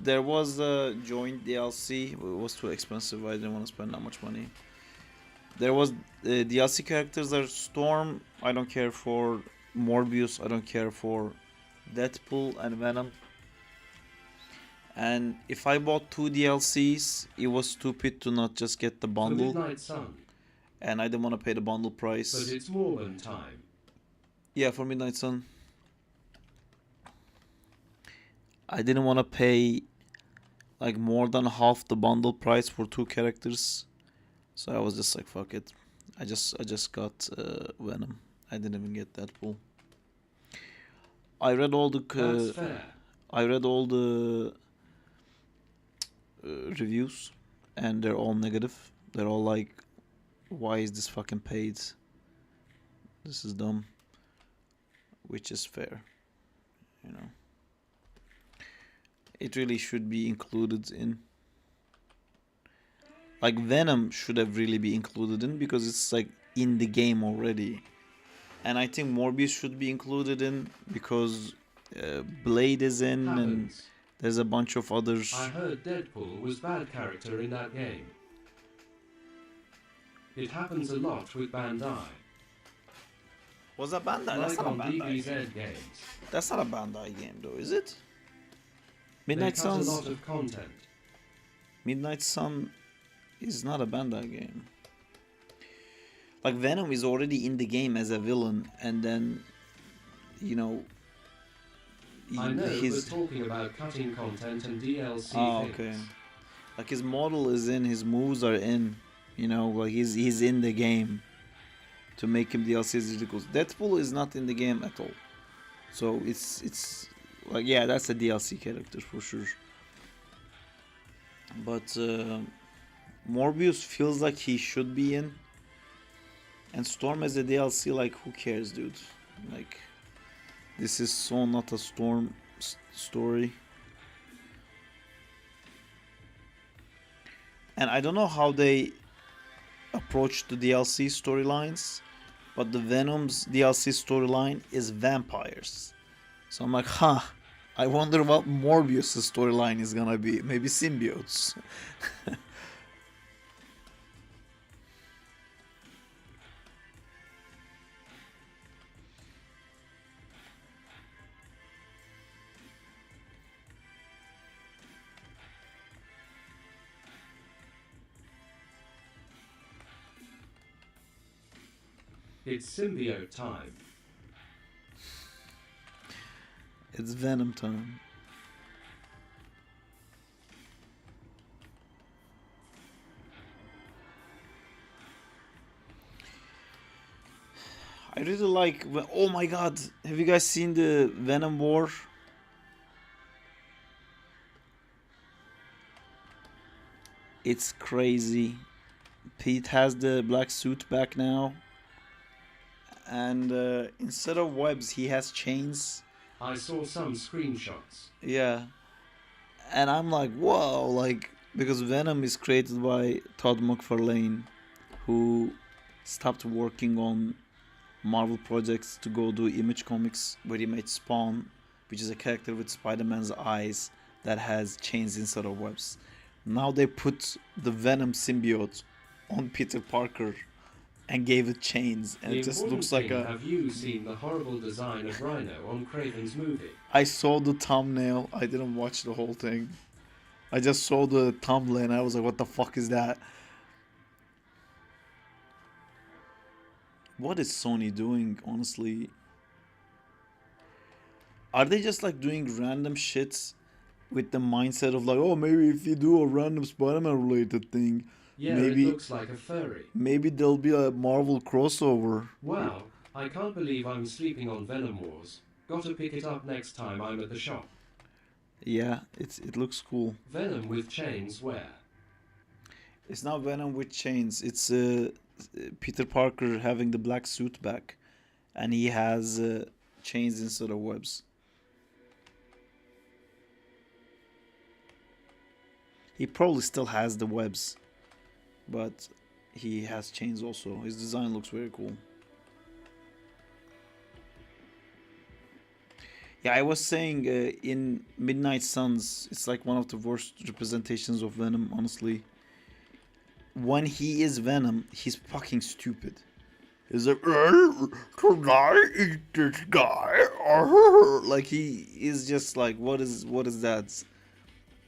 [SPEAKER 2] There was a joint DLC. It was too expensive. I didn't want to spend that much money. There was DLC characters are Storm. I don't care for Morbius. I don't care for Deadpool and Venom. And if I bought 2 DLCs, it was stupid to not just get the
[SPEAKER 1] For
[SPEAKER 2] bundle.
[SPEAKER 1] Midnight Sun.
[SPEAKER 2] And I didn't want to pay the bundle price.
[SPEAKER 1] But it's more than time.
[SPEAKER 2] Yeah, for Midnight Sun. I didn't want to pay like more than half the bundle price for 2 characters. So I was just like, fuck it. I just got Venom. I didn't even get Deadpool. I read all the
[SPEAKER 1] That's fair.
[SPEAKER 2] I read all the reviews and they're all negative. They're all like, why is this fucking paid? This is dumb. Which is fair, you know. It really should be included in. Like Venom should have really be included in because it's like in the game already. And I think Morbius should be included in because Blade is in and
[SPEAKER 1] Happens.
[SPEAKER 2] there's a bunch of others.
[SPEAKER 1] I heard Deadpool was bad character in that game. It happens a lot with Bandai.
[SPEAKER 2] Was that Bandai?
[SPEAKER 1] Like on DBZ games.
[SPEAKER 2] That's not a Bandai game though, is it?
[SPEAKER 1] They
[SPEAKER 2] Midnight
[SPEAKER 1] cut a
[SPEAKER 2] Suns.
[SPEAKER 1] lot of content.
[SPEAKER 2] Midnight Sun is not a Bandai game. Like Venom is already in the game as a villain, and then, you know,
[SPEAKER 1] I know, but talking about cutting content and DLC
[SPEAKER 2] Oh,
[SPEAKER 1] things.
[SPEAKER 2] okay. Like his model is in, his moves are in, you know, like he's in the game. To make him DLC is ridiculous. Deadpool is not in the game at all, so it's like, yeah, that's a DLC character for sure. But Morbius feels like he should be in, and Storm as a DLC, like, who cares, dude? Like, this is so not a Storm story. And I don't know how they approach the DLC storylines, but the Venom's DLC storyline is vampires. So I'm like, I wonder what Morbius' storyline is gonna be. Maybe symbiotes.
[SPEAKER 1] It's symbiote time.
[SPEAKER 2] It's Venom time. I really like. Oh my god, have you guys seen the Venom War? It's crazy. Pete has the black suit back now. And instead of webs, he has chains.
[SPEAKER 1] I saw some screenshots.
[SPEAKER 2] Yeah. And I'm like, whoa, like, because Venom is created by Todd McFarlane, who stopped working on Marvel projects to go do Image Comics, where he made Spawn, which is a character with Spider-Man's eyes that has chains instead of webs. Now they put the Venom symbiote on Peter Parker and gave it chains, and
[SPEAKER 1] The
[SPEAKER 2] it just
[SPEAKER 1] important
[SPEAKER 2] looks like
[SPEAKER 1] thing,
[SPEAKER 2] a...
[SPEAKER 1] Have you seen the horrible design of Rhino on Craven's movie?
[SPEAKER 2] I saw the thumbnail. I didn't watch the whole thing. I just saw the thumbnail and I was like, what the fuck is that? What is Sony doing, honestly? Are they just like doing random shits with the mindset of like, oh, maybe if you do a random Spider-Man related thing,
[SPEAKER 1] Yeah, it
[SPEAKER 2] maybe
[SPEAKER 1] looks like a furry.
[SPEAKER 2] there'll be a Marvel crossover.
[SPEAKER 1] Wow, I can't believe I'm sleeping on Venom Wars. Gotta pick it up next time I'm at the shop.
[SPEAKER 2] Yeah, it looks cool.
[SPEAKER 1] Venom with chains where?
[SPEAKER 2] It's not Venom with chains. It's Peter Parker having the black suit back, and he has chains instead of webs. He probably still has the webs, but he has chains also. His design looks very cool. Yeah, I was saying in Midnight Suns, it's like one of the worst representations of Venom, honestly. When he is Venom, he's fucking stupid. He's like, can I eat this guy? Like he is just like, what is that?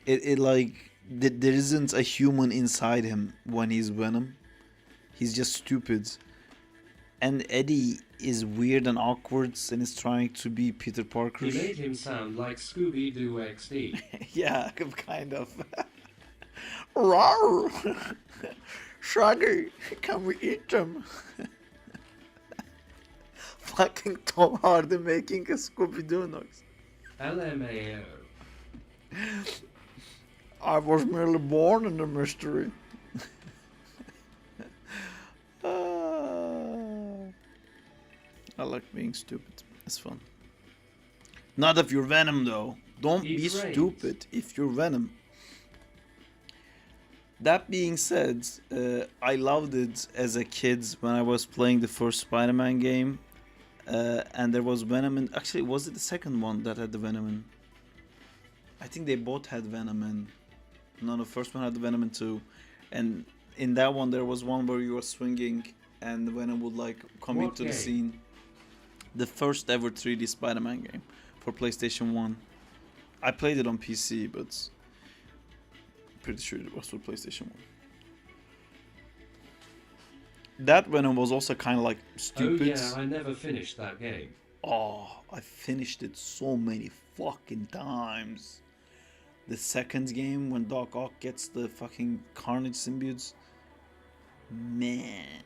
[SPEAKER 2] It like there isn't a human inside him when he's Venom. He's just stupid. And Eddie is weird and awkward and is trying to be Peter Parker.
[SPEAKER 1] He made him sound like Scooby-Doo XD.
[SPEAKER 2] Yeah, kind of. Rawr! Shaggy, can we eat them? Fucking Tom Hardy making a Scooby-Doo noise.
[SPEAKER 1] LMAO.
[SPEAKER 2] I was merely born in the mystery. I like being stupid. It's fun. Not if you're Venom, though. Don't be stupid if you're Venom. That being said, I loved it as a kid when I was playing the first Spider-Man game. And there was Venom in... Actually, was it the second one that had the Venom in? I think they both had Venom in. No, the first one had the Venom in too. And in that one, there was one where you were swinging and the Venom would like come into the scene. The first ever 3D Spider-Man game for PlayStation 1. I played it on PC, but pretty sure it was for PlayStation 1. That Venom was also kind of like stupid.
[SPEAKER 1] Oh yeah, I never finished that game.
[SPEAKER 2] Oh, I finished it so many fucking times. The second game when Doc Ock gets the fucking Carnage symbiotes. Man.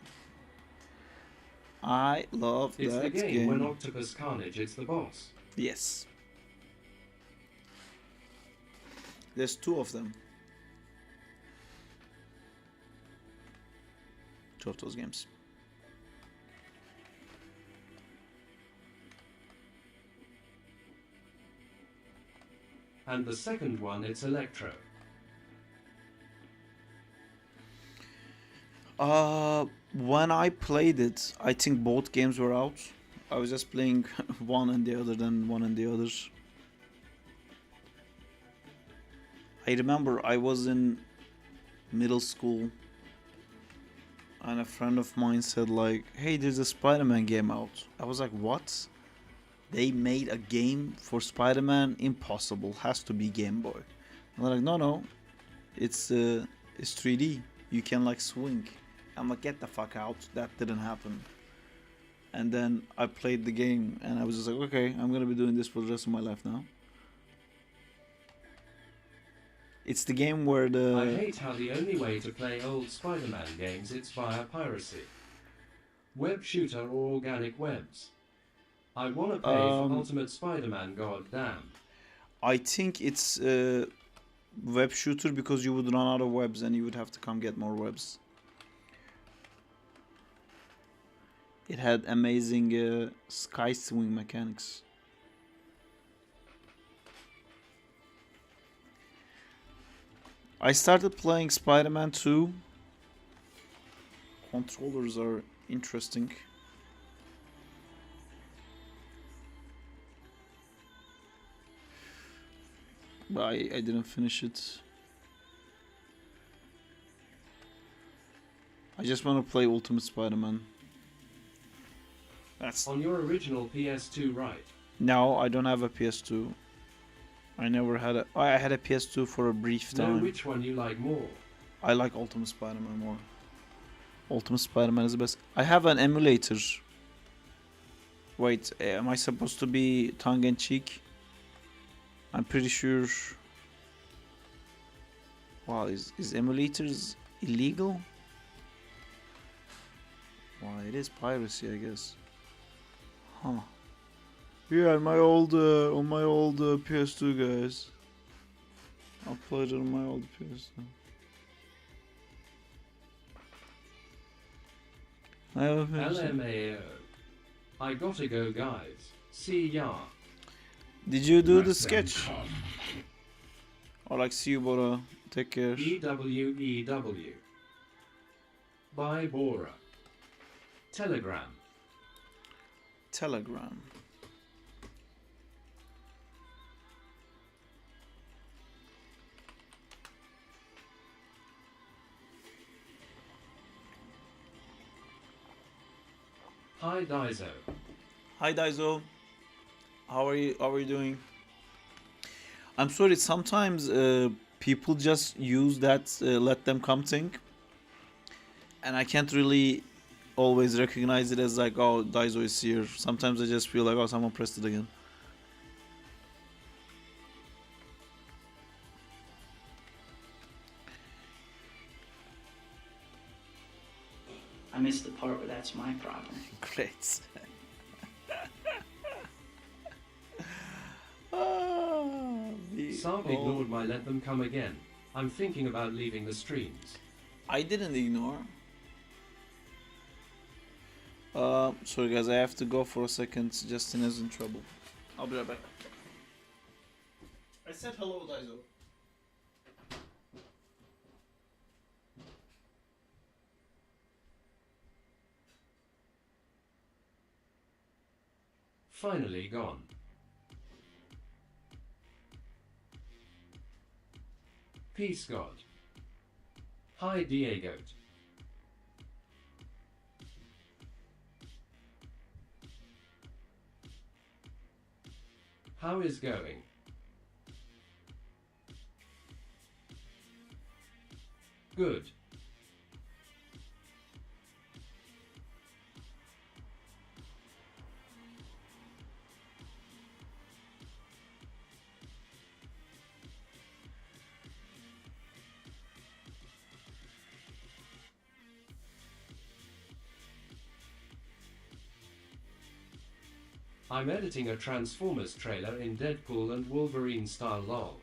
[SPEAKER 2] I love
[SPEAKER 1] it's
[SPEAKER 2] that game.
[SPEAKER 1] It's the game when Octopus Carnage is the boss.
[SPEAKER 2] Yes. There's two of them. Two of those games.
[SPEAKER 1] And the second one, it's Electro.
[SPEAKER 2] When I played it, I think both games were out. I was just playing one and the other, then one and the other. I remember I was in middle school and a friend of mine said like, hey, there's a Spider-Man game out. I was like, what? They made a game for Spider-Man? Impossible. Has to be Game Boy. And they're like, no, it's 3D. You can like swing. I'm like, get the fuck out. That didn't happen. And then I played the game and I was just like, okay, I'm gonna be doing this for the rest of my life now. It's the game where the...
[SPEAKER 1] I hate how the only way to play old Spider-Man games it's via piracy. Web shooter or organic webs. I wanna pay for Ultimate Spider-Man, goddamn.
[SPEAKER 2] I think it's web shooter because you would run out of webs and you would have to come get more webs. It had amazing sky swing mechanics. I started playing Spider-Man 2. Controllers are interesting. But I didn't finish it. I just want to play Ultimate Spider-Man. That's...
[SPEAKER 1] On your original PS2, right?
[SPEAKER 2] No, I don't have a PS2. I never had a... I had a PS2 for a brief time.
[SPEAKER 1] Know which one you like more?
[SPEAKER 2] I like Ultimate Spider-Man more. Ultimate Spider-Man is the best. I have an emulator. Wait, am I supposed to be tongue-in-cheek? I'm pretty sure. Wow, is emulators illegal? Well, it is piracy, I guess. Huh. Yeah, on my old PS2, guys. I'll play it on my old PS2. I have a PS2.
[SPEAKER 1] LMAO. I gotta go, guys. See ya.
[SPEAKER 2] Did you do
[SPEAKER 1] Let
[SPEAKER 2] the
[SPEAKER 1] them
[SPEAKER 2] sketch?
[SPEAKER 1] come.
[SPEAKER 2] Or like, see you, Bora. Take care.
[SPEAKER 1] EWEW. Bye, Bora. Telegram.
[SPEAKER 2] Telegram.
[SPEAKER 1] Hi, Daiso.
[SPEAKER 2] Hi Daiso. How are you doing? I'm sorry, sometimes people just use that let them come thing, and I can't really always recognize it as like, oh, Daiso is here. Sometimes I just feel like, oh, someone pressed it again.
[SPEAKER 4] I missed the part where that's my problem.
[SPEAKER 2] Great. Ah,
[SPEAKER 1] Saab ignored my let them come again. I'm thinking about leaving the streams.
[SPEAKER 2] I didn't ignore. Sorry guys, I have to go for a second. Justin is in trouble. I'll be right back. I said hello, Daiso.
[SPEAKER 1] Finally gone. Peace, God. Hi, Diego. How is going? Good. I'm editing a Transformers trailer in Deadpool and Wolverine style lol.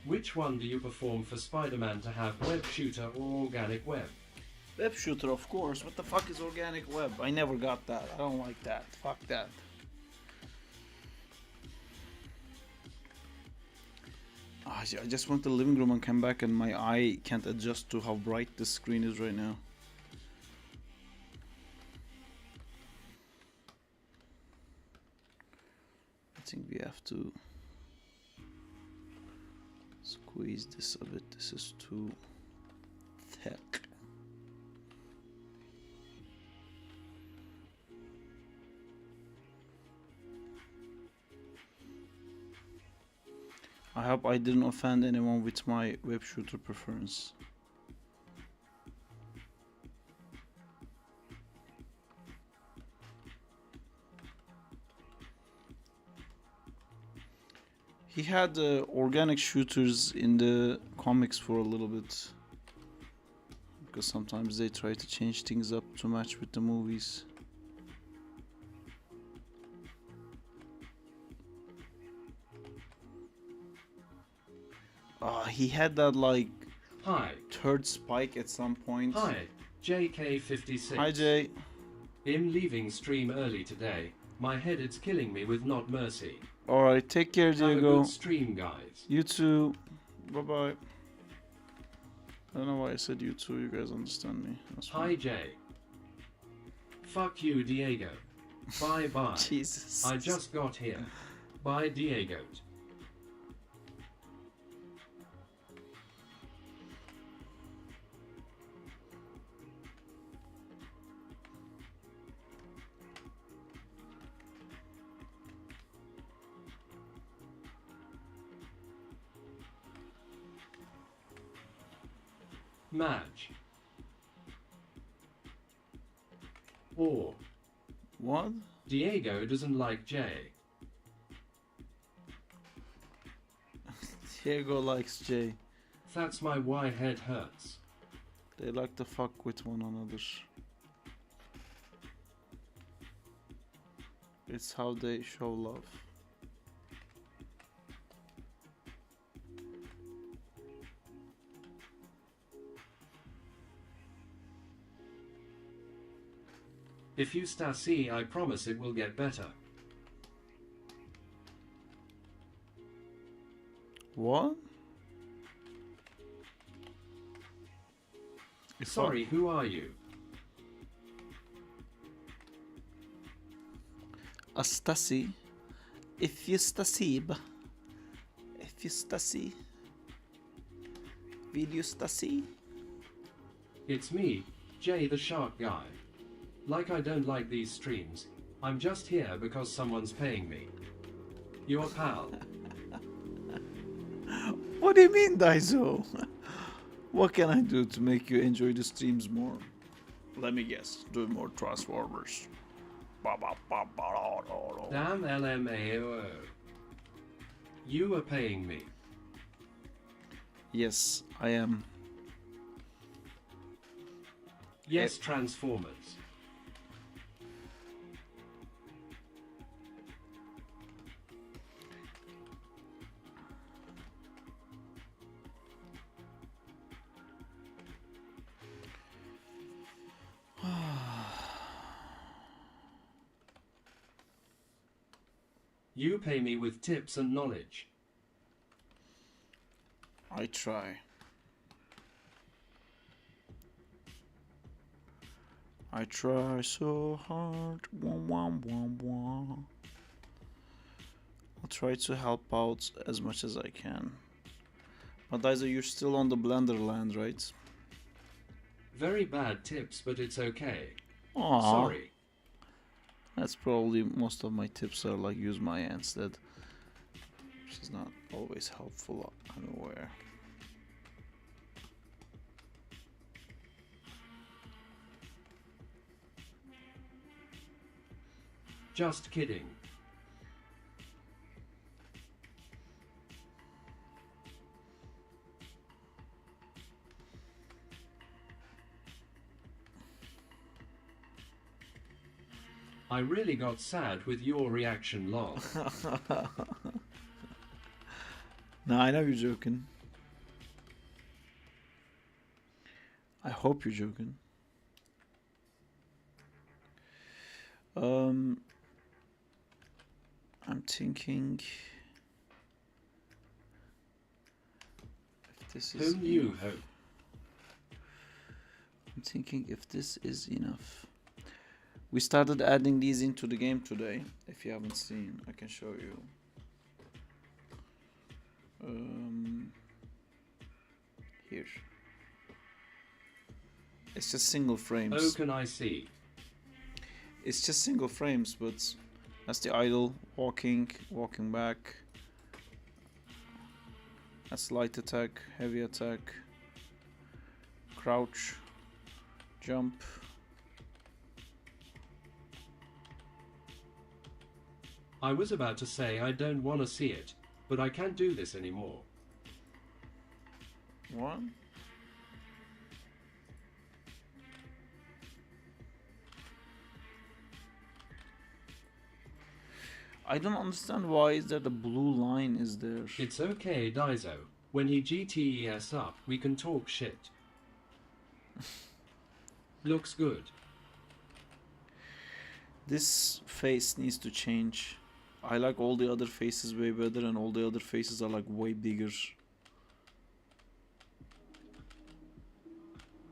[SPEAKER 1] Which one do you perform for Spider-Man to have, web shooter or organic web?
[SPEAKER 2] Web shooter, of course. What the fuck is organic web? I never got that. I don't like that. Fuck that. I just went to the living room and came back and my eye can't adjust to how bright the screen is right now. I think we have to squeeze this a bit. This is too thick. I hope I didn't offend anyone with my web shooter preference. He had organic shooters in the comics for a little bit. Because sometimes they try to change things up to match with the movies. He had that like
[SPEAKER 1] Hi.
[SPEAKER 2] third spike at some point.
[SPEAKER 1] Hi, JK56.
[SPEAKER 2] Hi Jay.
[SPEAKER 1] I'm leaving stream early today. My head is killing me with not mercy.
[SPEAKER 2] Alright, take care
[SPEAKER 1] Have a
[SPEAKER 2] Diego.
[SPEAKER 1] good stream, guys.
[SPEAKER 2] You too. Bye bye. I don't know why I said you too, you guys understand me. That's
[SPEAKER 1] Hi,
[SPEAKER 2] fine.
[SPEAKER 1] Jay. Fuck you, Diego. Bye bye.
[SPEAKER 2] Jesus.
[SPEAKER 1] I just got here. Bye, Diego. Match. Or
[SPEAKER 2] What?
[SPEAKER 1] Diego doesn't like Jay.
[SPEAKER 2] Diego likes Jay.
[SPEAKER 1] That's my why head hurts.
[SPEAKER 2] They like to fuck with one another. It's how they show love.
[SPEAKER 1] If you Stasi, I promise it will get better.
[SPEAKER 2] What? If
[SPEAKER 1] Sorry, who are you?
[SPEAKER 2] A Stasi. If you Stasib. If you Stasi. Will you Stasi?
[SPEAKER 1] It's me, Jay the Shark Guy. Like I don't like these streams. I'm just here because someone's paying me. Your pal.
[SPEAKER 2] What do you mean, Daiso? What can I do to make you enjoy the streams more? Let me guess. Do more Transformers.
[SPEAKER 1] Damn LMAO. You are paying me.
[SPEAKER 2] Yes, I am.
[SPEAKER 1] Yes, Transformers. You pay me with tips and knowledge.
[SPEAKER 2] I try. I try so hard. Wah, wah, wah, wah. I'll try to help out as much as I can. But Daiso, you're still on the Blender land, right?
[SPEAKER 1] Very bad tips, but it's okay.
[SPEAKER 2] Aww.
[SPEAKER 1] Sorry.
[SPEAKER 2] That's probably most of my tips are like use my instead. Which is not always helpful, I'm aware.
[SPEAKER 1] Just kidding. I really got sad with your reaction, lol.
[SPEAKER 2] No, I know you're joking. I hope you're joking. I'm thinking if this is
[SPEAKER 1] Whom you
[SPEAKER 2] enough.
[SPEAKER 1] hope?
[SPEAKER 2] I'm thinking if this is enough. We started adding these into the game today. If you haven't seen, I can show you. Here. It's just single frames.
[SPEAKER 1] Oh, can I see?
[SPEAKER 2] It's just single frames, but that's the idle, walking back. That's light attack, heavy attack, crouch, jump.
[SPEAKER 1] I was about to say I don't want to see it, but I can't do this anymore.
[SPEAKER 2] What? I don't understand why is there the blue line is there.
[SPEAKER 1] It's okay, Daizo. When he GTES up, we can talk shit. Looks good.
[SPEAKER 2] This face needs to change. I like all the other faces way better, and all the other faces are like way bigger.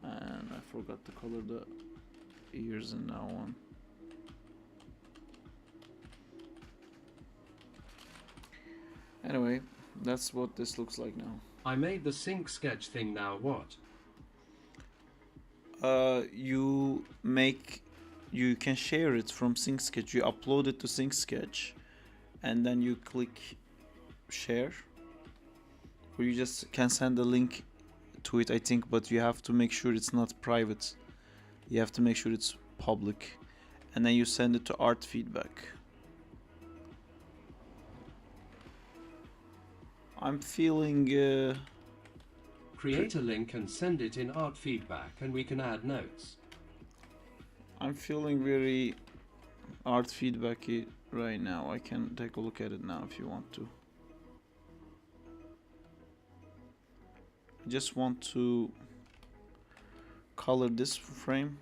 [SPEAKER 2] And I forgot to color the ears in that one. Anyway, that's what this looks like now.
[SPEAKER 1] I made the sync sketch thing now, what?
[SPEAKER 2] You can share it from Sync Sketch. You upload it to Sync Sketch, and then you click share. Or you just can send a link to it, I think, but you have to make sure it's not private. You have to make sure it's public, and then you send it to Art Feedback. I'm feeling
[SPEAKER 1] Create a link and send it in art feedback and we can add notes.
[SPEAKER 2] I'm feeling very Art Feedbacky right now. I can take a look at it now if you want to. I just want to color this frame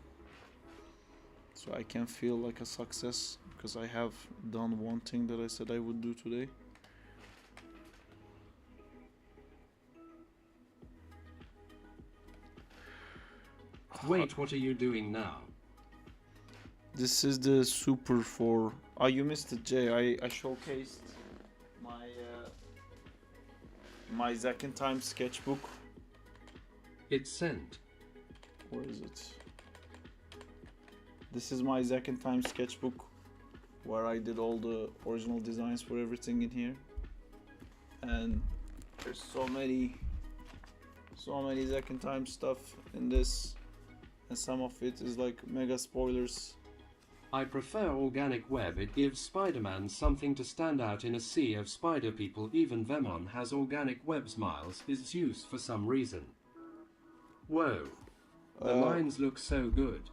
[SPEAKER 2] so I can feel like a success, because I have done one thing that I said I would do today.
[SPEAKER 1] Wait, what are you doing now?
[SPEAKER 2] This is the Super 4. Oh, you missed it, Jay. I showcased my my Zack and Time sketchbook.
[SPEAKER 1] It's sent.
[SPEAKER 2] Where is it? This is my Zack and Time sketchbook, where I did all the original designs for everything in here. And there's so many Zack and Time stuff in this, and some of it is like mega spoilers.
[SPEAKER 1] I prefer organic web. It gives Spider-Man something to stand out in a sea of spider people. Even Venom has organic web smiles. Is used for some reason. Whoa. The lines look so good.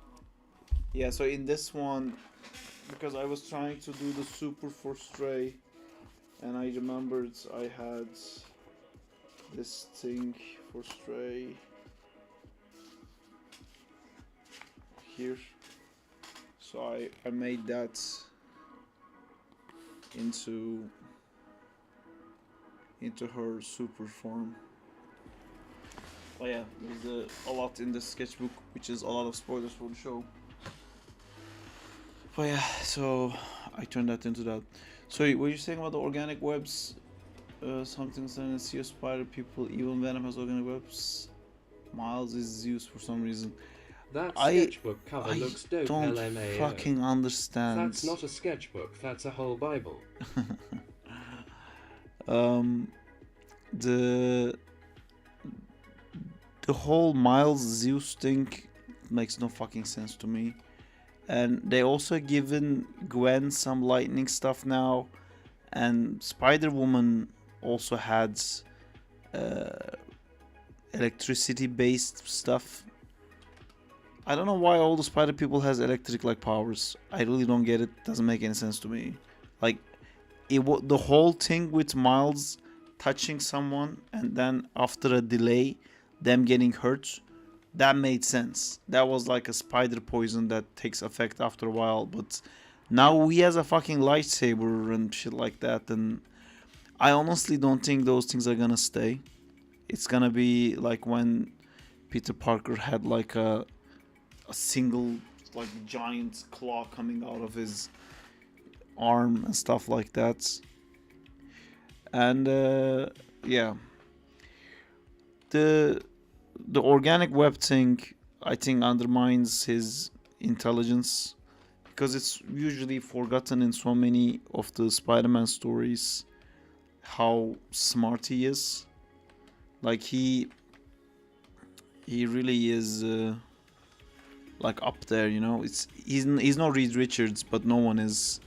[SPEAKER 2] Yeah, so in this one, because I was trying to do the Super for Stray, and I remembered I had this thing for Stray here. So I made that into her super form. Oh yeah, there's a lot in the sketchbook, which is a lot of spoilers for the show. But yeah, so I turned that into that. Sorry, what were you saying about the organic webs? Something saying Sea of Spider people, even Venom has organic webs. Miles is Zeus for some reason.
[SPEAKER 1] That sketchbook cover looks dope.
[SPEAKER 2] Don't
[SPEAKER 1] LMAO.
[SPEAKER 2] fucking understand.
[SPEAKER 1] That's not a sketchbook, that's a whole Bible.
[SPEAKER 2] The whole Miles Zeus thing makes no fucking sense to me. And they also given Gwen some lightning stuff now, and Spider-Woman also had electricity based stuff. I don't know why all the spider people has electric like powers. I really don't get it. Doesn't make any sense to me. Like the whole thing with Miles touching someone and then after a delay them getting hurt, that made sense. That was like a spider poison that takes effect after a while. But now he has a fucking lightsaber and shit like that, and I honestly don't think those things are gonna stay. It's gonna be like when Peter Parker had like a single like giant claw coming out of his arm and stuff like that. And yeah, the organic web thing I think undermines his intelligence, because it's usually forgotten in so many of the Spider-Man stories how smart he is. Like he really is like up there, you know. He's not Reed Richards, but no one is.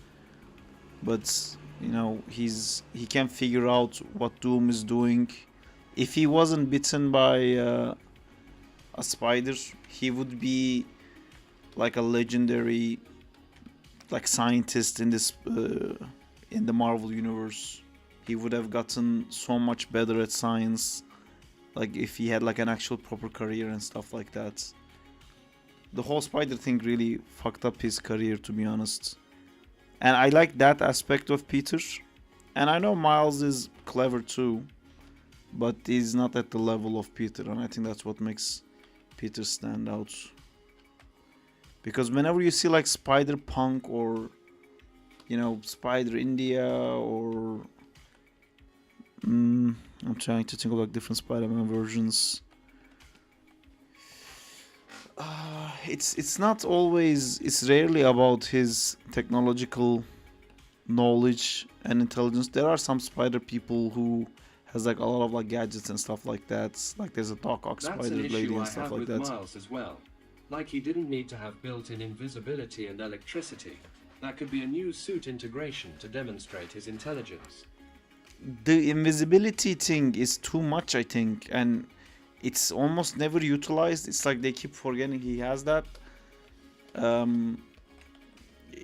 [SPEAKER 2] But you know, he can figure out what Doom is doing. If he wasn't bitten by a spider, he would be like a legendary like scientist in this in the Marvel universe. He would have gotten so much better at science, like if he had like an actual proper career and stuff like that. The whole spider thing really fucked up his career, to be honest. And I like that aspect of Peter. And I know Miles is clever too, but he's not at the level of Peter, and I think that's what makes Peter stand out. Because whenever you see like Spider Punk or you know Spider India or I'm trying to think of like different Spider-Man versions. It's not always. It's rarely about his technological knowledge and intelligence. There are some spider people who has like a lot of like gadgets and stuff like that. Like there's a Doc Ock
[SPEAKER 1] That's
[SPEAKER 2] spider
[SPEAKER 1] an
[SPEAKER 2] lady
[SPEAKER 1] issue
[SPEAKER 2] and
[SPEAKER 1] I
[SPEAKER 2] stuff
[SPEAKER 1] have
[SPEAKER 2] like
[SPEAKER 1] with
[SPEAKER 2] that.
[SPEAKER 1] Miles as well. Like he didn't need to have built-in invisibility and electricity. That could be a new suit integration to demonstrate his intelligence.
[SPEAKER 2] The invisibility thing is too much, I think, and it's almost never utilized. It's like they keep forgetting he has that.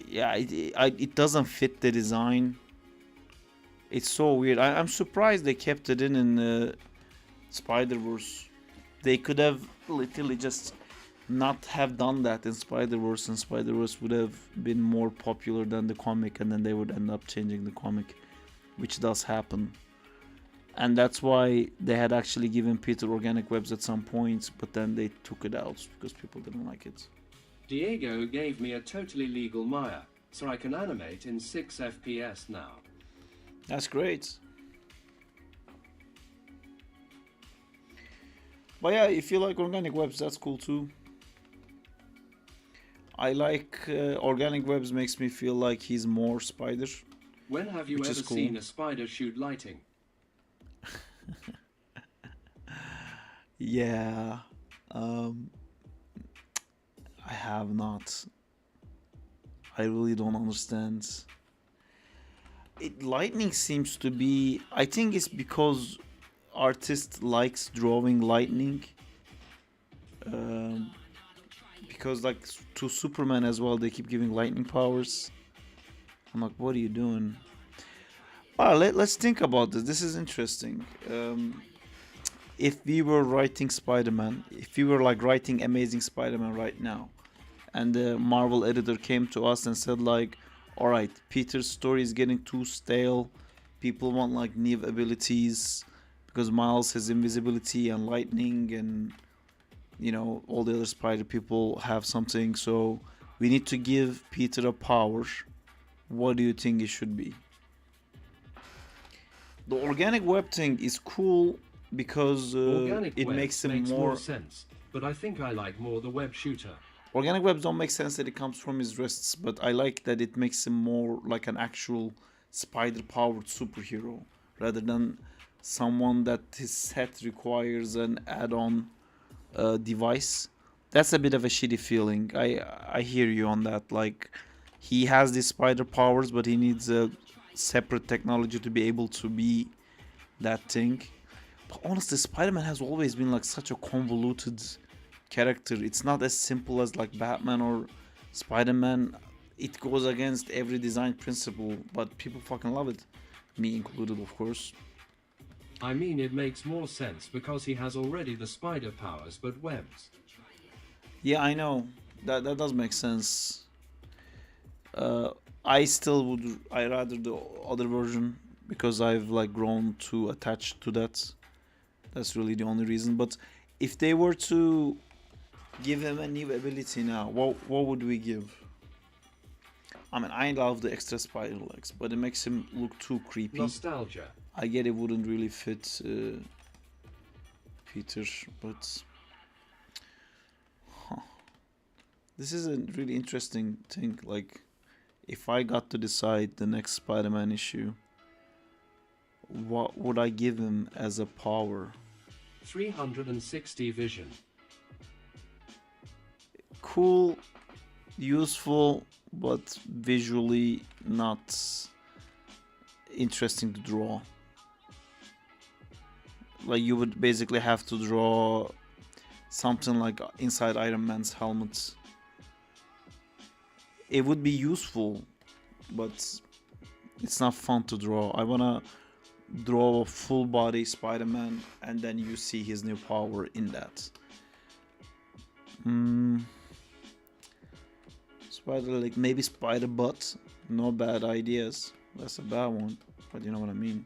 [SPEAKER 2] Yeah, it doesn't fit the design. It's so weird. I'm surprised they kept it in Spider-Verse. They could have literally just not have done that in Spider-Verse, and Spider-Verse would have been more popular than the comic, and then they would end up changing the comic, which does happen. And that's why they had actually given Peter organic webs at some points, but then they took it out because people didn't like it.
[SPEAKER 1] Diego gave me a totally legal Maya, so I can animate in 6 FPS now.
[SPEAKER 2] That's great. But yeah, if you like organic webs, that's cool too. I like organic webs, makes me feel like he's more spider.
[SPEAKER 1] When have you
[SPEAKER 2] Which
[SPEAKER 1] ever
[SPEAKER 2] is cool.
[SPEAKER 1] seen a spider shoot lighting?
[SPEAKER 2] Yeah, I have not. I really don't understand. Lightning seems to be. I think it's because artist likes drawing lightning. Because like to Superman as well, they keep giving lightning powers. I'm like, what are you doing? Well, let's think about this. This is interesting. If we were writing Spider-Man, if we were like writing Amazing Spider-Man right now, and the Marvel editor came to us and said like, all right, Peter's story is getting too stale. People want like new abilities because Miles has invisibility and lightning, and you know all the other Spider people have something. So we need to give Peter a power. What do you think it should be? The organic web thing is cool because
[SPEAKER 1] Organic
[SPEAKER 2] it
[SPEAKER 1] webs
[SPEAKER 2] makes him
[SPEAKER 1] makes
[SPEAKER 2] more.
[SPEAKER 1] more sense, but I think I like more the web shooter.
[SPEAKER 2] Organic webs don't make sense that it comes from his wrists, but I like that it makes him more like an actual spider-powered superhero rather than someone that his set requires an add-on device. That's a bit of a shitty feeling. I hear you on that. Like he has these spider powers, but he needs a separate technology to be able to be that thing. But honestly, Spider-Man has always been like such a convoluted character. It's not as simple as like Batman or Spider-Man. It goes against every design principle, but people fucking love it. Me included, of course.
[SPEAKER 1] I mean, it makes more sense because he has already the spider powers, but webs.
[SPEAKER 2] Yeah, I know. That does make sense. I still would. I rather the other version because I've like grown too attached to that. That's really the only reason. But if they were to give him a new ability now, what would we give? I mean, I love the extra spider legs, but it makes him look too creepy.
[SPEAKER 1] Nostalgia.
[SPEAKER 2] I get it wouldn't really fit Peter, but this is a really interesting thing. Like, if I got to decide the next Spider-Man issue, what would I give him as a power?
[SPEAKER 1] 360 vision.
[SPEAKER 2] Cool, useful, but visually not interesting to draw. Like you would basically have to draw something like inside Iron Man's helmet. It would be useful, but it's not fun to draw. I wanna draw a full body Spider-Man and then you see his new power in that. Spider leg, maybe spider butt. No bad ideas. That's a bad one, but you know what I mean.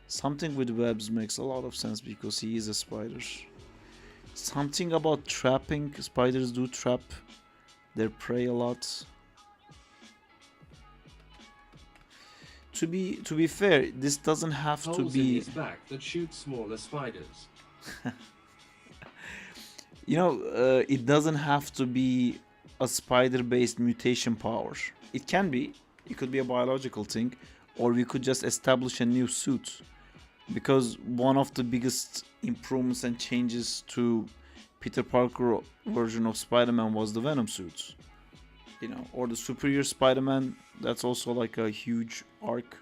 [SPEAKER 2] Something with webs makes a lot of sense because he is a spider. Something about trapping. Spiders do trap their prey a lot. To be fair, this doesn't have to
[SPEAKER 1] Holes
[SPEAKER 2] be.
[SPEAKER 1] in his back that shoot smaller spiders.
[SPEAKER 2] You know, it doesn't have to be a spider-based mutation power. It can be. It could be a biological thing, or we could just establish a new suit. Because one of the biggest improvements and changes to Peter Parker version of Spider-Man was the Venom suits. You know, or the Superior Spider-Man. That's also like a huge arc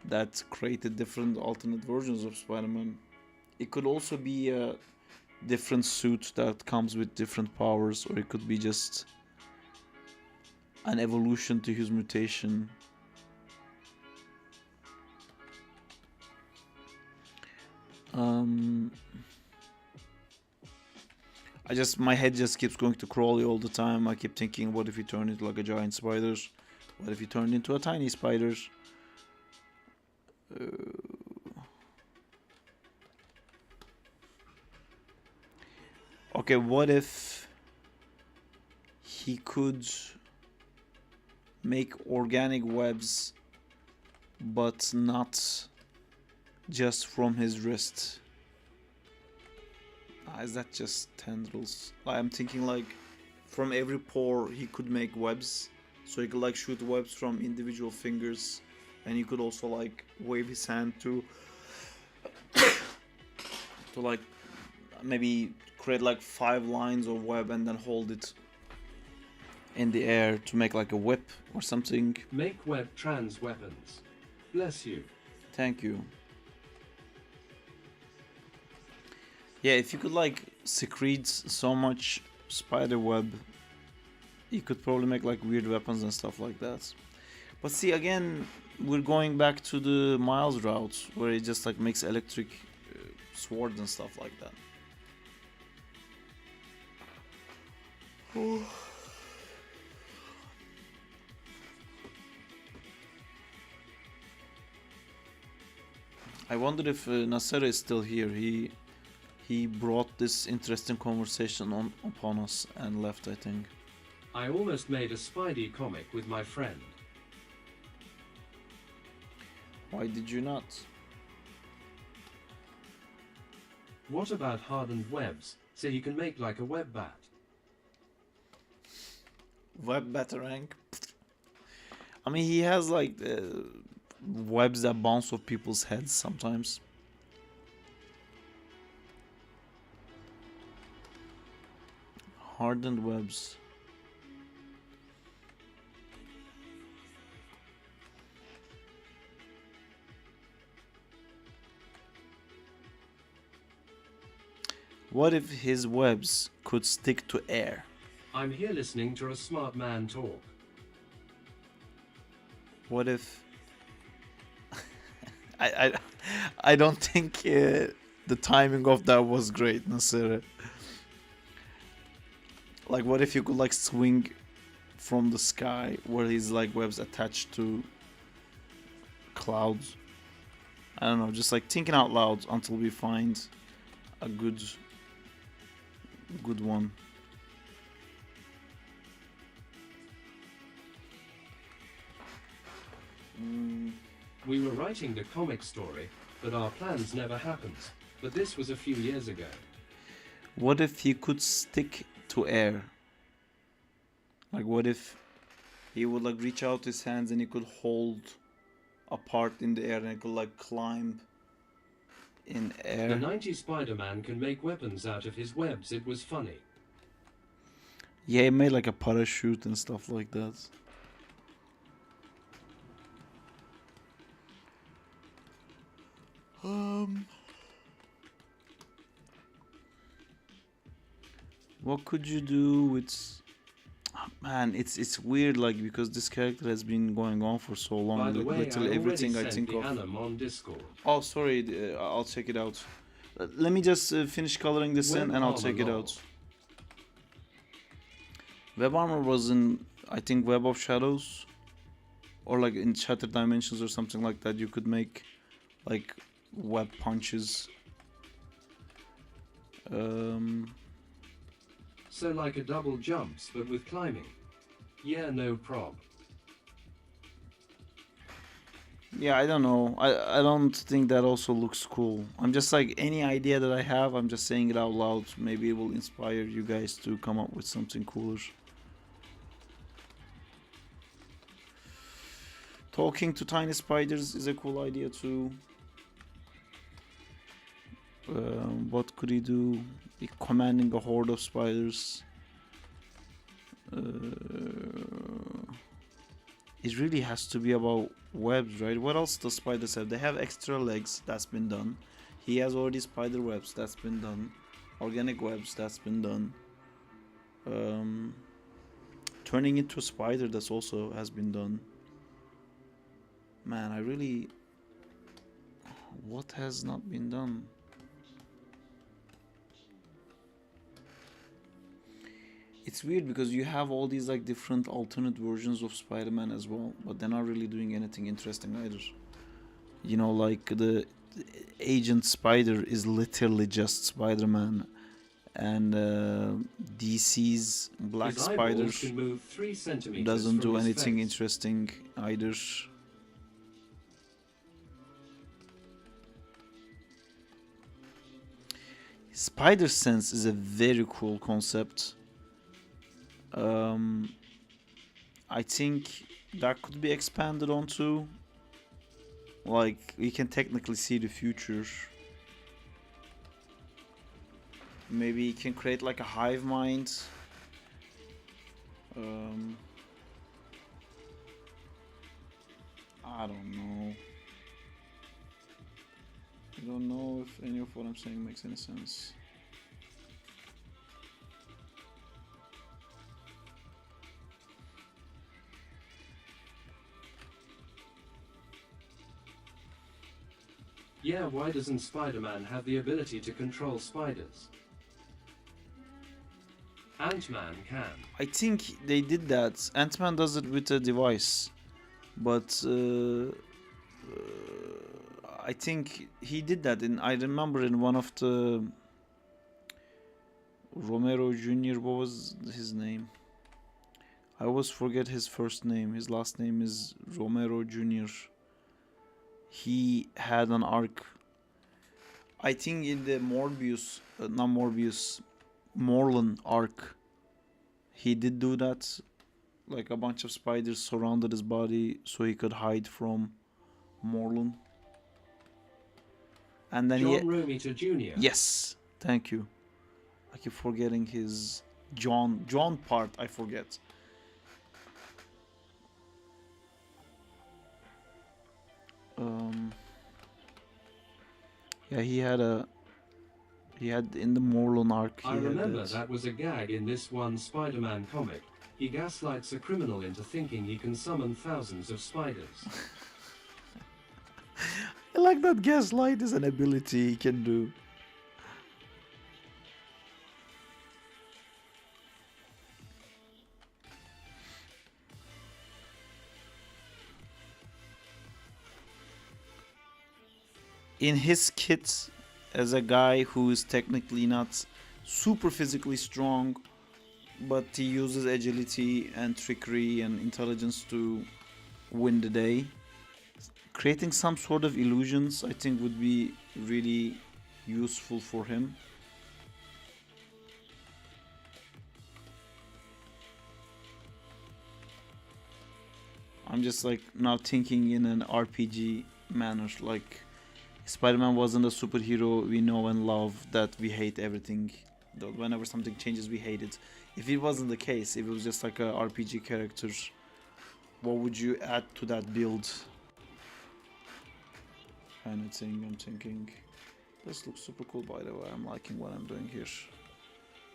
[SPEAKER 2] that created different alternate versions of Spider-Man. It could also be a different suit that comes with different powers, or it could be just an evolution to his mutation. My head just keeps going to Crawley all the time. I keep thinking, what if he turned into like a giant spider? What if he turned into a tiny spider? Okay, what if he could make organic webs, but not just from his wrist? Is that just tendrils? I'm thinking like from every pore he could make webs, so he could like shoot webs from individual fingers, and he could also like wave his hand to like maybe create like 5 lines of web and then hold it in the air to make like a whip or something.
[SPEAKER 1] Make web trans weapons. Bless you.
[SPEAKER 2] Thank you. Yeah, if you could like secrete so much spider web, you could probably make like weird weapons and stuff like that. But see, again, we're going back to the Miles route where it just like makes electric swords and stuff like that. I wonder if Nasser is still here. He brought this interesting conversation upon us and left, I think.
[SPEAKER 1] I almost made a Spidey comic with my friend.
[SPEAKER 2] Why did you not?
[SPEAKER 1] What about hardened webs, so you can make like a web bat?
[SPEAKER 2] Web batarang. I mean, he has like webs that bounce off people's heads sometimes. Hardened webs. What if his webs could stick to air?
[SPEAKER 1] I'm here listening to a smart man talk.
[SPEAKER 2] What if I don't think the timing of that was great, Nasser. Like, what if you could like swing from the sky where his like webs attached to clouds? I don't know, just like thinking out loud until we find a good one.
[SPEAKER 1] We were writing the comic story, but our plans never happened. But this was a few years ago.
[SPEAKER 2] What if he could stick to air? Like, what if he would like reach out his hands and he could hold apart in the air and it could like climb in air.
[SPEAKER 1] The 90s Spider-Man can make weapons out of his webs. It was funny.
[SPEAKER 2] Yeah, he made like a parachute and stuff like that. What could you do with... Man, it's weird, like, because this character has been going on for so long.
[SPEAKER 1] By the
[SPEAKER 2] Like,
[SPEAKER 1] way,
[SPEAKER 2] literally
[SPEAKER 1] I
[SPEAKER 2] everything
[SPEAKER 1] already
[SPEAKER 2] I
[SPEAKER 1] sent
[SPEAKER 2] think
[SPEAKER 1] the
[SPEAKER 2] of.
[SPEAKER 1] anim on Discord.
[SPEAKER 2] Oh, sorry, I'll check it out. Let me just finish coloring this in
[SPEAKER 1] Web
[SPEAKER 2] and I'll
[SPEAKER 1] armor
[SPEAKER 2] check it
[SPEAKER 1] lol.
[SPEAKER 2] out. Web armor was in, I think, Web of Shadows, or like in Shattered Dimensions or something like that. You could make like web punches.
[SPEAKER 1] So like a double jumps, but with climbing. Yeah, no prob.
[SPEAKER 2] Yeah, I don't know. I don't think that also looks cool. I'm just like, any idea that I have, I'm just saying it out loud. Maybe it will inspire you guys to come up with something cooler. Talking to tiny spiders is a cool idea too. What could he do? Commanding a horde of spiders. It really has to be about webs, right? What else does spiders have? They have extra legs, that's been done. He has already spider webs, that's been done. Organic webs, that's been done. Turning into a spider, that's also has been done. Man, I really... What has not been done? It's weird because you have all these like different alternate versions of Spider-Man as well, but they're not really doing anything interesting either. You know, like the Agent Spider is literally just Spider-Man, and DC's Black
[SPEAKER 1] His
[SPEAKER 2] Spider
[SPEAKER 1] eyeballs can move 3 centimeters
[SPEAKER 2] doesn't
[SPEAKER 1] from
[SPEAKER 2] do
[SPEAKER 1] his
[SPEAKER 2] anything
[SPEAKER 1] face.
[SPEAKER 2] interesting either. Spider Sense is a very cool concept. I think that could be expanded onto. Like, we can technically see the future. Maybe you can create like a hive mind. I don't know. I don't know if any of what I'm saying makes any sense.
[SPEAKER 1] Yeah, why doesn't Spider-Man have the ability to control spiders? Ant-Man can.
[SPEAKER 2] I think they did that. Ant-Man does it with a device, but I think he did that in. I remember in one of the Romero Jr. What was his name? I always forget his first name. His last name is Romero Jr. He had an arc. I think in the Morbius, not Morbius, Morlun arc, he did do that. Like a bunch of spiders surrounded his body so he could hide from Morlun. And then
[SPEAKER 1] John Romita Jr.
[SPEAKER 2] yes, thank you. I keep forgetting his John part. I forget. Yeah, he had in the Morlun arc.
[SPEAKER 1] I remember that was a gag in this one Spider-Man comic. He gaslights a criminal into thinking he can summon thousands of spiders.
[SPEAKER 2] I like that gaslight is an ability he can do. In his kit, as a guy who is technically not super physically strong, but he uses agility and trickery and intelligence to win the day, creating some sort of illusions I think would be really useful for him. I'm just like now thinking in an RPG manner. Like Spider-Man wasn't a superhero we know and love that we hate everything. Whenever something changes, we hate it. If it wasn't the case, if it was just like a RPG character, what would you add to that build? Kind of thing. I'm thinking. This looks super cool, by the way. I'm liking what I'm doing here.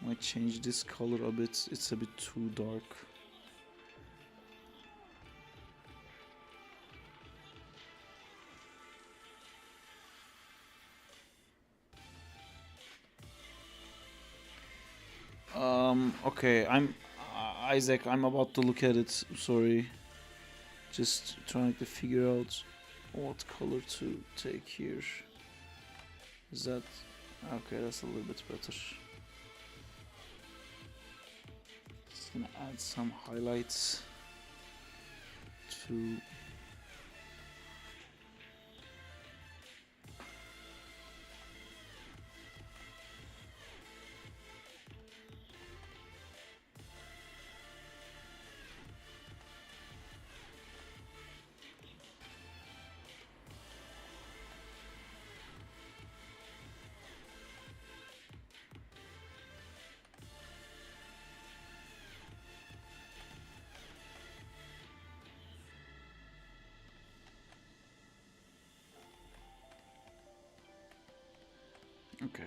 [SPEAKER 2] Might change this color a bit. It's a bit too dark. Okay, I'm Isaac. I'm about to look at it. Sorry, just trying to figure out what color to take here. Is that okay? That's a little bit better. Just gonna add some highlights to. Okay.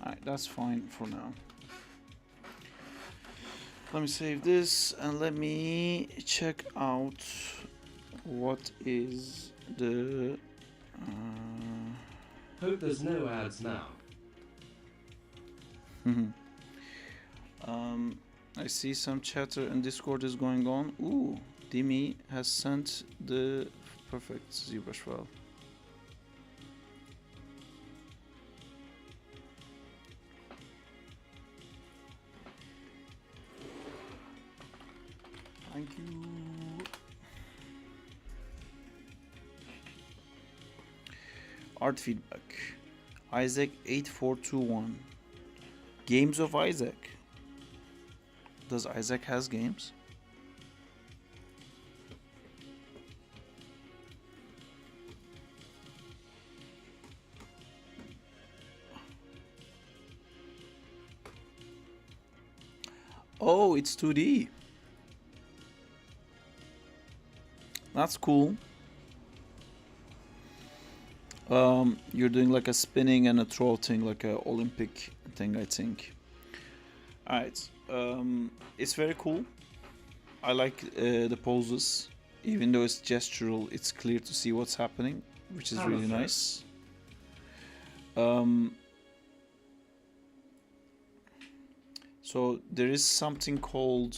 [SPEAKER 2] Alright, that's fine for now. Let me save this and let me check out what is the.
[SPEAKER 1] Hope there's no ads now.
[SPEAKER 2] I see some chatter and Discord is going on. Ooh, Dimi has sent the perfect ZBrush file. Thank you. Art feedback. Isaac 8421. Games of Isaac. Does Isaac has games? Oh, it's 2D. That's cool. You're doing like a spinning and a throw thing, like a Olympic thing, I think. Alright, it's very cool. I like the poses. Even though it's gestural, it's clear to see what's happening, which is really nice. So there is something called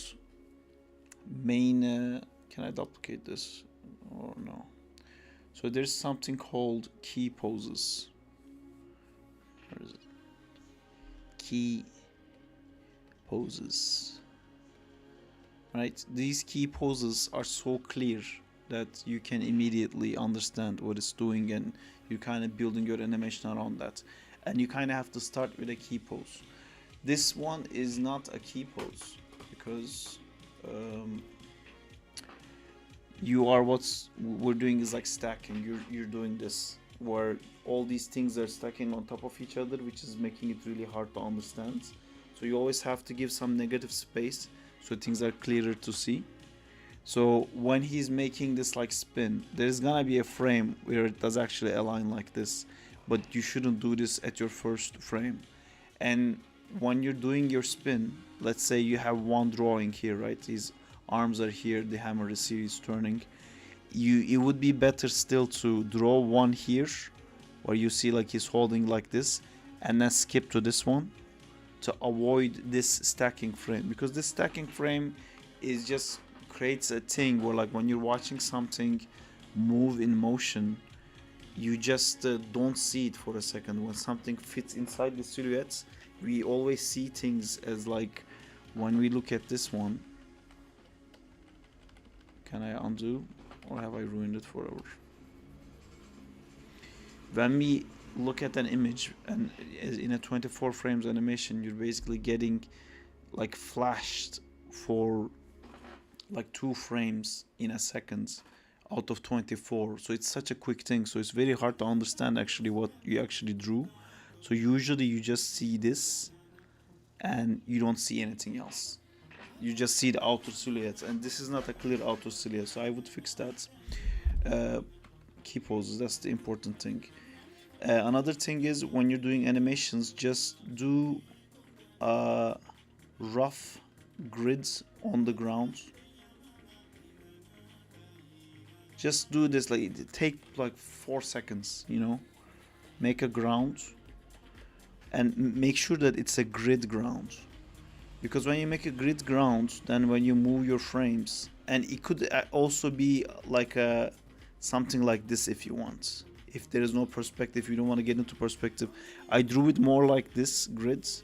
[SPEAKER 2] main. Can I duplicate this or no? So there's something called key poses. Where is it? Key poses. Right? These key poses are so clear that you can immediately understand what it's doing, and you're kind of building your animation around that. And you kind of have to start with a key pose. This one is not a key pose because you are what's we're doing is like stacking. You're doing this where all these things are stacking on top of each other, which is making it really hard to understand. So you always have to give some negative space so things are clearer to see. So when he's making this like spin, there's gonna be a frame where it does actually align like this, but you shouldn't do this at your first frame. And when you're doing your spin, let's say you have one drawing here, right? His arms are here, the hammer is here, he's turning. It would be better still to draw one here where you see like he's holding like this, and then skip to this one to avoid this stacking frame, because this stacking frame is just creates a thing where like when you're watching something move in motion, you just don't see it for a second. When something fits inside the silhouettes, we always see things as like, when we look at this one, can I undo or have I ruined it forever? When we look at an image and in a 24 frames animation, you're basically getting like flashed for like 2 frames in a second out of 24. So it's such a quick thing, so it's very hard to understand actually what you actually drew. So usually you just see this and you don't see anything else. You just see the outer silhouette, and this is not a clear outer silhouette, so I would fix that. Key poses, that's the important thing. Another thing is, when you're doing animations, just do rough grids on the ground. Just do this, like, take like 4 seconds, you know, make a ground and make sure that it's a grid ground, because when you make a grid ground, then when you move your frames, and it could also be like a something like this if you want, if there is no perspective, you don't want to get into perspective. I drew it more like this grids.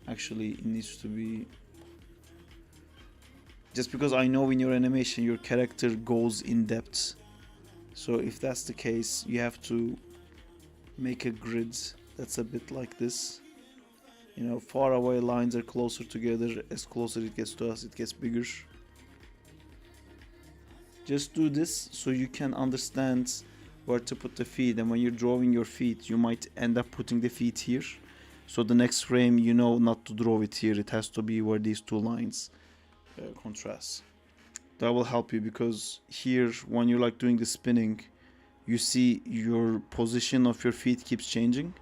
[SPEAKER 2] Actually, it needs to be, just because I know in your animation your character goes in depth, so if that's the case, you have to make a grid that's a bit like this. You know, far away lines are closer together. As closer it gets to us, it gets bigger. Just do this so you can understand where to put the feet, and when you're drawing your feet, you might end up putting the feet here. So the next frame, you know not to draw it here. It has to be where these 2 lines contrast. That will help you, because here, when you're like doing the spinning, you see your position of your feet keeps changing,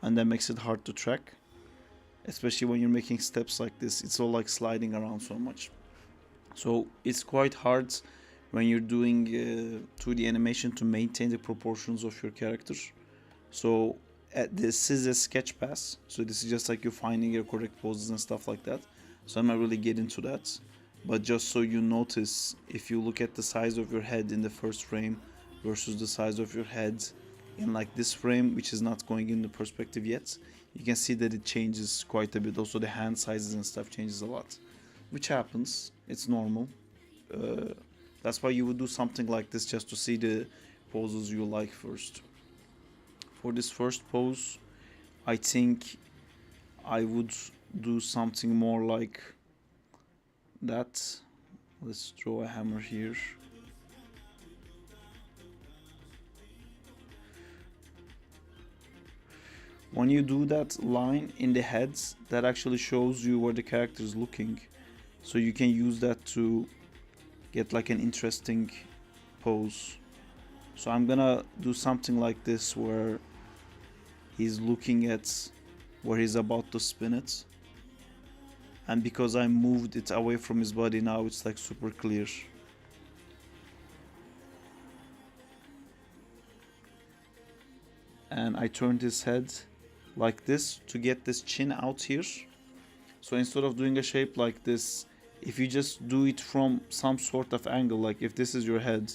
[SPEAKER 2] and that makes it hard to track, especially when you're making steps like this. It's all like sliding around so much, so it's quite hard when you're doing 2D animation to maintain the proportions of your character. So this is a sketch pass, so this is just like you finding your correct poses and stuff like that, so I'm not really getting into that. But just so you notice, if you look at the size of your head in the first frame versus the size of your head in like this frame, which is not going into perspective yet, you can see that it changes quite a bit. Also the hand sizes and stuff changes a lot, which happens, it's normal. That's why you would do something like this, just to see the poses you like first. For this first pose, I think I would do something more like that. Let's draw a hammer here. When you do that line in the heads, that actually shows you where the character is looking, so you can use that to get like an interesting pose. So I'm gonna do something like this, where he's looking at where he's about to spin it, and because I moved it away from his body, now it's like super clear. And I turned his head like this to get this chin out here. So instead of doing a shape like this, if you just do it from some sort of angle, like if this is your head,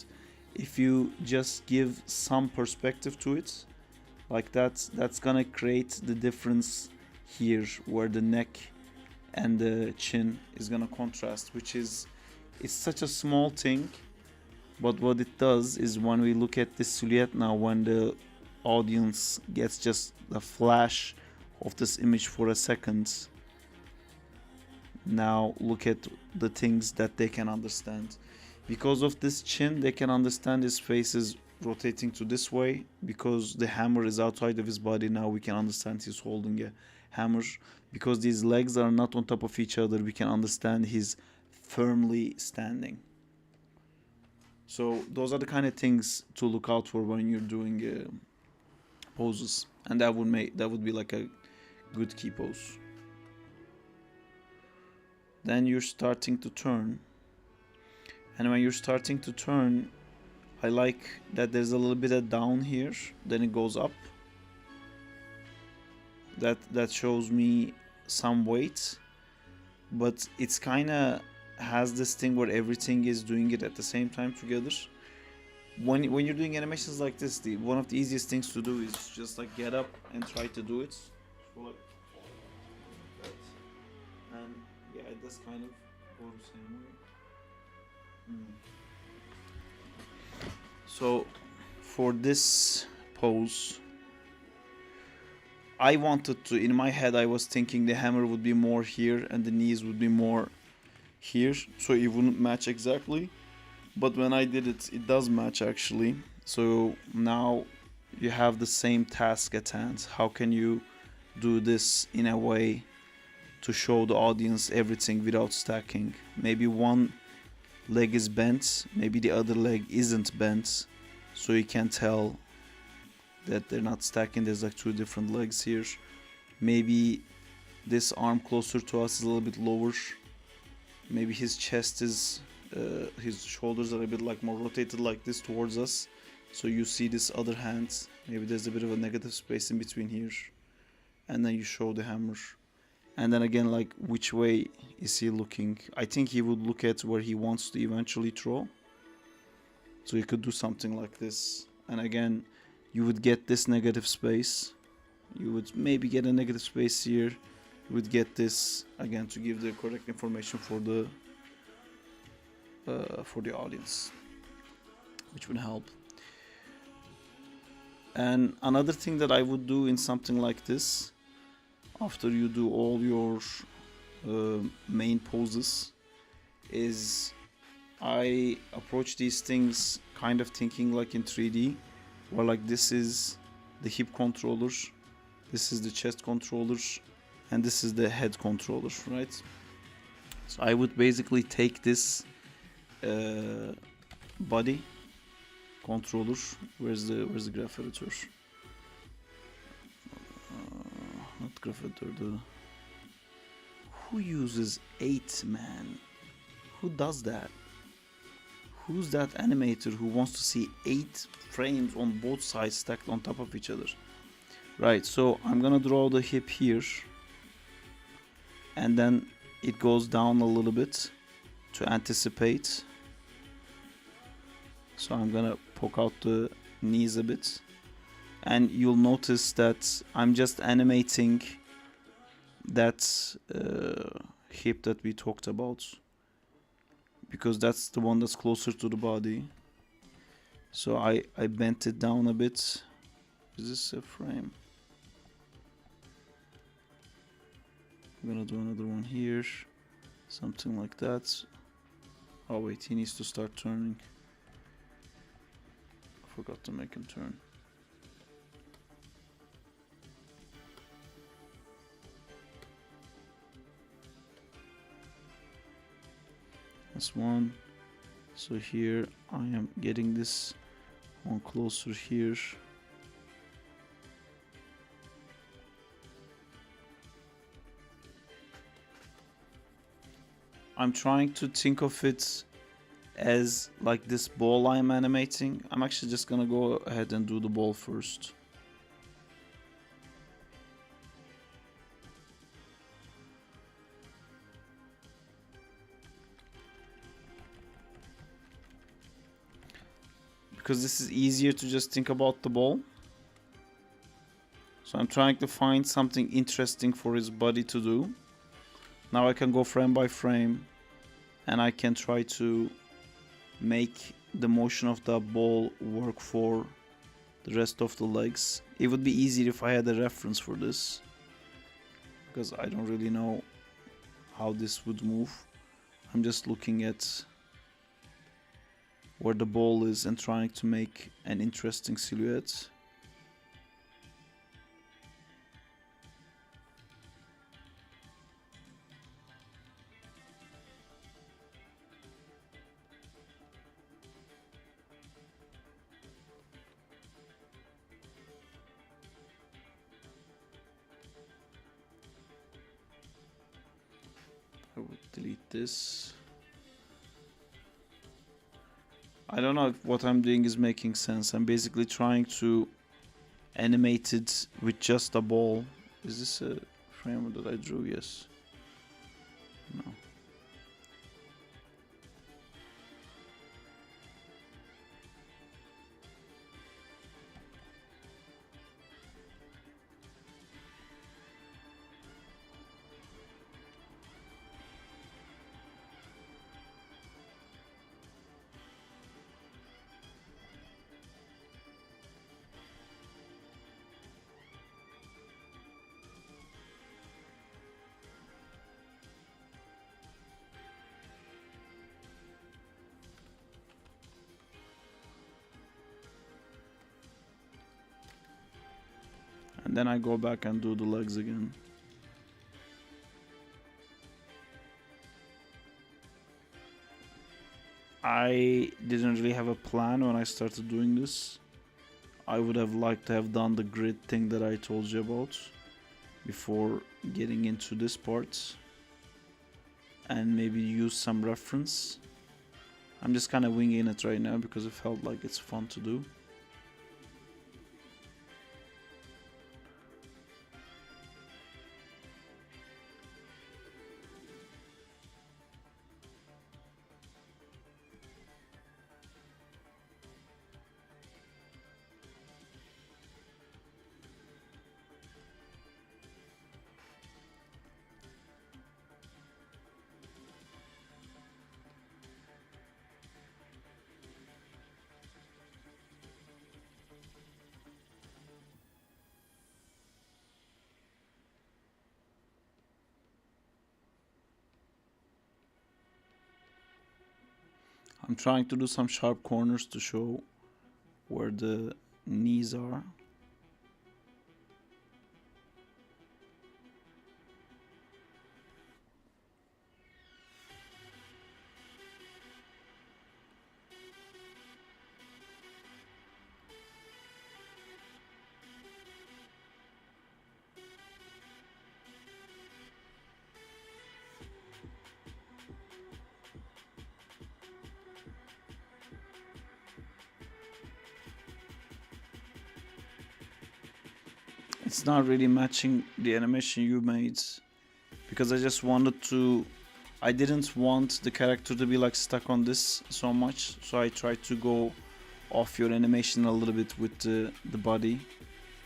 [SPEAKER 2] if you just give some perspective to it like that, that's gonna create the difference here, where the neck and the chin is gonna contrast, which is, it's such a small thing, but what it does is, when we look at this silhouette now, when the audience gets just a flash of this image for a second, now look at the things that they can understand. Because of this chin, they can understand his face is rotating to this way. Because the hammer is outside of his body, now we can understand he's holding a hammer. Because these legs are not on top of each other, we can understand he's firmly standing. So those are the kind of things to look out for when you're doing poses, and that would be like a good key pose. Then you're starting to turn, and when you're starting to turn, I like that there's a little bit of down here, then it goes up. That shows me some weight, but it's kind of has this thing where everything is doing it at the same time together. When you're doing animations like this, one of the easiest things to do is just like get up and try to do it. So like, And yeah, that's kind of Horus hammer. So for this pose, I wanted to, in my head I was thinking the hammer would be more here and the knees would be more here, so it wouldn't match exactly. But when I did it, it does match actually. So now you have the same task at hand. How can you do this in a way to show the audience everything without stacking? Maybe one leg is bent, maybe the other leg isn't bent, so you can tell that they're not stacking. There's like two different legs here. Maybe this arm closer to us is a little bit lower. Maybe his chest is, his shoulders are a bit like more rotated like this towards us, so you see this other hand. Maybe there's a bit of a negative space in between here, and then you show the hammer. And then again, like, which way is he looking? I think he would look at where he wants to eventually throw. So you could do something like this. And again, you would get this negative space. You would maybe get a negative space here. You would get this, again, to give the correct information for the audience, which would help. And another thing that I would do in something like this, after you do all your main poses, is I approach these things kind of thinking like in 3D, where like this is the hip controller, this is the chest controller, and this is the head controller, right? So I would basically take this body controller. Where's the graph editor? Not graph editor. Who uses 8, man? Who does that? Who's that animator who wants to see 8 frames on both sides stacked on top of each other? Right, so I'm gonna draw the hip here, and then it goes down a little bit to anticipate. So I'm gonna poke out the knees a bit, and you'll notice that I'm just animating that hip that we talked about, because that's the one that's closer to the body. So I bent it down a bit. Is this a frame? I'm gonna do another one here, something like that. Oh wait, he needs to start turning. I forgot to make him turn. That's one. So here I am getting this one closer here. I'm trying to think of it as like this ball I'm animating. I'm actually just gonna go ahead and do the ball first. Because this is easier to just think about the ball. So I'm trying to find something interesting for his body to do. Now I can go frame by frame, and I can try to make the motion of the ball work for the rest of the legs. It would be easier if I had a reference for this, because I don't really know how this would move. I'm just looking at where the ball is and trying to make an interesting silhouette. I would delete this. I don't know if what I'm doing is making sense. I'm basically trying to animate it with just a ball. Is this a frame that I drew? Yes. No. and then I go back and do the legs again. I didn't really have a plan when I started doing this. I would have liked to have done the grid thing that I told you about before getting into this part, and maybe use some reference. I'm just kind of winging it right now because it felt like it's fun to do. I'm trying to do some sharp corners to show where the knees are. It's not really matching the animation you made because I just wanted to, I didn't want the character to be like stuck on this so much, so I tried to go off your animation a little bit with the body,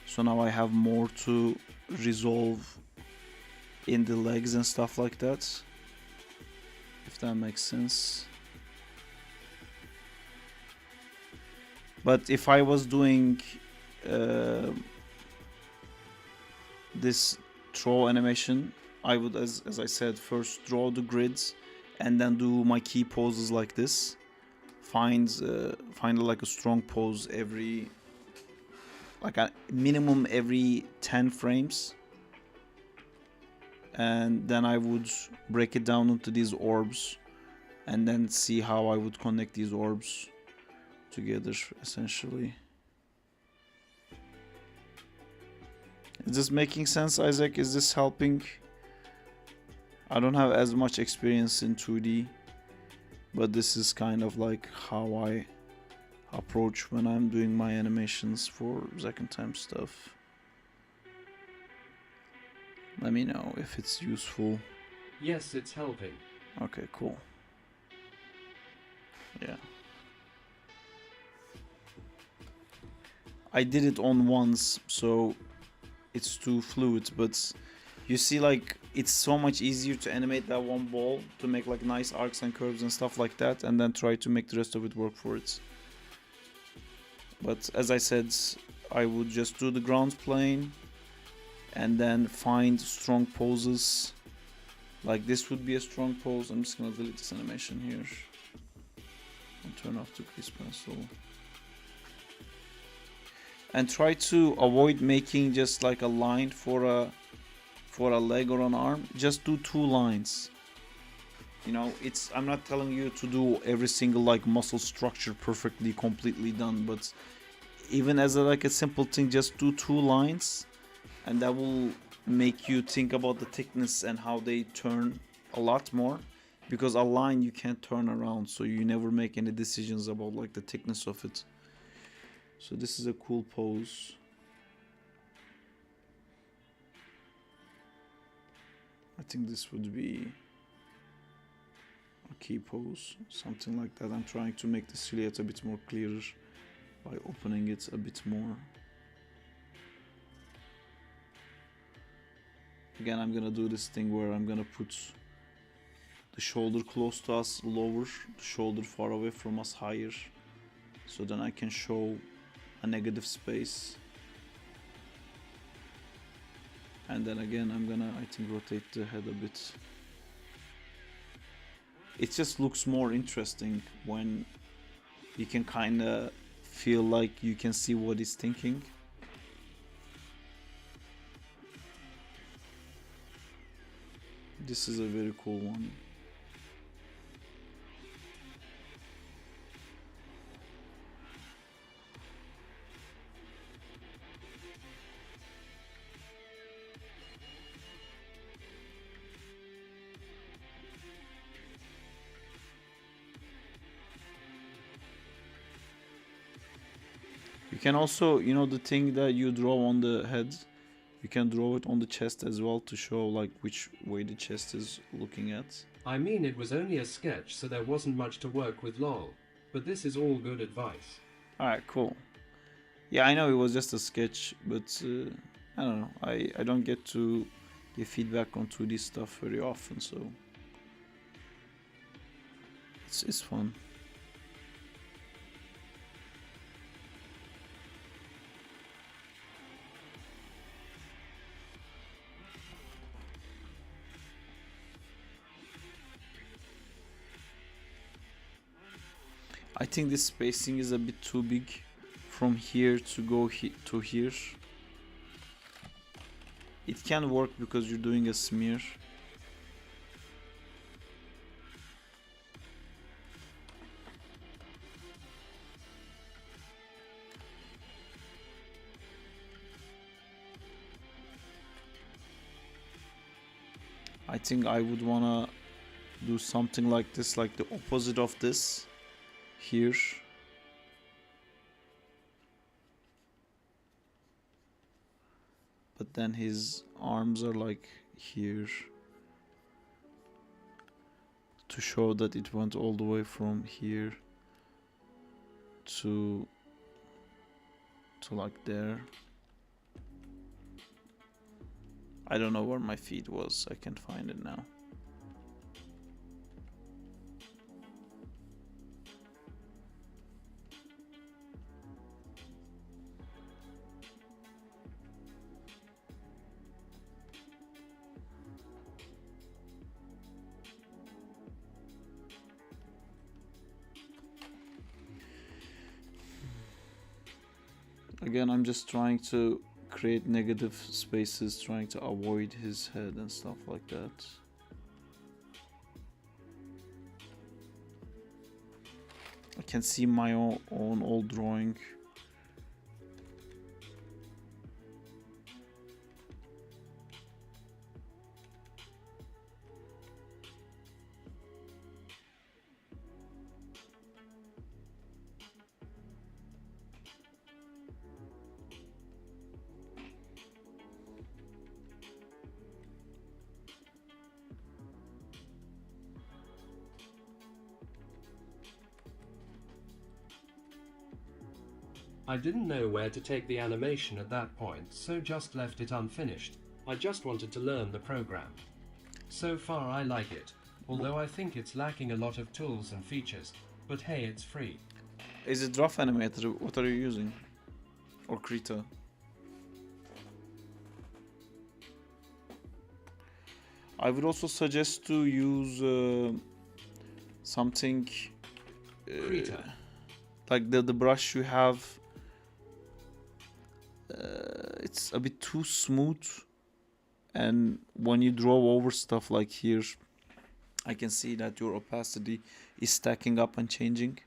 [SPEAKER 2] so now I have more to resolve in the legs and stuff like that, if that makes sense. But if I was doing this throw animation, I would, as I said, first draw the grids and then do my key poses like this. Find like a strong pose every, like a minimum every 10 frames, and then I would break it down into these orbs and then see how I would connect these orbs together essentially. Is this making sense, Isaac? Is this helping? I don't have as much experience in 2D, but this is kind of like how I approach when I'm doing my animations for second time stuff. Let me know if it's useful.
[SPEAKER 1] Yes, it's helping.
[SPEAKER 2] Okay, cool. Yeah. I did it on once, so it's too fluid, but you see, like, it's so much easier to animate that one ball to make like nice arcs and curves and stuff like that, and then try to make the rest of it work for it. But as I said, I would just do the ground plane and then find strong poses. Like this would be a strong pose. I'm just gonna delete this animation here and turn off the crease pencil. And try to avoid making just like a line for a leg or an arm. Just do 2 lines. You know, I'm not telling you to do every single like muscle structure perfectly, completely done, but even as like a simple thing, just do 2 lines, and that will make you think about the thickness and how they turn a lot more, because a line you can't turn around, so you never make any decisions about like the thickness of it. So this is a cool pose. I think this would be a key pose, something like that. I'm trying to make the silhouette a bit more clearer by opening it a bit more. Again, I'm gonna do this thing where I'm gonna put the shoulder close to us lower, the shoulder far away from us higher, so then I can show a negative space. And then again, I'm gonna, I think, rotate the head a bit. It just looks more interesting when you can kind of feel like you can see what he's thinking. This is a very cool one. You can also, you know, the thing that you draw on the head, you can draw it on the chest as well to show like which way the chest is looking at.
[SPEAKER 1] I mean, it was only a sketch, so there wasn't much to work with, lol. But this is all good advice.
[SPEAKER 2] Alright, cool. Yeah, I know it was just a sketch, but I don't know. I don't get to give feedback on 2D stuff very often, so it's fun. I think this spacing is a bit too big from here to go to here. It can work because you're doing a smear. I think I would wanna do something like this, like the opposite of this here. But then his arms are like here to show that it went all the way from here to like there. I don't know where my feet was. I can't find it now. Again, I'm just trying to create negative spaces, trying to avoid his head and stuff like that. I can see my own old drawing.
[SPEAKER 1] I didn't know where to take the animation at that point, so just left it unfinished. I just wanted to learn the program. So far I like it, although I think it's lacking a lot of tools and features, but hey, it's free.
[SPEAKER 2] Is it Rough Animator? What are you using? Or Krita? I would also suggest to use something
[SPEAKER 1] Krita.
[SPEAKER 2] like the brush you have. It's a bit too smooth, and when you draw over stuff like here, I can see that your opacity is stacking up and changing.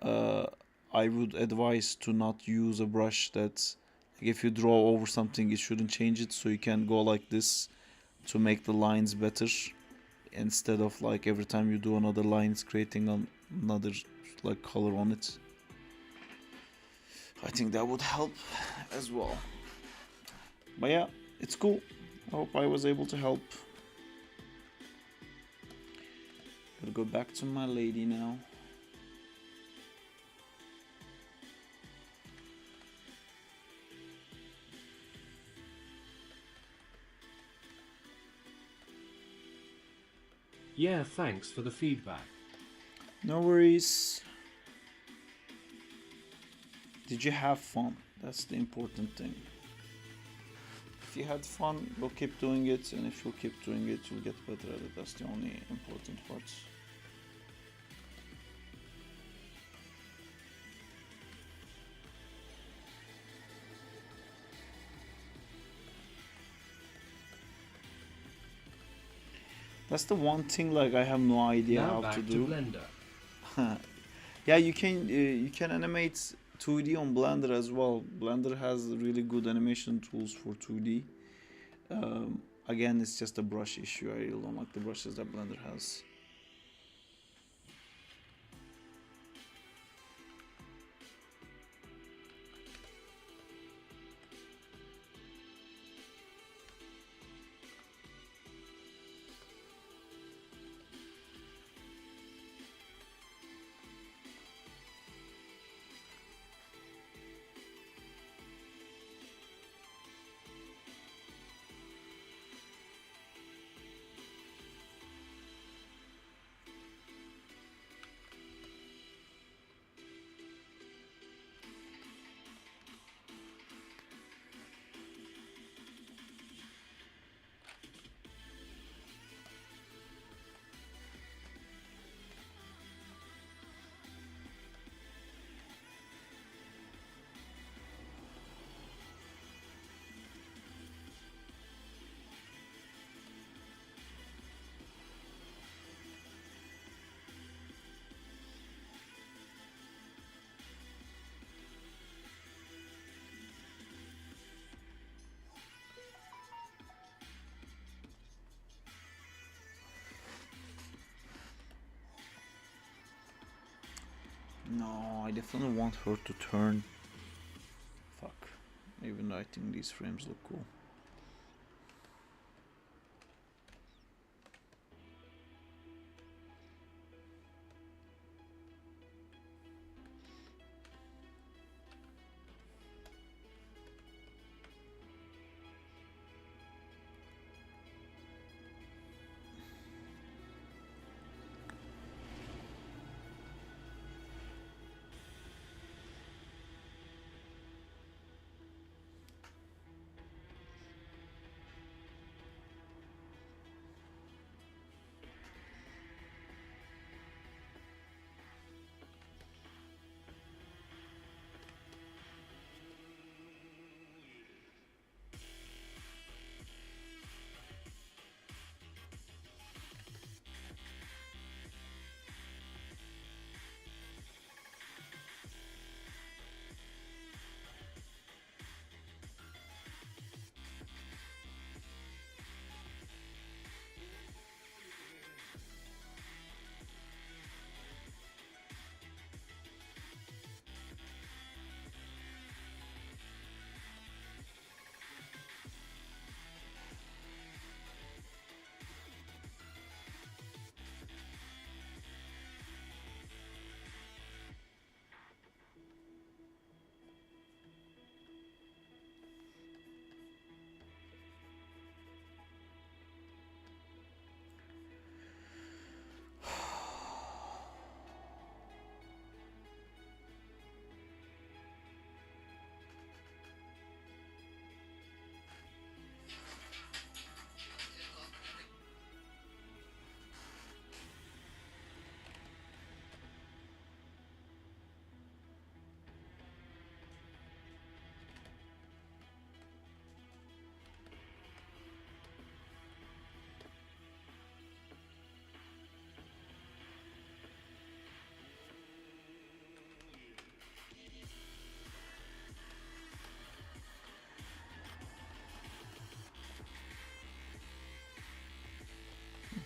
[SPEAKER 2] I would advise to not use a brush that's like, if you draw over something, it shouldn't change it, so you can go like this to make the lines better, instead of like every time you do another line, it's creating another like color on it. I think that would help as well. But yeah, it's cool. I hope I was able to help. Gotta go back to my lady now.
[SPEAKER 1] Yeah, thanks for the feedback.
[SPEAKER 2] No worries. Did you have fun? That's the important thing. If you had fun, you'll keep doing it, and if you'll keep doing it, you'll get better at it. That's the only important part. That's the one thing like I have no idea
[SPEAKER 1] Now
[SPEAKER 2] how
[SPEAKER 1] back
[SPEAKER 2] to
[SPEAKER 1] to
[SPEAKER 2] do.
[SPEAKER 1] Blender.
[SPEAKER 2] Yeah, you can animate 2D on Blender as well. Blender has really good animation tools for 2D. Again, it's just a brush issue. I really don't like the brushes that Blender has. No, I definitely want her to turn. Fuck. Even though I think these frames look cool.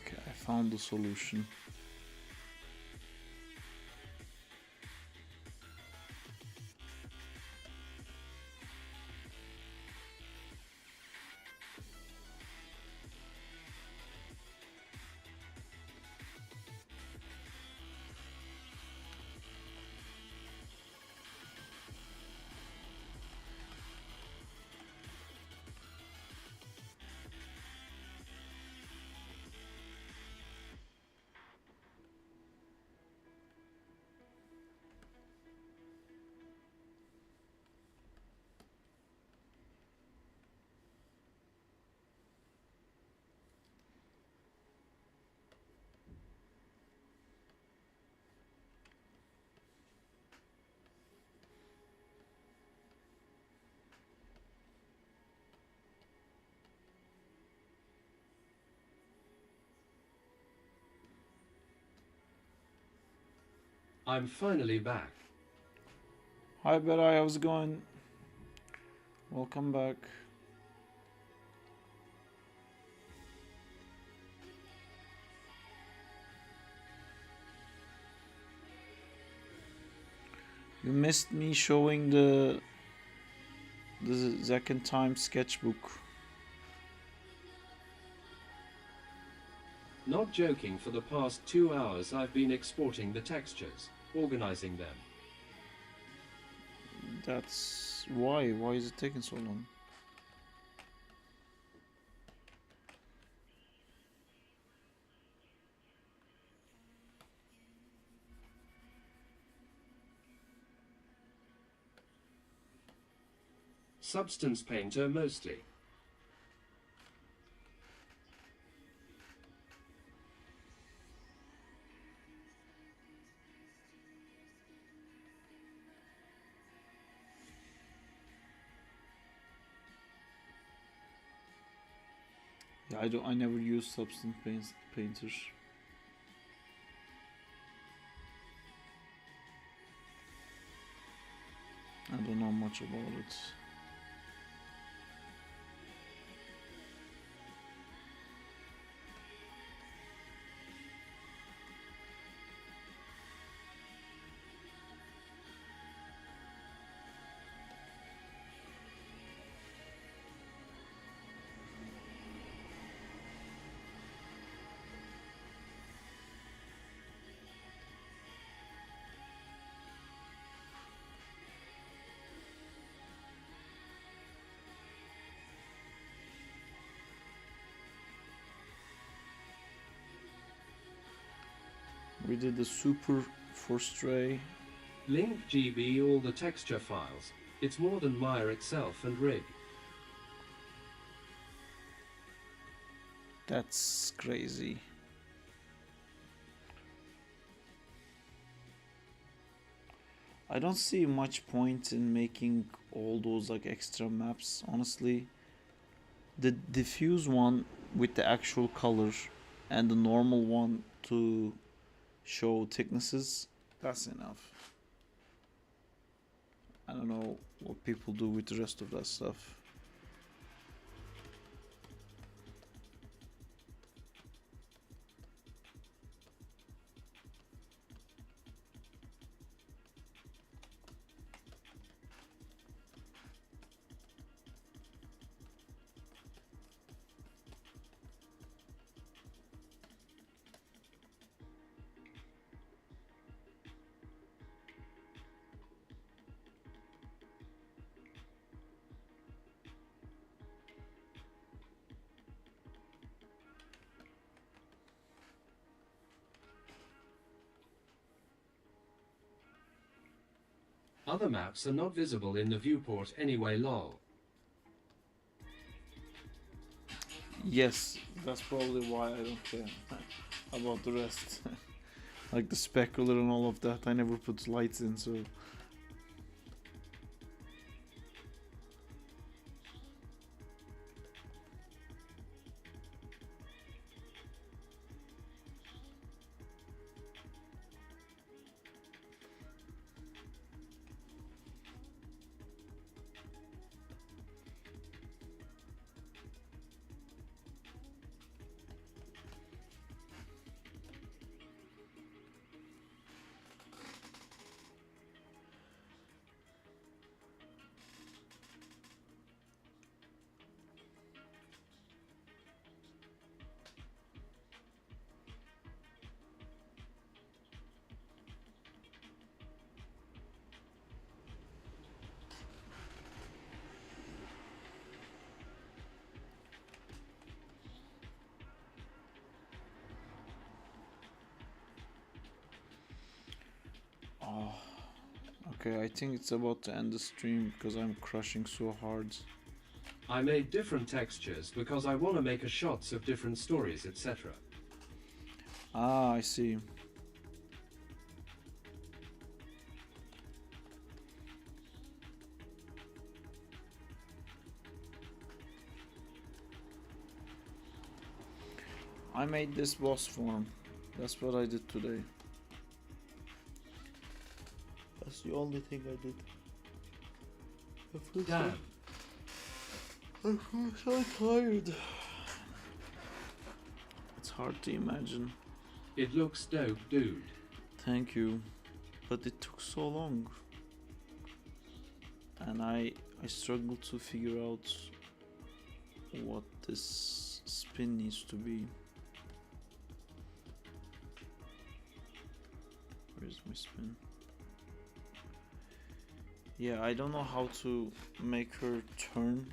[SPEAKER 2] Okay, I found the solution.
[SPEAKER 1] I'm finally back.
[SPEAKER 2] Hi Berai, how's it going? Welcome back. You missed me showing the second time sketchbook.
[SPEAKER 1] Not joking, for the past 2 hours I've been exporting the textures, organizing them.
[SPEAKER 2] That's why. Why is it taking so long?
[SPEAKER 1] Substance painter mostly.
[SPEAKER 2] Yeah, I never use substance painter. I don't know much about it. We did the super for Stray.
[SPEAKER 1] Link GB all the texture files. It's more than Maya itself and Rig.
[SPEAKER 2] That's crazy. I don't see much point in making all those like extra maps, honestly. The diffuse one with the actual color and the normal one to show thicknesses, that's enough. I don't know what people do with the rest of that stuff.
[SPEAKER 1] Other maps are not visible in the viewport anyway, lol.
[SPEAKER 2] Yes, that's probably why I don't care about the rest. Like the specular and all of that, I never put lights in, so... Oh, okay, I think it's about to end the stream because I'm crushing so hard.
[SPEAKER 1] I made different textures because I want to make a shots of different stories, etc.
[SPEAKER 2] Ah, I see. I made this boss form. That's what I did today. That's the only thing I did.
[SPEAKER 1] Damn.
[SPEAKER 2] I feel so tired. It's hard to imagine.
[SPEAKER 1] It looks dope, dude.
[SPEAKER 2] Thank you. But it took so long. And I struggled to figure out what this spin needs to be. Where's my spin? Yeah, I don't know how to make her turn.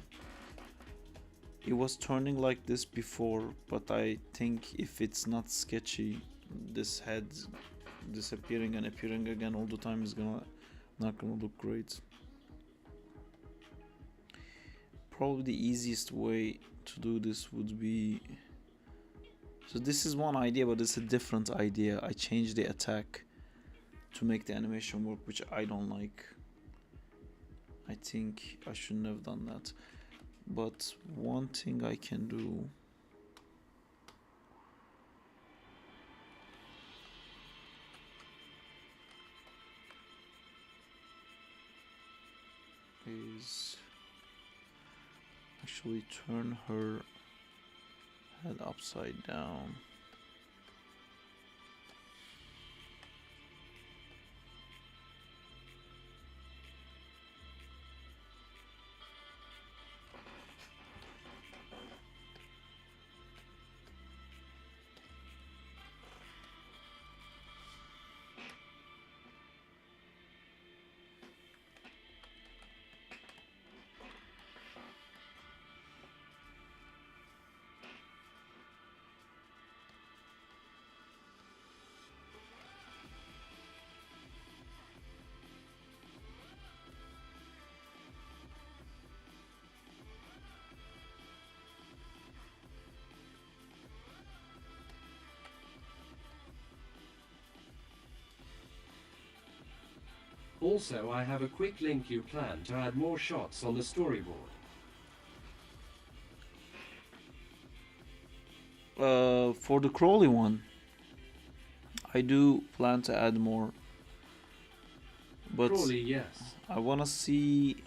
[SPEAKER 2] It was turning like this before, but I think if it's not sketchy, this head disappearing and appearing again all the time is not gonna look great. Probably the easiest way to do this would be, so this is one idea, but it's a different idea. I changed the attack to make the animation work, which I don't like. I think I shouldn't have done that. But one thing I can do is actually turn her head upside down.
[SPEAKER 1] Also, I have a quick link you plan to add more shots on the storyboard.
[SPEAKER 2] For the Crowley one, I do plan to add more, but
[SPEAKER 1] Crawley, yes.
[SPEAKER 2] I wanna see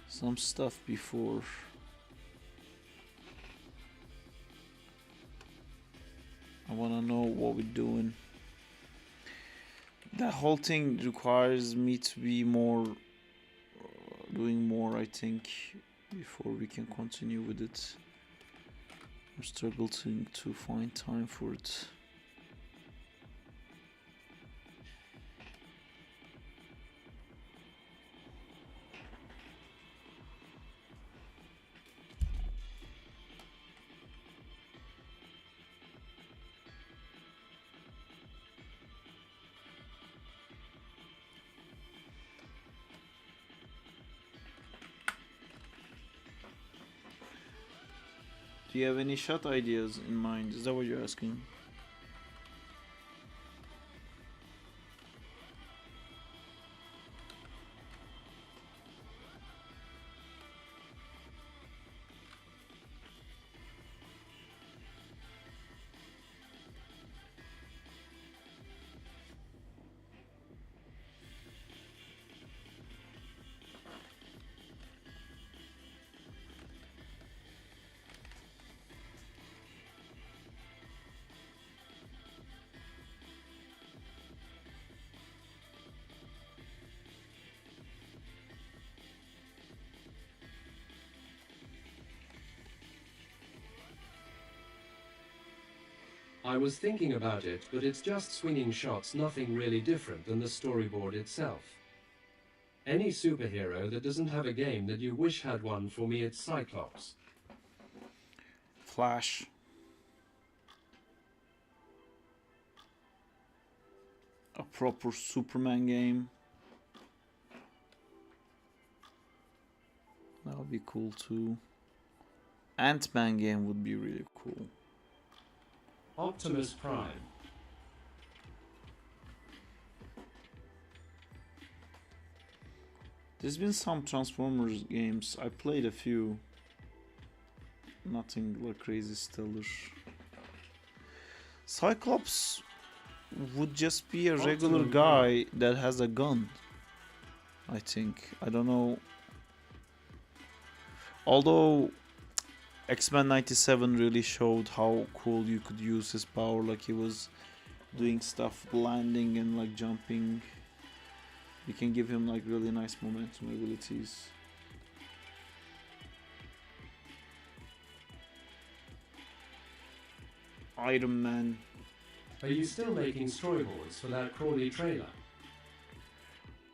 [SPEAKER 2] some stuff before. I wanna know what we're doing. That whole thing requires me to be more, doing more, I think, before we can continue with it. I'm struggling to find time for it. Do you have any shot ideas in mind? Is that what you're asking?
[SPEAKER 1] I was thinking about it, but it's just swinging shots, nothing really different than the storyboard itself. Any superhero that doesn't have a game that you wish had one, for me it's Cyclops.
[SPEAKER 2] Flash. A proper Superman game. That would be cool too. Ant-Man game would be really cool.
[SPEAKER 1] Optimus Prime.
[SPEAKER 2] There's been some Transformers games. I played a few. Nothing like crazy stellar. Cyclops would just be a regular
[SPEAKER 1] Optimum
[SPEAKER 2] guy that has a gun. I think. I don't know. Although X-Men 97 really showed how cool you could use his power, like he was doing stuff, landing and like jumping. You can give him like really nice momentum abilities. Iron Man.
[SPEAKER 1] Are you still making storyboards for that Crawley trailer?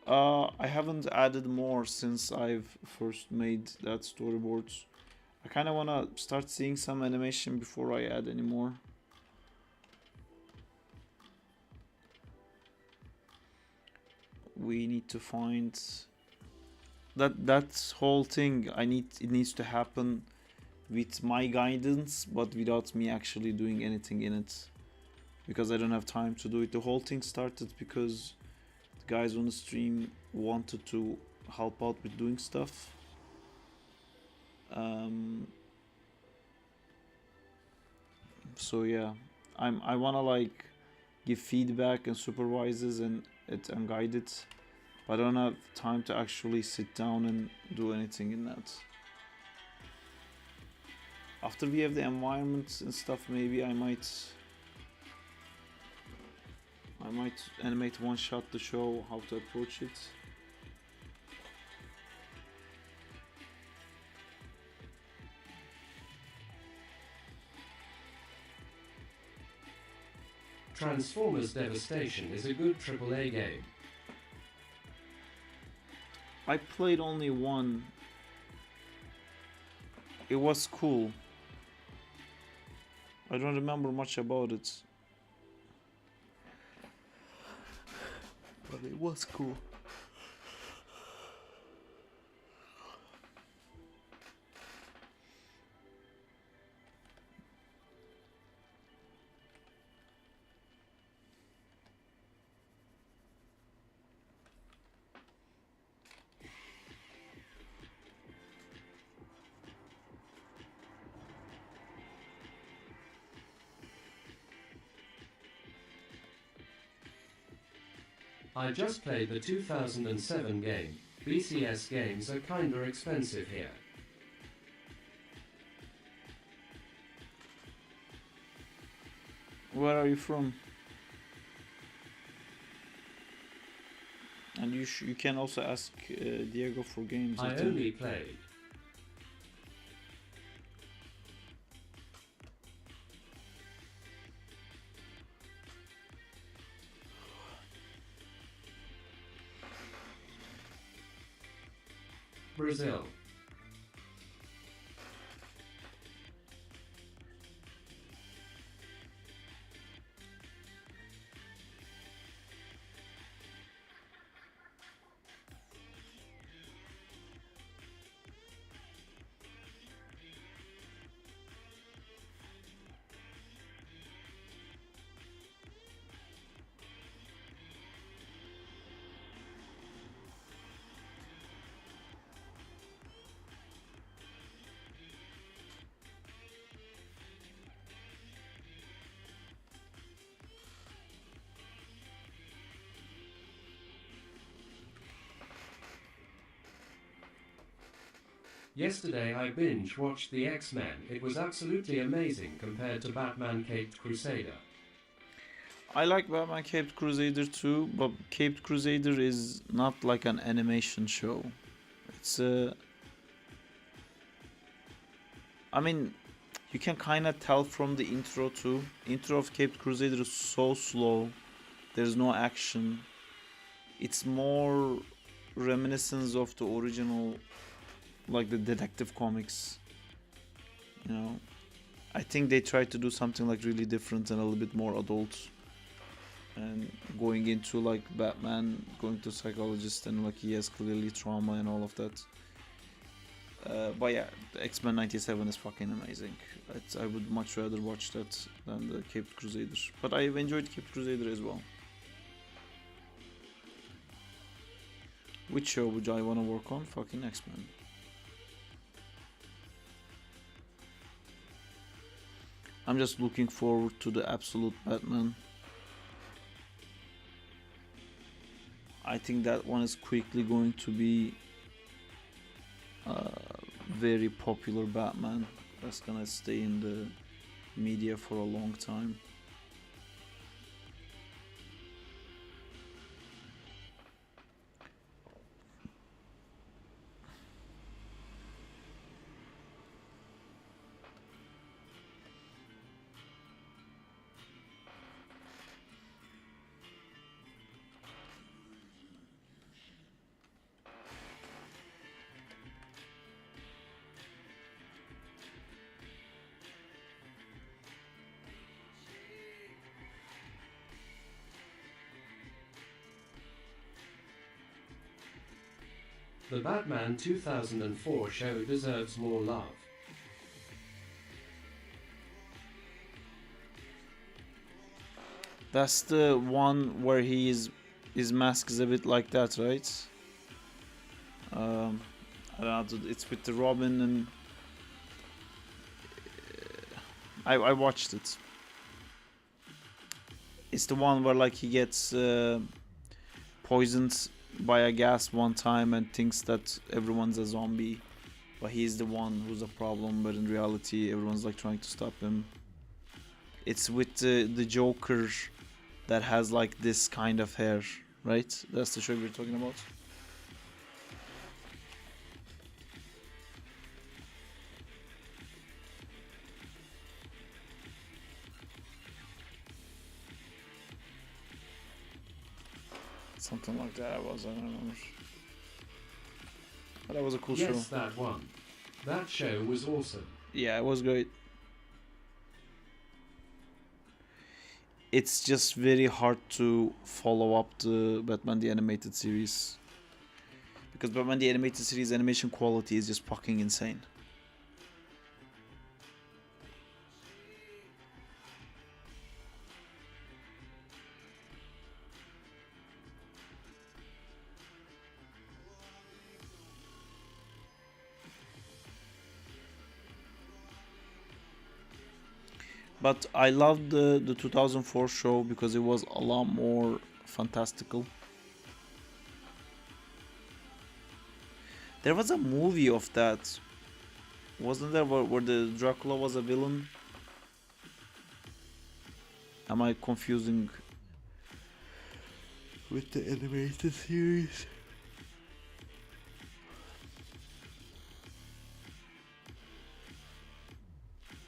[SPEAKER 2] I haven't added more since I've first made that storyboards. I kind of want to start seeing some animation before I add any more. We need to find that whole thing. It needs to happen with my guidance, but without me actually doing anything in it, because I don't have time to do it. The whole thing started because the guys on the stream wanted to help out with doing stuff. So yeah, I wanna like give feedback and supervises and guide it, but I don't have time to actually sit down and do anything in that. After we have the environments and stuff, maybe I might animate one shot to show how to approach it.
[SPEAKER 1] Transformers Devastation is a good AAA game.
[SPEAKER 2] I played only one. It was cool. I don't remember much about it, but it was cool.
[SPEAKER 1] I just played the 2007 game. BCS games are kinda expensive here.
[SPEAKER 2] Where are you from? And you can also ask Diego for games.
[SPEAKER 1] I only played Brazil. Yesterday I binge-watched the X-Men. It was absolutely amazing compared to Batman Caped Crusader.
[SPEAKER 2] I like Batman Caped Crusader too, but Caped Crusader is not like an animation show. It's I mean, you can kind of tell from the intro too. Intro of Caped Crusader is so slow. There's no action. It's more reminiscence of the original, like the detective comics. You know, I think they tried to do something like really different and a little bit more adult, and going into like Batman going to psychologist and like he has clearly trauma and all of that. But yeah, the X-Men 97 is fucking amazing. I would much rather watch that than the Caped Crusader, but I've enjoyed Caped Crusader as well. Which show would I want to work on? Fucking X-Men. I'm just looking forward to the absolute Batman. I think that one is quickly going to be a very popular Batman that's gonna stay in the media for a long time.
[SPEAKER 1] The Batman 2004 show deserves more love.
[SPEAKER 2] That's the one where his mask is a bit like that, right? I don't know. It's with the Robin, and I watched it. It's the one where like he gets poisoned by a gas one time and thinks that everyone's a zombie, but he's the one who's a problem. But in reality, everyone's like trying to stop him. It's with the Joker that has like this kind of hair, right? That's the show we're talking about. Something like that I don't remember. But that was a cool show.
[SPEAKER 1] Yes, that one. That show was awesome.
[SPEAKER 2] Yeah, it was great. It's just very hard to follow up the Batman the Animated Series. Because Batman the Animated Series animation quality is just fucking insane. But I loved the 2004 show because it was a lot more fantastical. There was a movie of that, wasn't there, where the Dracula was a villain? Am I confusing with the animated series?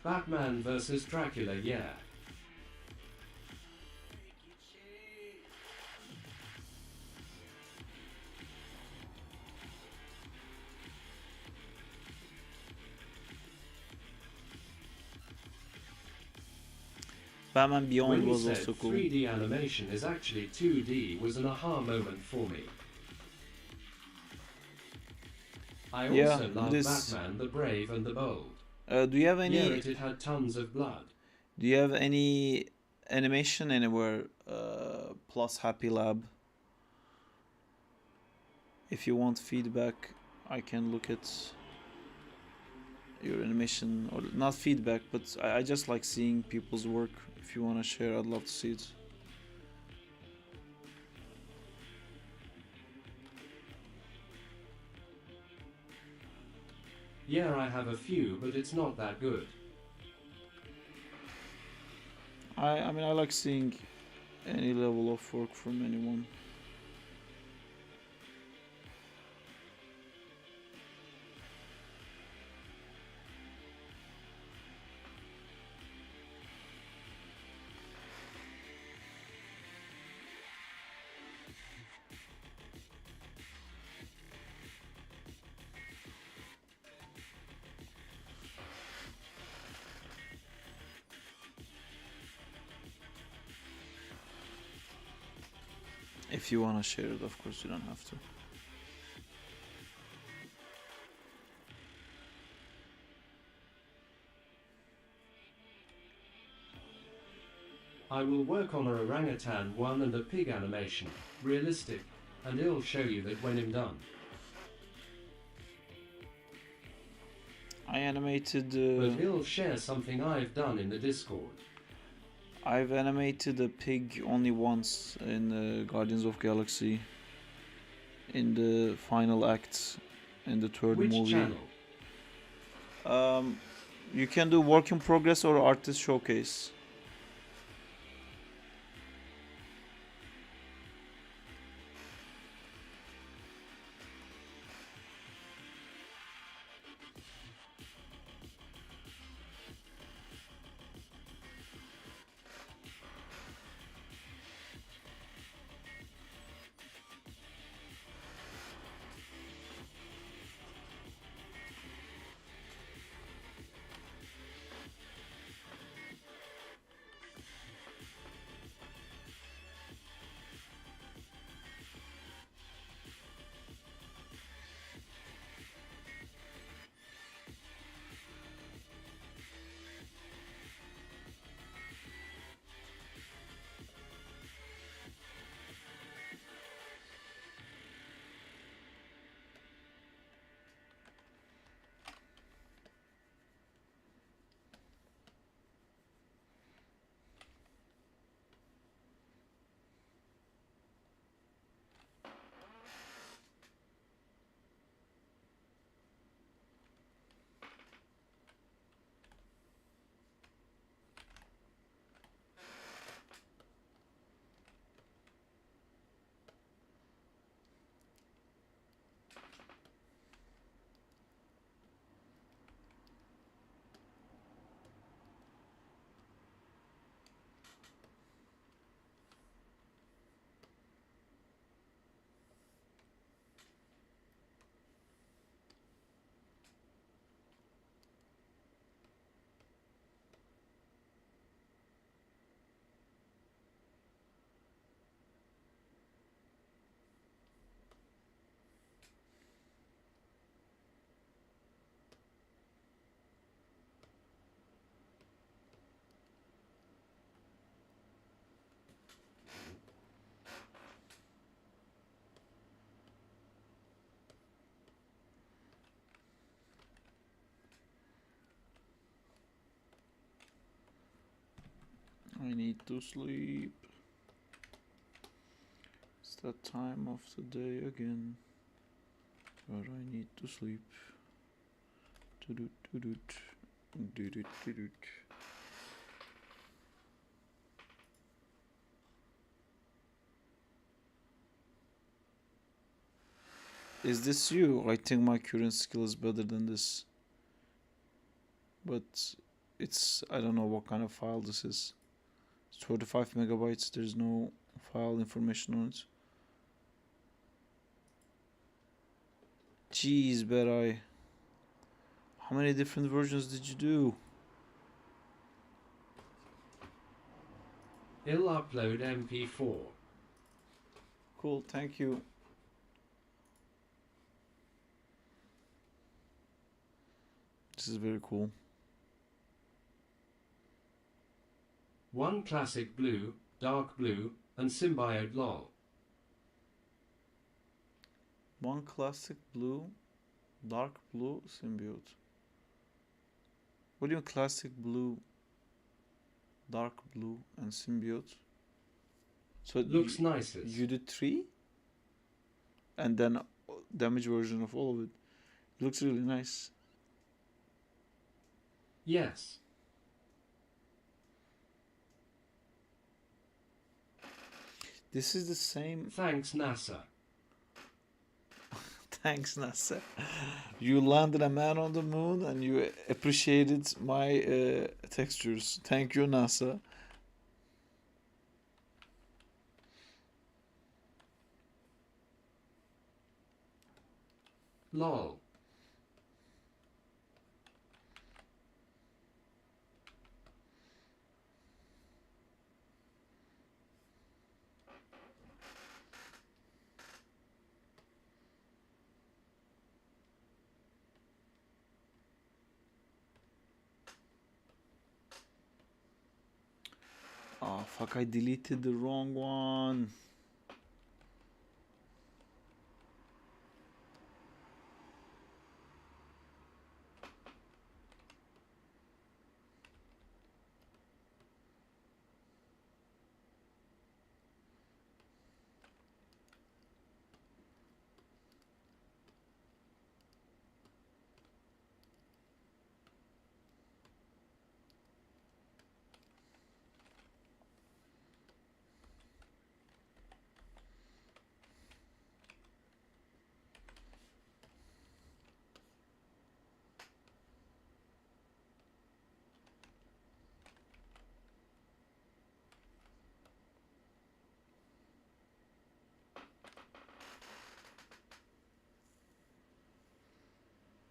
[SPEAKER 1] Batman vs. Dracula, yeah.
[SPEAKER 2] Batman Beyond
[SPEAKER 1] When you
[SPEAKER 2] was
[SPEAKER 1] said
[SPEAKER 2] also cool.
[SPEAKER 1] 3D animation is actually 2D was an aha moment for me. I also
[SPEAKER 2] Yeah,
[SPEAKER 1] love
[SPEAKER 2] this-
[SPEAKER 1] Batman the Brave and the Bold.
[SPEAKER 2] Do you have any?
[SPEAKER 1] Yeah, it had tons of blood.
[SPEAKER 2] Do you have any animation anywhere? Plus Happy Lab. If you want feedback, I can look at your animation, or not feedback, but I just like seeing people's work. If you want to share, I'd love to see it.
[SPEAKER 1] Yeah, I have a few, but it's not that good.
[SPEAKER 2] I mean, I like seeing any level of work from anyone. If you want to share it, of course, you don't have to.
[SPEAKER 1] I will work on a orangutan one and a pig animation, realistic, and it'll show you that when I'm done.
[SPEAKER 2] I animated.
[SPEAKER 1] But he'll share something I've done in the Discord.
[SPEAKER 2] I've animated a pig only once in Guardians of Galaxy. in the final act in the third
[SPEAKER 1] Which
[SPEAKER 2] movie.
[SPEAKER 1] channel?
[SPEAKER 2] You can do work in progress or artist showcase. I need to sleep. It's that time of the day again where I need to sleep. Do-do, do-do, do-do, do-do. Is this you? I think my current skill is better than this. But it's, I don't know what kind of file this is. It's 45 megabytes, there's no file information on it. Jeez, Berai. How many different versions did you do?
[SPEAKER 1] I'll upload MP4.
[SPEAKER 2] Cool, thank you. This is very cool.
[SPEAKER 1] One classic blue, dark blue, and symbiote lol.
[SPEAKER 2] One classic blue, dark blue, symbiote. What do you mean classic blue, dark blue, and symbiote? So
[SPEAKER 1] Looks nicest.
[SPEAKER 2] you did 3? And then damage version of all of it. It looks really nice.
[SPEAKER 1] Yes.
[SPEAKER 2] This is the same.
[SPEAKER 1] Thanks, NASA.
[SPEAKER 2] Thanks, NASA. You landed a man on the moon and you appreciated my textures. Thank you, NASA.
[SPEAKER 1] Lol.
[SPEAKER 2] Oh, fuck, I deleted the wrong one.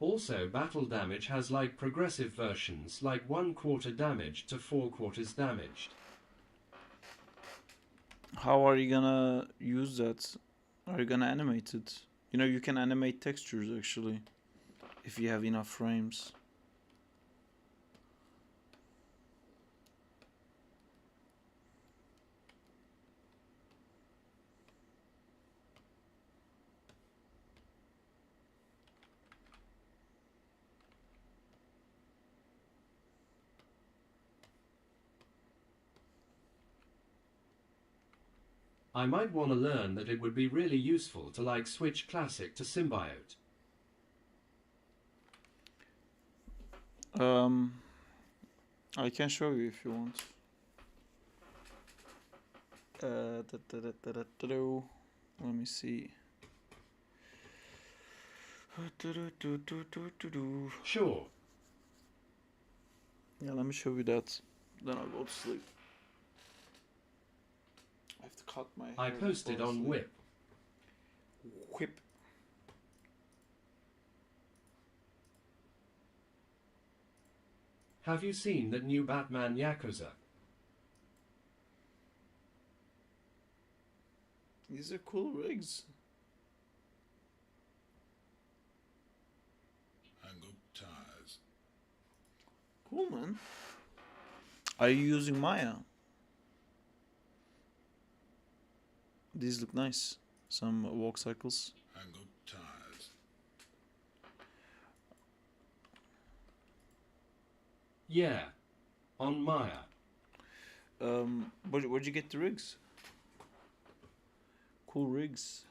[SPEAKER 1] Also, battle damage has like progressive versions, like 1/4 damage to 4/4 damaged.
[SPEAKER 2] How are you gonna use that? Are you gonna animate it? You know, you can animate textures actually, if you have enough frames.
[SPEAKER 1] I might want to learn that it would be really useful to like switch Classic to Symbiote.
[SPEAKER 2] I can show you if you want. Let me see.
[SPEAKER 1] Sure.
[SPEAKER 2] Yeah, let me show you that. Then I'll go to sleep. I have to cut my hair.
[SPEAKER 1] I posted
[SPEAKER 2] before I
[SPEAKER 1] on
[SPEAKER 2] sleep.
[SPEAKER 1] Whip.
[SPEAKER 2] Whip.
[SPEAKER 1] Have you seen that new Batman Yakuza?
[SPEAKER 2] These are cool rigs.
[SPEAKER 5] Hang up ties.
[SPEAKER 2] Cool, man. Are you using Maya? These look nice. Some walk cycles.
[SPEAKER 5] Hang up ties.
[SPEAKER 1] Yeah. On Maya.
[SPEAKER 2] Where'd you get the rigs? Cool rigs.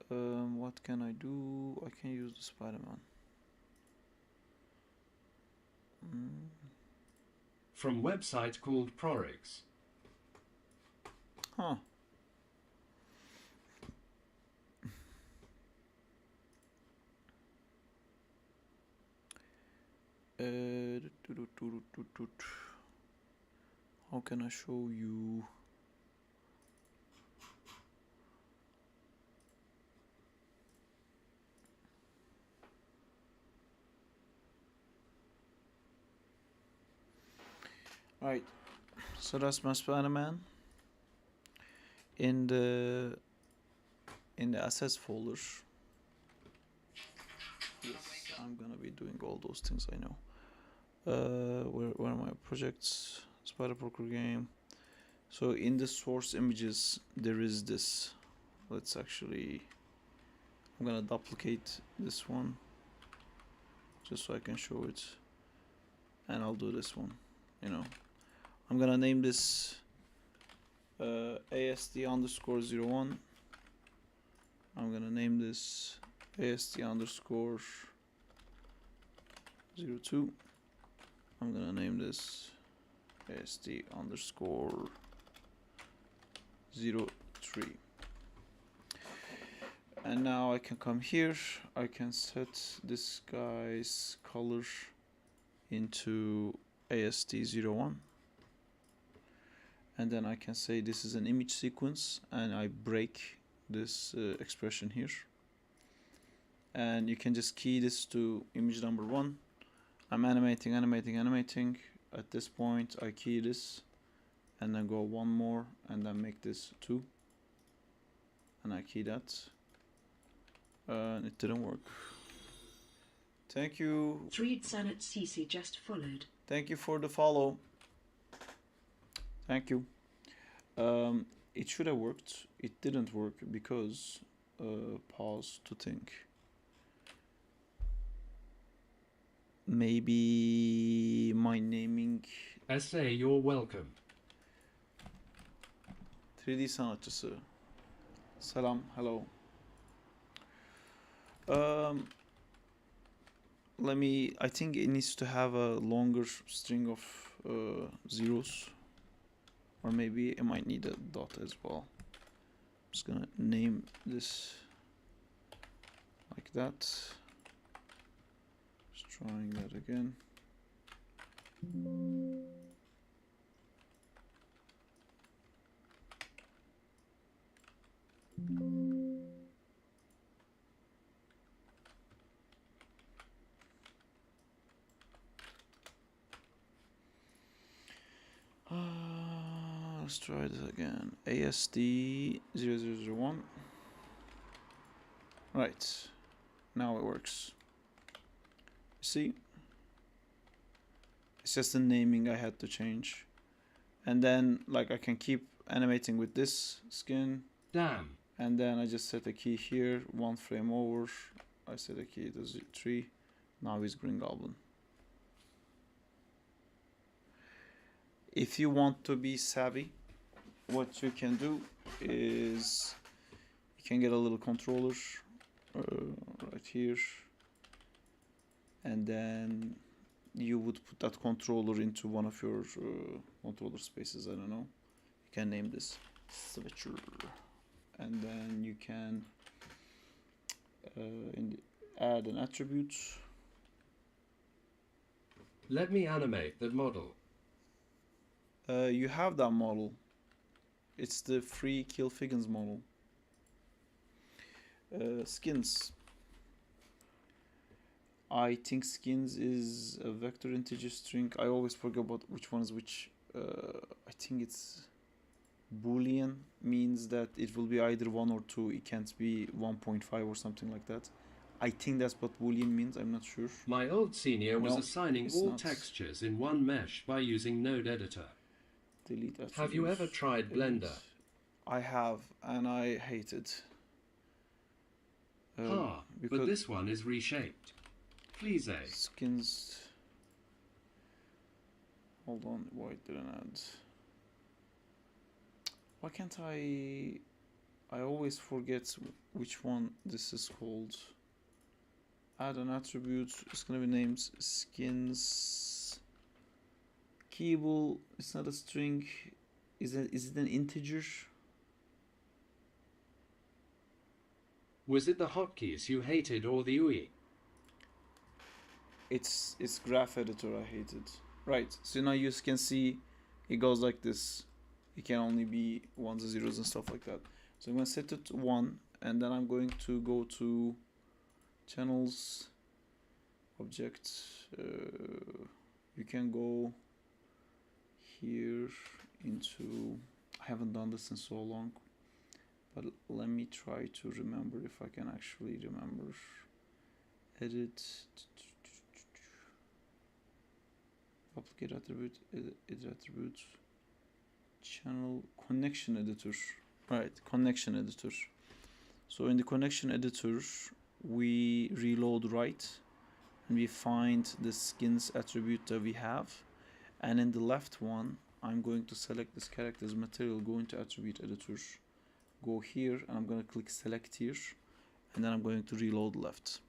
[SPEAKER 2] What can I do? I can use the Spider-Man.
[SPEAKER 1] From website called Prorix.
[SPEAKER 2] Huh. How can I show you? Right, so that's my Spider-Man. In the assets folder. Yes, I'm gonna be doing all those things, I know. Where are my projects? Spider Poker game. So in the source images there is this. Let's actually, I'm gonna duplicate this one just so I can show it, and I'll do this one. You know, I'm gonna name this ASD_01. I'm gonna name this ASD_02. I'm gonna name this ASD_03. And now I can come here, I can set this guy's color into ASD01. And then I can say this is an image sequence, and I break this expression here. And you can just key this to image number 1. I'm animating. At this point I key this, and then go one more, and then make this 2. And I key that. And it didn't work. Thank you.
[SPEAKER 6] Threed Sanat Sisi just followed.
[SPEAKER 2] Thank you for the follow. Thank you. It should have worked. It didn't work because pause to think. Maybe my naming.
[SPEAKER 1] SA, you're welcome.
[SPEAKER 2] 3D sanatçısı. Salam, hello. I think it needs to have a longer string of zeros, or maybe it might need a dot as well. I'm just gonna name this like that. Just trying that again. Let's try this again. ASD0001. Right. Now it works. You see? It's just the naming I had to change. And then, like, I can keep animating with this skin.
[SPEAKER 1] Damn.
[SPEAKER 2] And then I just set a key here, 1 frame over. I set a key to 3. Now he's Green Goblin. If you want to be savvy, what you can do is you can get a little controller right here, and then you would put that controller into one of your controller spaces. I don't know. You can name this switcher, and then you can add an attribute.
[SPEAKER 1] Let me animate that model.
[SPEAKER 2] You have that model. It's the free Kill Figgins model. Skins. I think skins is a vector integer string. I always forget about which one is which. I think it's Boolean, means that it will be either 1 or 2. It can't be 1.5 or something like that. I think that's what Boolean means. I'm not sure.
[SPEAKER 1] My old senior was
[SPEAKER 2] No,
[SPEAKER 1] assigning
[SPEAKER 2] it's
[SPEAKER 1] all
[SPEAKER 2] not.
[SPEAKER 1] textures in one mesh by using Node Editor.
[SPEAKER 2] Delete attributes.
[SPEAKER 1] Have you ever tried
[SPEAKER 2] Edit.
[SPEAKER 1] Blender?
[SPEAKER 2] I have, and I hate it.
[SPEAKER 1] But this one is reshaped. Please,
[SPEAKER 2] skins. Hold on, why didn't I add? Why can't I always forget which one this is called. Add an attribute. It's gonna be named skins. Keyable. It's not a string. Is it an integer?
[SPEAKER 1] Was it the hotkeys you hated or the UI?
[SPEAKER 2] It's graph editor I hated. Right, so now you can see it goes like this. It can only be ones and zeros and stuff like that. So I'm going to set it to 1, and then I'm going to go to channels, object. You can go here into, I haven't done this in so long, but let me try to remember if I can actually remember. Edit, duplicate attribute, edit attribute, channel, connection editor. Right, connection editor. So in the connection editor, we reload right, and we find the skins attribute that we have. And in the left one, I'm going to select this character's material, go into attribute editor, go here, and I'm going to click select here, and then I'm going to reload left.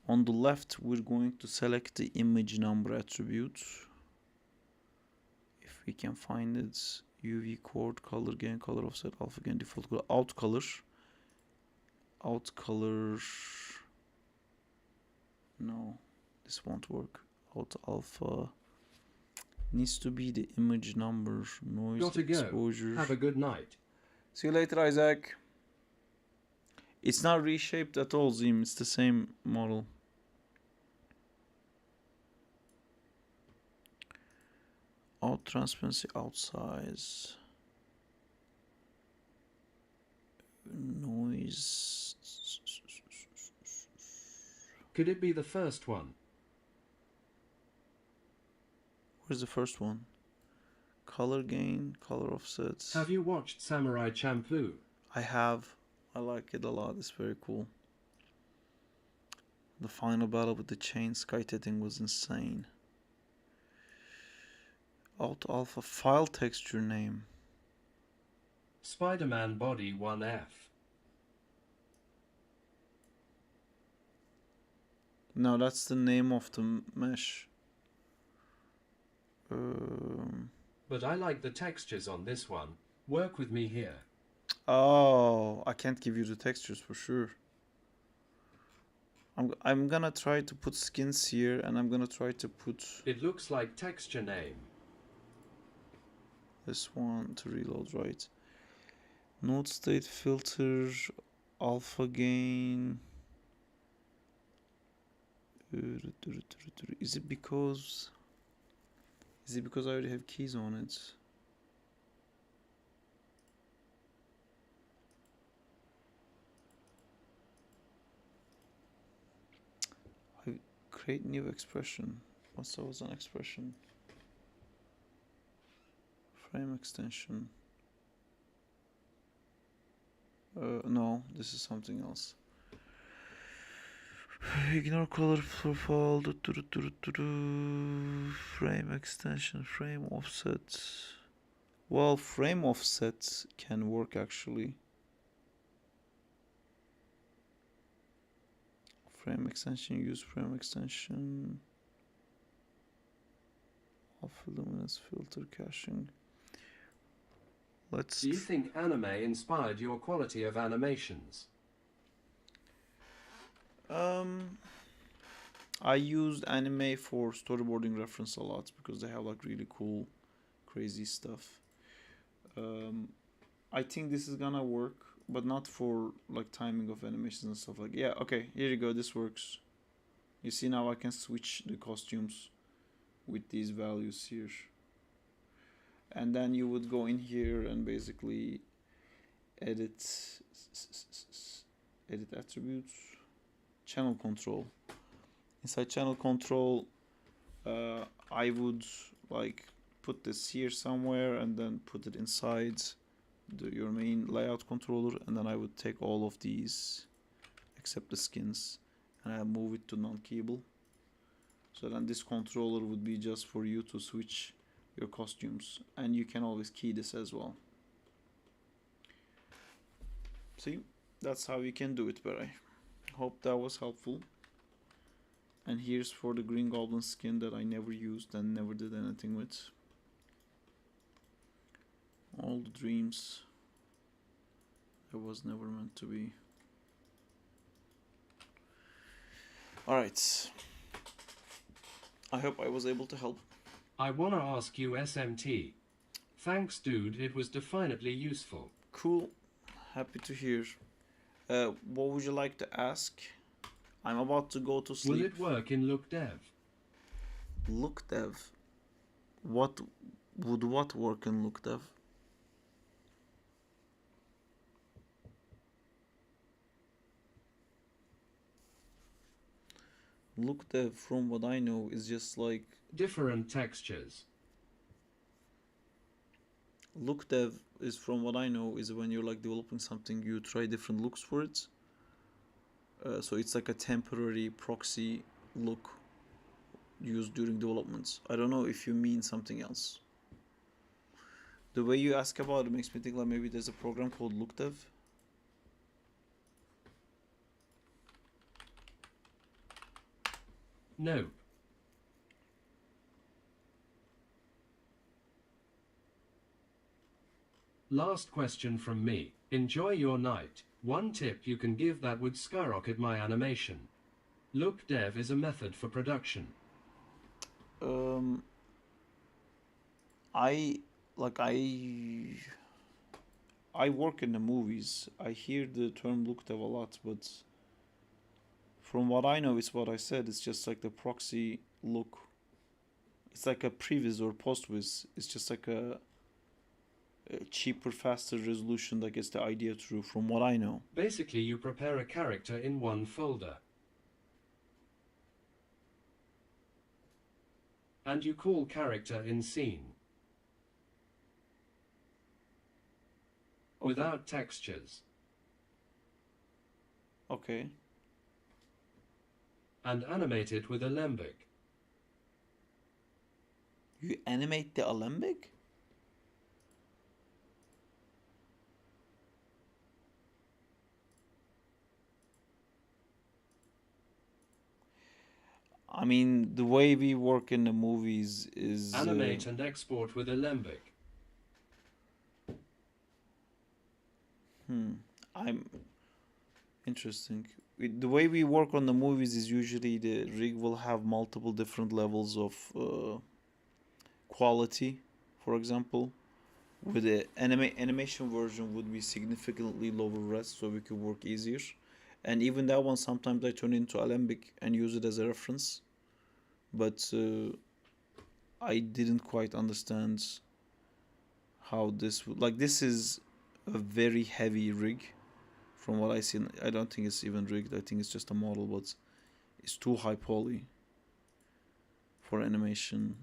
[SPEAKER 2] On the left, we're going to select the image number attribute. If we can find it, UV chord, color gain, color offset, alpha gain, default color, out color. No, this won't work. Out alpha needs to be the image number, noise,
[SPEAKER 1] Gotta go.
[SPEAKER 2] exposure.
[SPEAKER 1] Have a good night.
[SPEAKER 2] See you later, Isaac. It's not reshaped at all, Zim. It's the same model. Out transparency, out size, noise.
[SPEAKER 1] Could it be the first one?
[SPEAKER 2] Where's the first one? Color gain, color offsets.
[SPEAKER 1] Have you watched Samurai Champloo?
[SPEAKER 2] I have. I like it a lot. It's very cool. The final battle with the chain skytitting was insane. Alt alpha file texture name.
[SPEAKER 1] Spider-Man Body 1F.
[SPEAKER 2] No, that's the name of the mesh.
[SPEAKER 1] But I like the textures on this one. Work with me here.
[SPEAKER 2] Oh, I can't give you the textures for sure. I'm gonna try to put skins here, and I'm gonna try to put
[SPEAKER 1] It looks like texture name.
[SPEAKER 2] this one to reload, right? Node state filter, alpha gain. Is it because I already have keys on it? Create new expression. What's always an expression? Frame extension. No, this is something else. Ignore color profile. Frame extension. Frame offset. Well, frame offset can work actually. Frame extension. Use frame extension. Off luminance filter caching. Let's.
[SPEAKER 1] Do you think anime inspired your quality of animations?
[SPEAKER 2] I used anime for storyboarding reference a lot because they have like really cool, crazy stuff. I think this is gonna work, but not for like timing of animations and stuff like. Yeah, okay, here you go. This works. You see now I can switch the costumes with these values here. And then you would go in here and basically edit attributes, channel control. Inside channel control, I would like put this here somewhere and then put it inside your main layout controller, and then I would take all of these except the skins and I move it to non-keyable. So then this controller would be just for you to switch your costumes, and you can always key this as well. See, that's how you can do it, but I hope that was helpful. And here's for the Green Goblin skin that I never used and never did anything with. All the dreams that was never meant to be. Alright, I hope I was able to help.
[SPEAKER 1] I wanna ask you SMT. Thanks dude, it was definitely useful.
[SPEAKER 2] Cool, happy to hear. What would you like to ask? I'm about to go to sleep.
[SPEAKER 1] Will it work in Look Dev?
[SPEAKER 2] Look Dev? What would work in Look Dev? Look Dev, from what I know, is just like
[SPEAKER 1] different textures.
[SPEAKER 2] Look Dev is, from what I know, is when you're like developing something, you try different looks for it. So it's like a temporary proxy look used during developments. I don't know if you mean something else. The way you ask about it makes me think like maybe there's a program called Look Dev.
[SPEAKER 1] No. Last question from me. Enjoy your night. One tip you can give that would skyrocket my animation. Look Dev is a method for production.
[SPEAKER 2] I work in the movies. I hear the term Look Dev a lot, but from what I know, it's what I said. It's just like the proxy look. It's like a previs or postvis. It's just like a cheaper, faster resolution that gets the idea through, from what I know.
[SPEAKER 1] Basically, you prepare a character in one folder. And you call character in scene.
[SPEAKER 2] Okay.
[SPEAKER 1] Without textures.
[SPEAKER 2] Okay.
[SPEAKER 1] And animate it with Alembic.
[SPEAKER 2] You animate the Alembic? I mean, the way we work in the movies is...
[SPEAKER 1] Animate and export with Alembic.
[SPEAKER 2] I'm... Interesting. The way we work on the movies is usually the rig will have multiple different levels of quality, for example. With the animation version would be significantly lower res, so we could work easier. And even that one, sometimes I turn into Alembic and use it as a reference. But I didn't quite understand how this would... Like, this is a very heavy rig. From what I see, I don't think it's even rigged. I think it's just a model, but it's too high poly. for animation.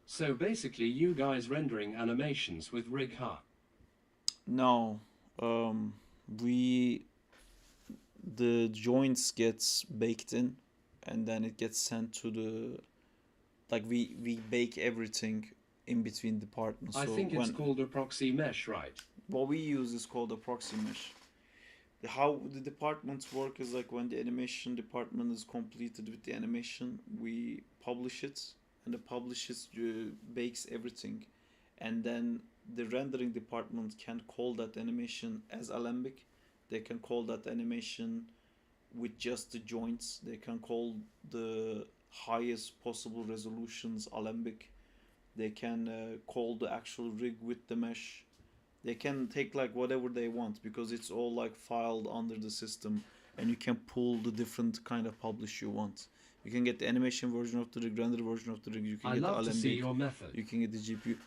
[SPEAKER 1] So basically you guys rendering animations with rig, huh?
[SPEAKER 2] No, the joints gets baked in, and then it gets sent to the, like we bake everything in between departments.
[SPEAKER 1] I
[SPEAKER 2] So
[SPEAKER 1] think it's called a proxy mesh, right?
[SPEAKER 2] what we use is called a proxy mesh. How the departments work is like when the animation department is completed with the animation, we publish it, and the publishes bakes everything, and then the rendering department can call that animation as alembic. They can call that animation with just the joints. They can call the highest possible resolutions alembic. They can call the actual rig with the mesh. They can take like whatever they want because it's all like filed under the system, and you can pull the different kind of publish you want. You can get the animation version of the rig, render version of the rig. You can
[SPEAKER 1] I
[SPEAKER 2] get the
[SPEAKER 1] love to see
[SPEAKER 2] alembic.
[SPEAKER 1] your method.
[SPEAKER 2] You can get the GPU.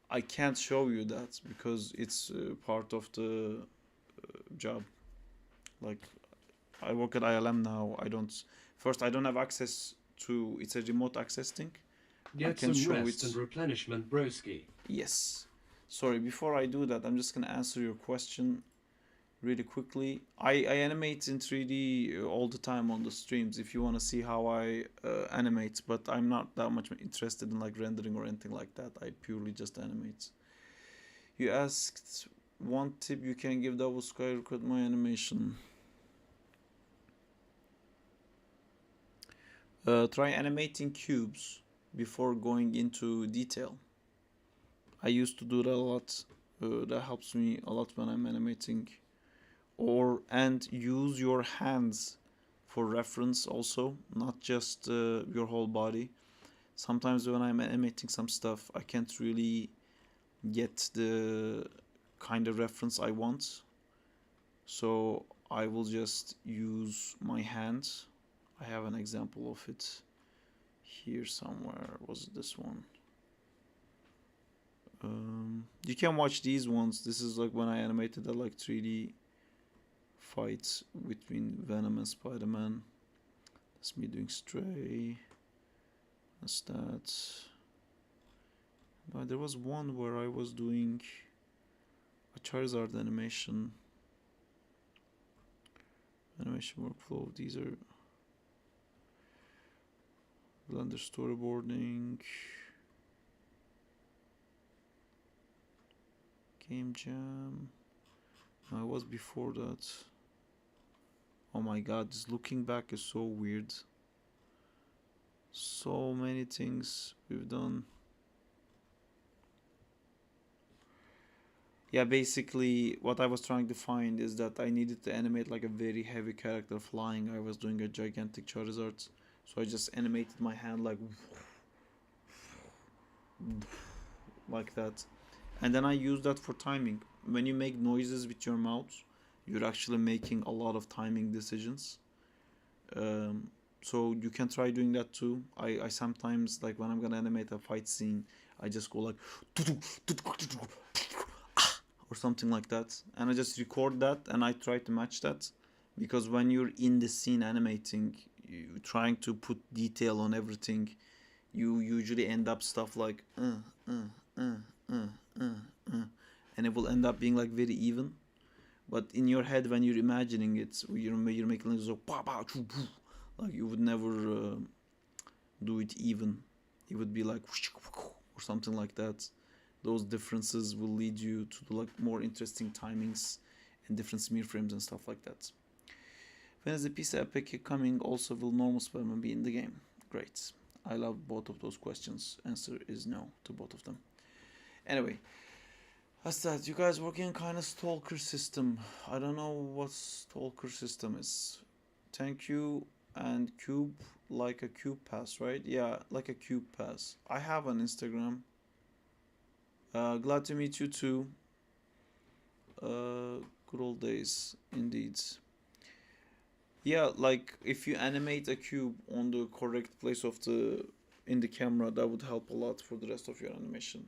[SPEAKER 2] I can't show you that because it's part of the job. Like, I work at ILM now. I don't have access to. It's a remote access thing.
[SPEAKER 1] Get
[SPEAKER 2] can
[SPEAKER 1] some
[SPEAKER 2] show
[SPEAKER 1] rest
[SPEAKER 2] it.
[SPEAKER 1] and replenishment, broski.
[SPEAKER 2] Yes. Sorry, before I do that, I'm just gonna answer your question really quickly. I animate in 3D all the time on the streams if you want to see how I animate, but I'm not that much interested in like rendering or anything like that. I purely just animate. You asked one tip you can give that will skyrocket my animation. Try animating cubes before going into detail. I used to do that a lot. That helps me a lot when I'm animating. And use your hands for reference also, not just your whole body. Sometimes when I'm animating some stuff, I can't really get the kind of reference I want. So I will just use my hands. I have an example of it here somewhere. Was it this one? You can watch these ones. This is like when I animated the like 3D fights between Venom and Spider-Man. That's me doing Stray. That's that. But there was one where I was doing a Charizard animation. Animation workflow. These are Blender storyboarding. Game Jam. No, it was before that. Oh my god, just looking back is so weird. So many things we've done. Yeah, basically what I was trying to find is that I needed to animate like a very heavy character flying. I was doing a gigantic Charizard. So I just animated my hand like that. And then I use that for timing. When you make noises with your mouth, you're actually making a lot of timing decisions. So you can try doing that too. I sometimes, like when I'm gonna animate a fight scene, I just go like or something like that, and I just record that and I try to match that, because when you're in the scene animating, you trying to put detail on everything, you usually end up stuff like and it will end up being like very even. But in your head, when you're imagining it, you're making it so like you would never do it even. It would be like or something like that. Those differences will lead you to like more interesting timings and different smear frames and stuff like that. When is the PC epic coming? Also, will normal Spider-Man be in the game? Great. I love both of those questions. Answer is no to both of them. Anyway, that's that. You guys working on kind of stalker system. I don't know what stalker system is. Thank you. And cube, like a cube pass, right? Yeah, like a cube pass. I have an Instagram. Glad to meet you too. Good old days, indeed. Yeah, like if you animate a cube on the correct place of in the camera, that would help a lot for the rest of your animation.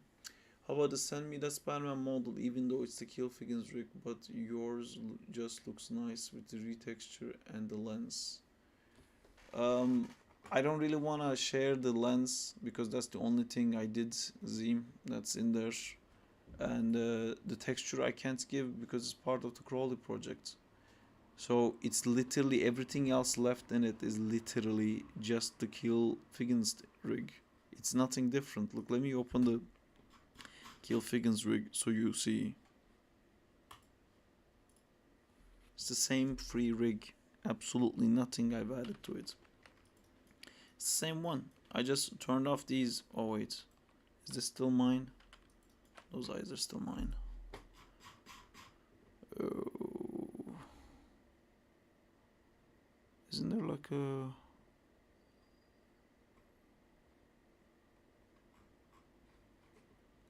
[SPEAKER 2] How about the send me the Spider-Man model, even though it's the Kill Figgins rig, but yours just looks nice with the retexture and the lens. I don't really want to share the lens because that's the only thing I did, Zim, that's in there. And the texture I can't give because it's part of the Crawley project. So it's literally everything else left in it is literally just the Kill Figgins rig. It's nothing different. Look, let me open the Kill Figgins rig so you see. It's the same free rig. Absolutely nothing I've added to it. It's the same one. I just turned off these. Oh wait, is this still mine? Those eyes are still mine. Oh. Isn't there like a...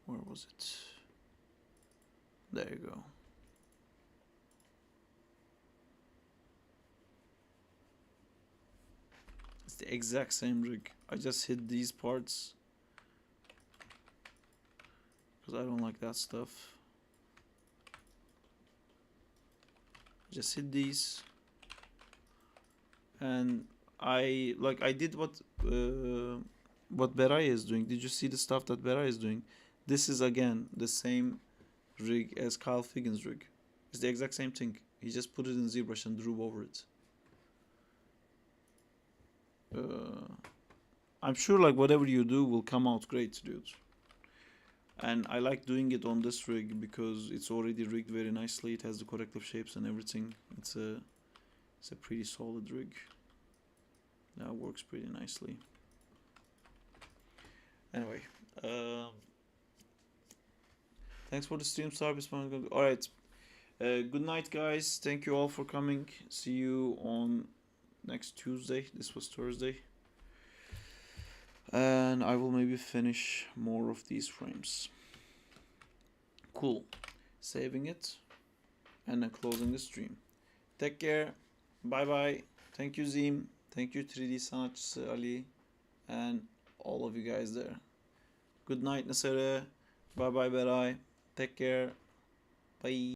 [SPEAKER 2] Where was it? There you go. It's the exact same rig. I just hid these parts because I don't like that stuff. Just hid these, and I did what Beray is doing. Did you see the stuff that Beray is doing? This is again the same rig as Carl Figgins' rig. It's the exact same thing. He just put it in ZBrush and drew over it. I'm sure like whatever you do will come out great, dude. And I like doing it on this rig because it's already rigged very nicely. It has the corrective shapes and everything. It's a pretty solid rig. That works pretty nicely. Anyway, thanks for the stream, Starbucks. Alright, good night, guys. Thank you all for coming. See you on next Tuesday. This was Thursday. And I will maybe finish more of these frames. Cool. Saving it. And then closing the stream. Take care. Bye bye. Thank you, Zim. Thank you, 3D Sanatçısı Ali. And all of you guys there. Good night, Nasere. Bye bye, Beray. Take care. Bye.